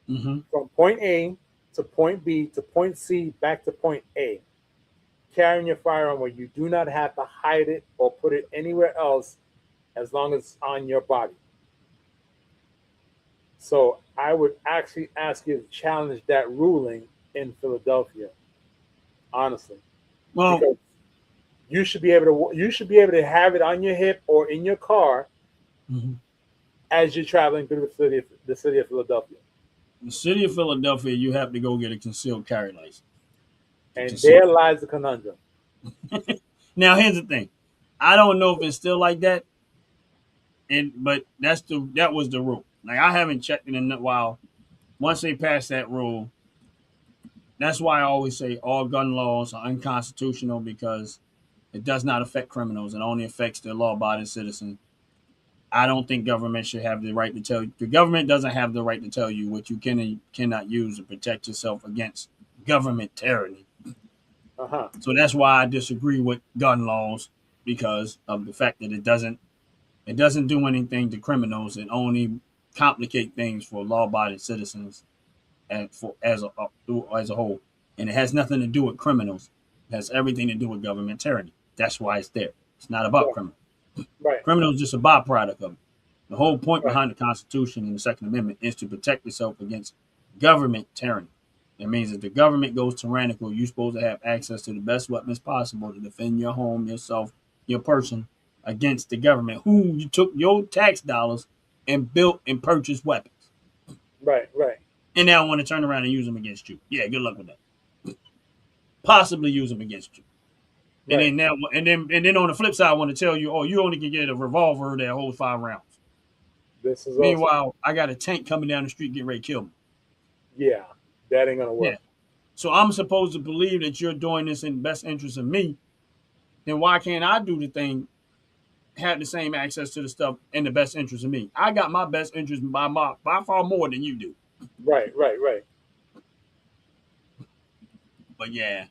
B: Mm-hmm.
C: from point A to point B to point C back to point A, carrying your firearm where you do not have to hide it or put it anywhere else as long as it's on your body. So I would actually ask you to challenge that ruling in Philadelphia, honestly,
B: Well,
C: because you should be able to have it on your hip or in your car
B: mhm.
C: as you're traveling through the city of Philadelphia.
B: The city of Philadelphia, you have to go get a concealed carry license.
C: And there lies the conundrum.
B: Now, here's the thing. I don't know if it's still like that, but that was the rule. Like, I haven't checked it in a while. Once they passed that rule, that's why I always say all gun laws are unconstitutional because it does not affect criminals. It only affects the law-abiding citizen. I don't think government should have the right to tell you. The government doesn't have the right to tell you what you can and cannot use to protect yourself against government tyranny.
C: Uh-huh.
B: So that's why I disagree with gun laws because of the fact that it doesn't do anything to criminals. It only complicate things for law-abiding citizens and as a whole. And it has nothing to do with criminals. It has everything to do with government tyranny. That's why it's there. It's not about
C: Right.
B: criminals.
C: Right.
B: Criminals just a byproduct of it. The whole point
C: Right.
B: behind the Constitution and the Second Amendment is to protect yourself against government tyranny. That means if the government goes tyrannical, you're supposed to have access to the best weapons possible to defend your home, yourself, your person against the government, who you took your tax dollars and built and purchased weapons.
C: Right. Right.
B: And now want to turn around and use them against you. Yeah, good luck with that. Possibly use them against you. And
C: Right.
B: then and then on the flip side, I want to tell you, oh, you only can get a revolver that holds 5 rounds.
C: This is also,
B: Meanwhile, I got a tank coming down the street getting ready to kill me.
C: yeah, that ain't gonna work.
B: Yeah. So I'm supposed to believe that you're doing this in the best interest of me. Then why can't I do the thing, have the same access to the stuff in the best interest of me? I got my best interest by far more than you do.
C: Right. Right. Right.
B: But yeah,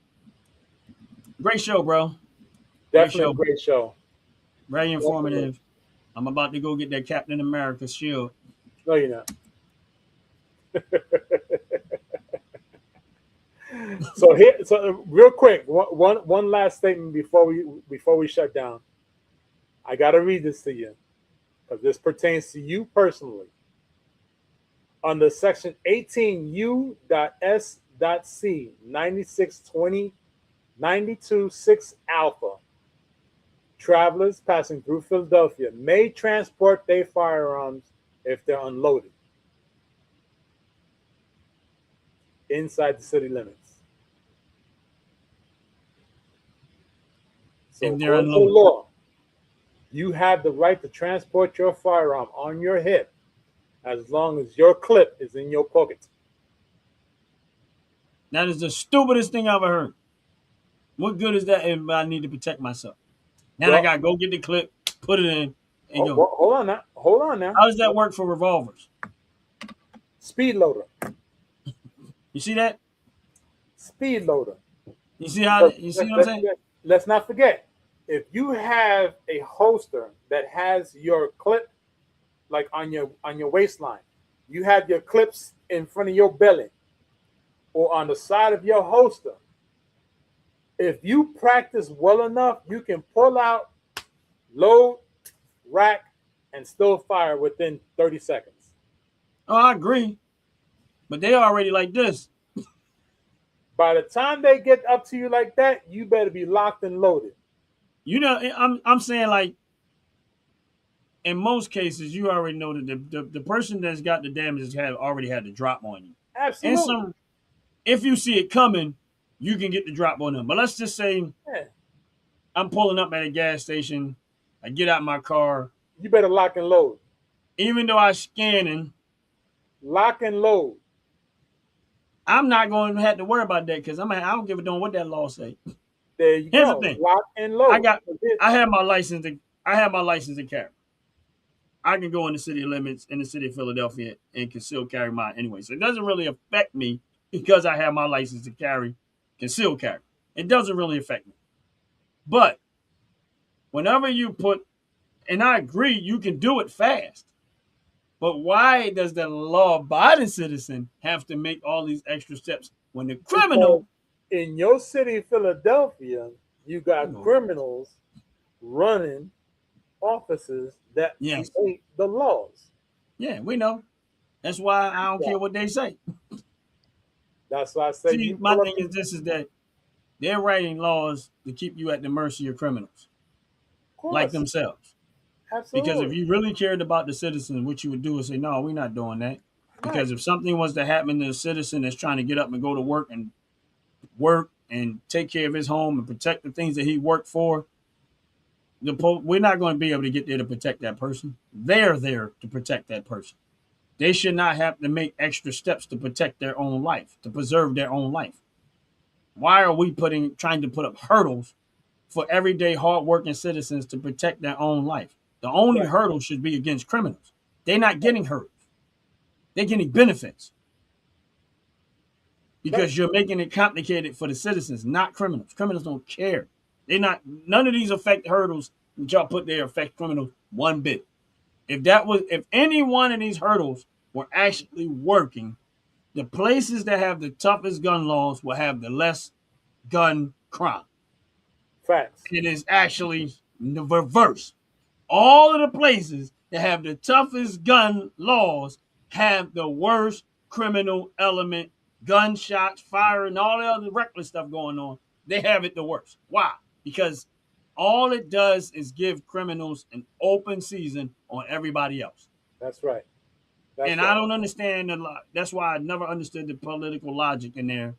B: great show, bro.
C: Definitely
B: show.
C: a great show.
B: Very informative. I'm about to go get that Captain America shield.
C: No, you're not. So real quick, one last statement before we shut down. I gotta read this to you because this pertains to you personally. Under section 18U.S.C 962092-6 alpha, travelers passing through Philadelphia may transport their firearms if they're unloaded inside the city limits. So
B: If they're
C: according to the
B: unloaded.
C: law, you have the right to transport your firearm on your hip as long as your clip is in your pocket.
B: That is the stupidest thing I've ever heard. What good is that if I need to protect myself? Now I gotta go get the clip, put it in, and go.
C: Hold on now. Hold on now.
B: How does that work for revolvers?
C: Speed loader.
B: You see that?
C: Speed loader.
B: You see how? You see what I'm saying?
C: Let's not forget, if you have a holster that has your clip like on your waistline, you have your clips in front of your belly or on the side of your holster, If you practice well enough, you can pull out, load, rack, and still fire within 30 seconds.
B: Oh, I agree. But they already like this.
C: By the time they get up to you like that, you better be locked and loaded.
B: You know, I'm saying like in most cases, you already know that the person that's got the damages have already had the drop on you. And
C: Absolutely.
B: some, if you see it coming, you can get the drop on them. But let's just say
C: Yeah.
B: I'm pulling up at a gas station. I get out my car.
C: You better lock and load.
B: Even though I scanning,
C: Lock and load.
B: I'm not going to have to worry about that because I don't give a damn what that law say.
C: There you
B: Here's the
C: go.
B: thing:
C: Lock and load.
B: I have my license. I have my license to carry. I can go in the city limits in the city of Philadelphia and conceal carry mine anyway. So it doesn't really affect me because I have my license to carry, conceal carry. It doesn't really affect me. But whenever you put, and I agree, you can do it fast. But why does the law-abiding citizen have to make all these extra steps when the
C: Because
B: criminal?
C: in your city, Philadelphia, you got criminals running offices that
B: Yes.
C: create the laws.
B: Yeah, we know. That's why I don't care what they say.
C: That's why I say
B: See, my thing is this: is that they're writing laws to keep you at the mercy of criminals, like themselves. Because if
C: Absolutely.
B: you really cared about the citizen, what you would do is say, no, we're not doing that.
C: Right.
B: Because if something was to happen to a citizen that's trying to get up and go to work and take care of his home and protect the things that he worked for, we're not going to be able to get there to protect that person. They're there to protect that person. They should not have to make extra steps to protect their own life, to preserve their own life. Why are we trying to put up hurdles for everyday hardworking citizens to protect their own life? The only
C: Right.
B: hurdle should be against criminals. They're not getting hurt. They're getting benefits because you're making it complicated for the citizens, not criminals. Criminals don't care. None of these affect hurdles that y'all put there affect criminals one bit. If any one of these hurdles were actually working, the places that have the toughest gun laws will have the less gun crime.
C: Facts.
B: It is actually the reverse. All of the places that have the toughest gun laws have the worst criminal element, gunshots, fire, and all the other reckless stuff going on. They have it the worst. Why? Because all it does is give criminals an open season on everybody else.
C: That's right. That's
B: And
C: right.
B: I don't understand that's why I never understood the political logic in there.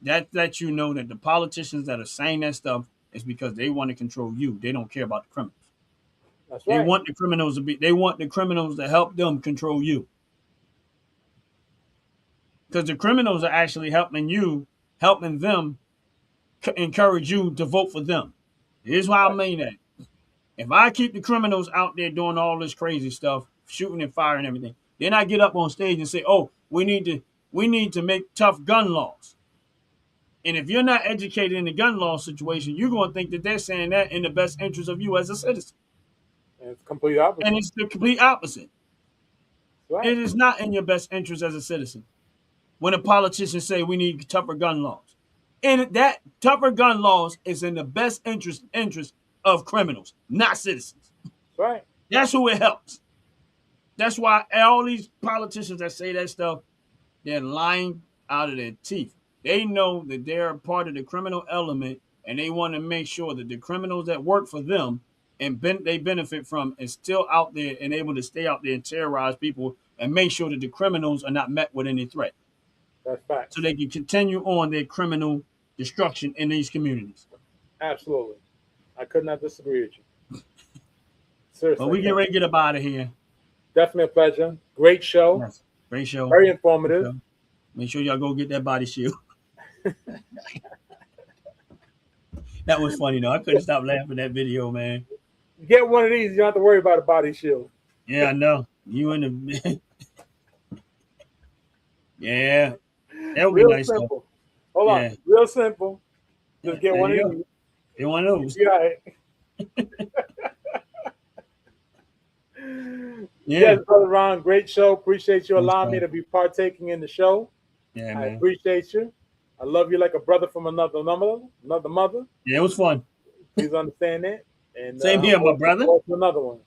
B: That you know that the politicians that are saying that stuff is because they want to control you. They don't care about the criminals.
C: That's
B: They
C: right.
B: want the criminals to help them control you. Because the criminals are actually helping them encourage you to vote for them. Here's why I mean that. If I keep the criminals out there doing all this crazy stuff, shooting and firing and everything, then I get up on stage and say, "Oh, we need to make tough gun laws." And if you're not educated in the gun law situation, you're going to think that they're saying that in the best interest of you as a citizen.
C: And it's complete opposite.
B: And it's the complete opposite.
C: Right.
B: It is not in your best interest as a citizen when a politician say we need tougher gun laws. And that tougher gun laws is in the best interest of criminals, not citizens.
C: Right.
B: That's who it helps. That's why all these politicians that say that stuff, they're lying out of their teeth. They know that they're a part of the criminal element, and they want to make sure that the criminals that work for them and they benefit from is still out there and able to stay out there and terrorize people and make sure that the criminals are not met with any threat.
C: That's facts.
B: So they can continue on their criminal destruction in these communities.
C: Absolutely. I could not disagree with you. Seriously.
B: But we get ready to get up out of here.
C: Definitely a pleasure. Great show.
B: Yes. Great show.
C: Very informative.
B: So make sure y'all go get that body shield. That was funny though. I couldn't stop laughing at that video, man.
C: You get one of these, you don't have to worry about a body shield.
B: Yeah, I know. You in the yeah. That would be
C: Real
B: nice.
C: simple.
B: Though.
C: Hold
B: Yeah.
C: on. Real simple. Just get
B: There
C: one
B: you
C: of
B: go.
C: these.
B: Get one of those.
C: Yeah. Right.
B: Yeah.
C: Yes, Brother Ron, great show. Appreciate you
B: Thanks,
C: allowing me
B: man.
C: to be partaking in the show.
B: Yeah,
C: I
B: man.
C: appreciate you. I love you like a brother from another mother.
B: Yeah, it was fun.
C: Please understand that. And
B: Same
C: I'm
B: here, my
C: always looking
B: brother.
C: forward to another one.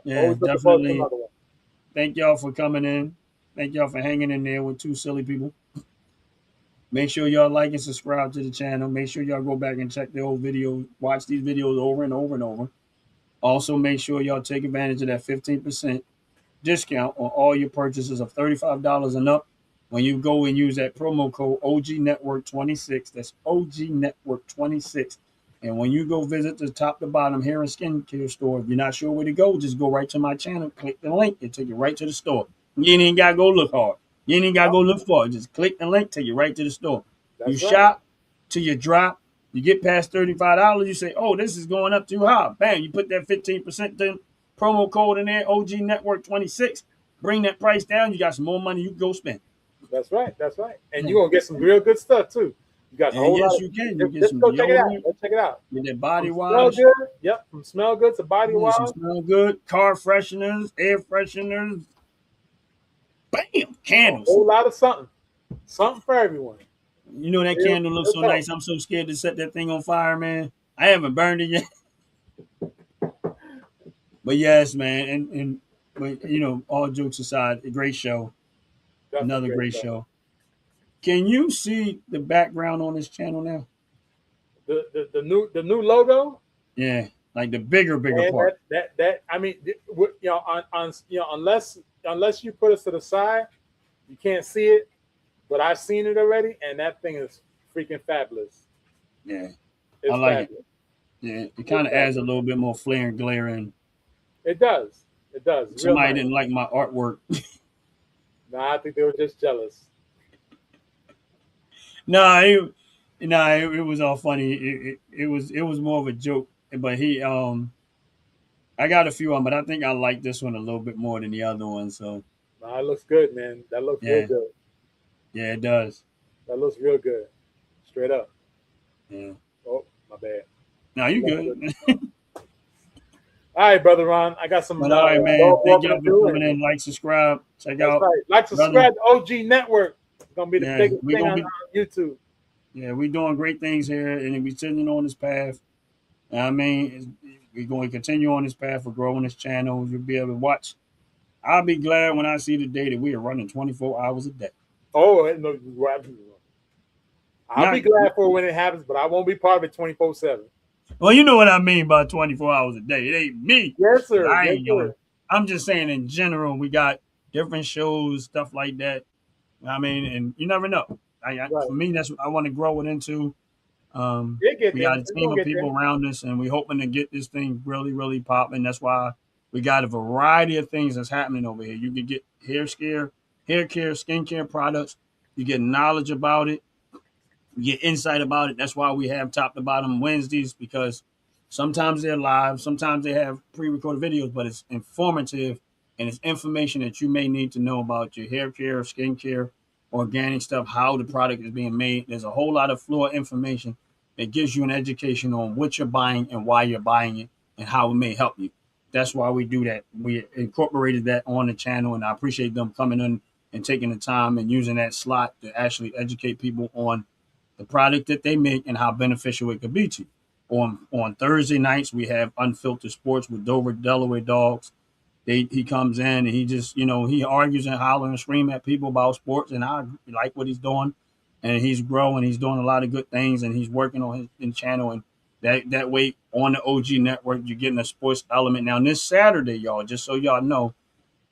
B: Yeah,
C: Always looking forward to
B: definitely.
C: another one.
B: Thank y'all for coming in. Thank y'all for hanging in there with two silly people. Make sure y'all like and subscribe to the channel. Make sure y'all go back and check the old videos. Watch these videos over and over and over. Also, make sure y'all take advantage of that 15% discount on all your purchases of $35 and up when you go and use that promo code OG Network 26. That's OG Network 26. And when you go visit the top to bottom hair and skincare store, if you're not sure where to go, just go right to my channel, click the link, it'll take you right to the store. You ain't got to go look hard. You ain't got to go look for it. Just click the link, take you right to the store. You
C: That's right.
B: shop till you drop. You get past $35, you say, oh, this is going up too high. Bam, you put that 15% promo code in there, OG Network 26. Bring that price down. You got some more money you can go spend.
C: That's right. That's right. And you're gonna get some real good stuff too. You got a
B: And
C: whole
B: yes,
C: lot.
B: you can. You get
C: Let's
B: some
C: go check it out.
B: deodorant,
C: Let's check it out.
B: get that body
C: From smell
B: wash.
C: good. Yep. From smell good to body
B: Yes,
C: wash.
B: it smell good. Car fresheners, air fresheners. Bam,
C: A
B: candles.
C: whole lot of something. Something for everyone.
B: You know that
C: Real-
B: candle looks
C: real
B: so
C: talk.
B: nice. I'm so scared to set that thing on fire, man. I haven't burned it yet. But yes, man, and but you know, all jokes aside, a great show.
C: Definitely
B: Another great
C: stuff.
B: show. Can you see the background on this channel now?
C: The new logo.
B: Yeah, like the bigger
C: And
B: part.
C: that I mean, you know, on you know, unless you put us to the side, you can't see it. But I've seen it already, and that thing is freaking fabulous.
B: Yeah,
C: It's
B: I like
C: fabulous.
B: it. Yeah, it kind of adds a little bit more flair and glare. And
C: It does. It does. It's real
B: somebody
C: nice.
B: didn't like my artwork.
C: Nah, I think they were just jealous.
B: Nah, it was all funny. It was more of a joke. But I got a few on, but I think I like this one a little bit more than the other one. So
C: Nah, it looks good, man. That looks real
B: yeah,
C: good.
B: yeah, it does.
C: That looks real good. Straight up.
B: Yeah.
C: Oh, my bad.
B: Now you
C: Looks
B: good.
C: good. All right, brother Ron. I got some
B: But all right, man.
C: dog
B: Thank
C: walking
B: y'all
C: to
B: for
C: do.
B: coming
C: And
B: in. Like, subscribe, check
C: that's
B: out,
C: right. Like,
B: brother.
C: subscribe to OG Network. It's gonna be the
B: Yeah,
C: biggest
B: we
C: thing
B: gonna
C: on
B: be.
C: YouTube.
B: Yeah, we doing great things here, and we sitting on this path. I mean, we're going to continue on this path for growing this channel. You'll be able to watch. I'll be glad when I see the day that we are running 24 hours a day.
C: Oh, no, you're absolutely wrong. I'll
B: Not,
C: be glad for when it happens, but I won't be part of it 24/7.
B: well, you know what I mean by 24 hours a day. It ain't me.
C: Yes,
B: 'Cause
C: sir.
B: I
C: Yes,
B: ain't
C: sir.
B: going. I'm just saying in general, we got different shows, stuff like that. I mean, and you never know.
C: Right.
B: For me, that's what I want to grow it into.
C: It get
B: We
C: there.
B: got a
C: It's
B: team
C: gonna
B: of
C: get there.
B: people around us, and we're hoping to get this thing really, really popping. That's why we got a variety of things that's happening over here. You can get hair care, skincare products. You get knowledge about it. You get insight about it. That's why we have top to bottom Wednesdays, because sometimes they're live, sometimes they have pre-recorded videos, but it's informative and it's information that you may need to know about your hair care, skincare, organic stuff, how the product is being made. There's a whole lot of floor information that gives you an education on what you're buying and why you're buying it and how it may help you. That's why we do that. We incorporated that on the channel, and I appreciate them coming in and taking the time and using that slot to actually educate people on the product that they make and how beneficial it could be to you. On Thursday nights, we have Unfiltered Sports with Dover, Delaware Dogs. He comes in and he just, he argues and hollers and screams at people about sports, and I like what he's doing. And he's growing. He's doing a lot of good things, and he's working on his channel. And that way on the OG network, you're getting a sports element. Now, this Saturday, y'all, just so y'all know,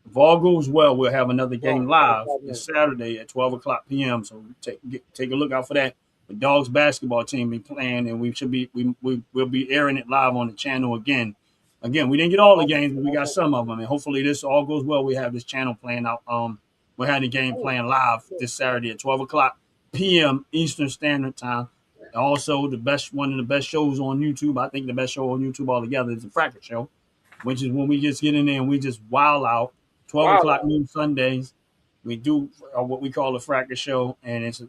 B: if all goes well, we'll have another game live this Saturday at 12 o'clock p.m. So take a look out for that. The Dogs basketball team be playing, and we'll be airing it live on the channel again. Again, we didn't get all the games, but we got some of them, and hopefully this all goes well. We have this channel playing out. We had the game playing live this Saturday at 12 o'clock p.m. Eastern Standard Time. Also, one of the best shows on YouTube. I think the best show on YouTube altogether is the Fracker Show, which is when we just get in there and we just wild out. 12 o'clock noon Sundays. We do what we call the Fracker Show, and it's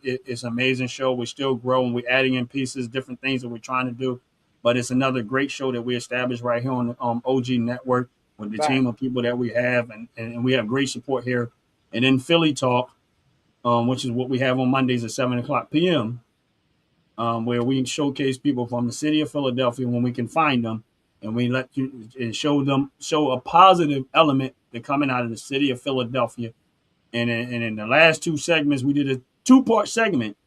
B: an amazing show. We're still growing. We're adding in pieces, different things that we're trying to do. But it's another great show that we established right here on the OG Network with the team of people that we have, and we have great support here. And then Philly Talk, which is what we have on Mondays at 7 o'clock p.m. where we showcase people from the city of Philadelphia when we can find them, and we let you and show a positive element that coming out of the city of Philadelphia. And in the last two segments, we did a 2-part segment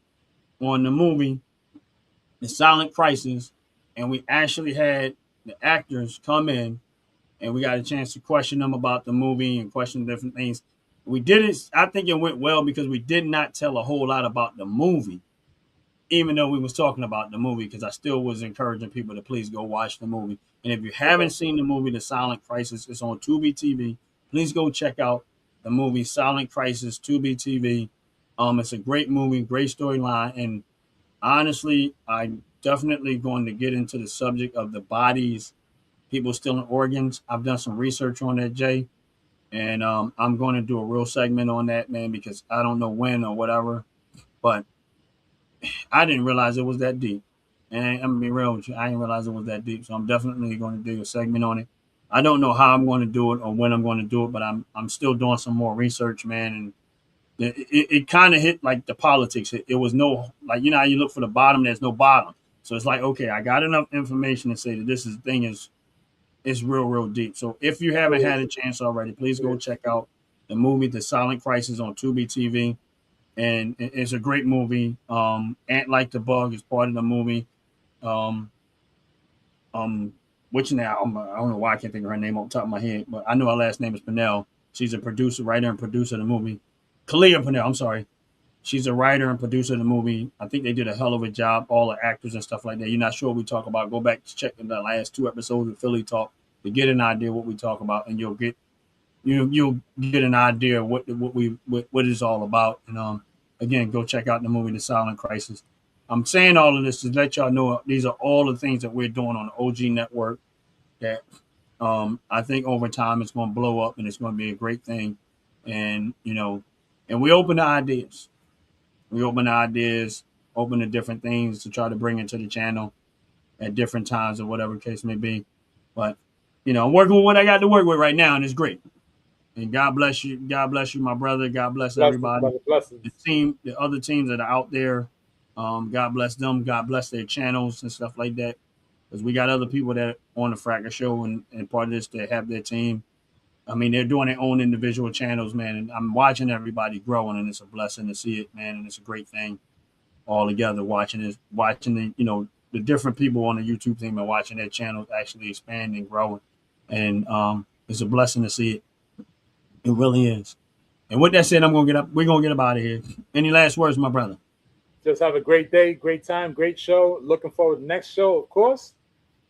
B: on the movie The Silent Crisis, and we actually had the actors come in, and we got a chance to question them about the movie and question different things. We did it. I think it went well because we did not tell a whole lot about the movie, even though we was talking about the movie, because I still was encouraging people to please go watch the movie. And if you haven't seen the movie The Silent Crisis, it's on Tubi TV. Please go check out the movie Silent Crisis, Tubi TV. It's a great movie, great storyline, and honestly, I'm definitely going to get into the subject of the bodies, people stealing organs. I've done some research on that, Jay, and I'm going to do a real segment on that, man, because I don't know when or whatever, but I didn't realize it was that deep. And I'm gonna be real with you, I didn't realize it was that deep. So I'm definitely going to do a segment on it. I don't know how I'm going to do it or when I'm going to do it, but I'm still doing some more research, man. And it kind of hit like the politics. It was no, like, you know how you look for the bottom, there's no bottom. So it's like, okay, I got enough information to say that this thing is real deep. So if you haven't had a chance already, please go check out the movie The Silent Crisis on Tubi TV. And it's a great movie. Ant Like the Bug is part of the movie. Which now I don't know why I can't think of her name off the top of my head, but I know her last name is Pinnell. She's a producer, writer, and producer of the movie. Kalia Pinnell, I'm sorry. She's a writer and producer of the movie. I think they did a hell of a job, all the actors and stuff like that. You're not sure what we talk about, go back to check the last 2 episodes of Philly Talk to get an idea what we talk about, and you'll get an idea of what it's all about. And again, go check out the movie The Silent Crisis. I'm saying all of this to let y'all know these are all the things that we're doing on the OG network that I think over time it's going to blow up and it's going to be a great thing. And, and we open the ideas. We open the ideas, open the different things to try to bring into the channel at different times or whatever the case may be. But, I'm working with what I got to work with right now, and it's great. And God bless you. God bless you, my brother. God bless everybody. The team, the other teams that are out there, God bless them. God bless their channels and stuff like that. Because we got other people that are on the Fracker Show and part of this that have their team. I mean, they're doing their own individual channels, man. And I'm watching everybody growing, and it's a blessing to see it, man. And it's a great thing all together, watching the, the different people on the YouTube team and watching their channels actually expand and grow. And it's a blessing to see it. It really is. And with that said, we're gonna get up out of here. Any last words, my brother?
C: Just have a great day, great time, great show. Looking forward to the next show, of course,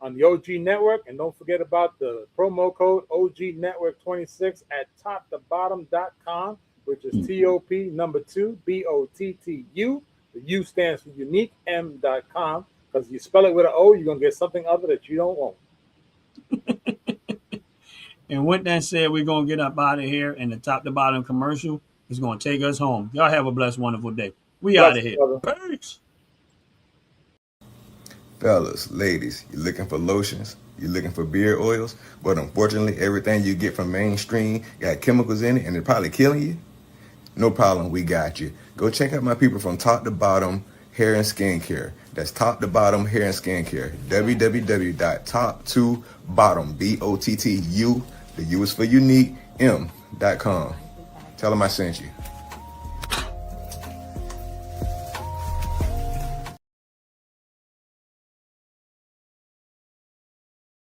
C: on the OG Network. And don't forget about the promo code OG Network 26 at toptobottom.com, which is TOP number 2 BOTTU. The U stands for unique M.com. Because you spell it with an O, you're gonna get something other that you don't want.
B: And with that said, we're going to get up out of here, and the top to bottom commercial is going to take us home. Y'all have a blessed, wonderful day. We out of here. Peace.
A: Fellas, ladies, you're looking for lotions, you're looking for beard oils, but unfortunately, everything you get from mainstream got chemicals in it, and they're probably killing you? No problem, we got you. Go check out my people from Top to Bottom Hair and Skincare. That's Top to Bottom Hair and Skincare. www.top2bottom, BOTTU, the U is for unique, M.com. Tell them I sent you.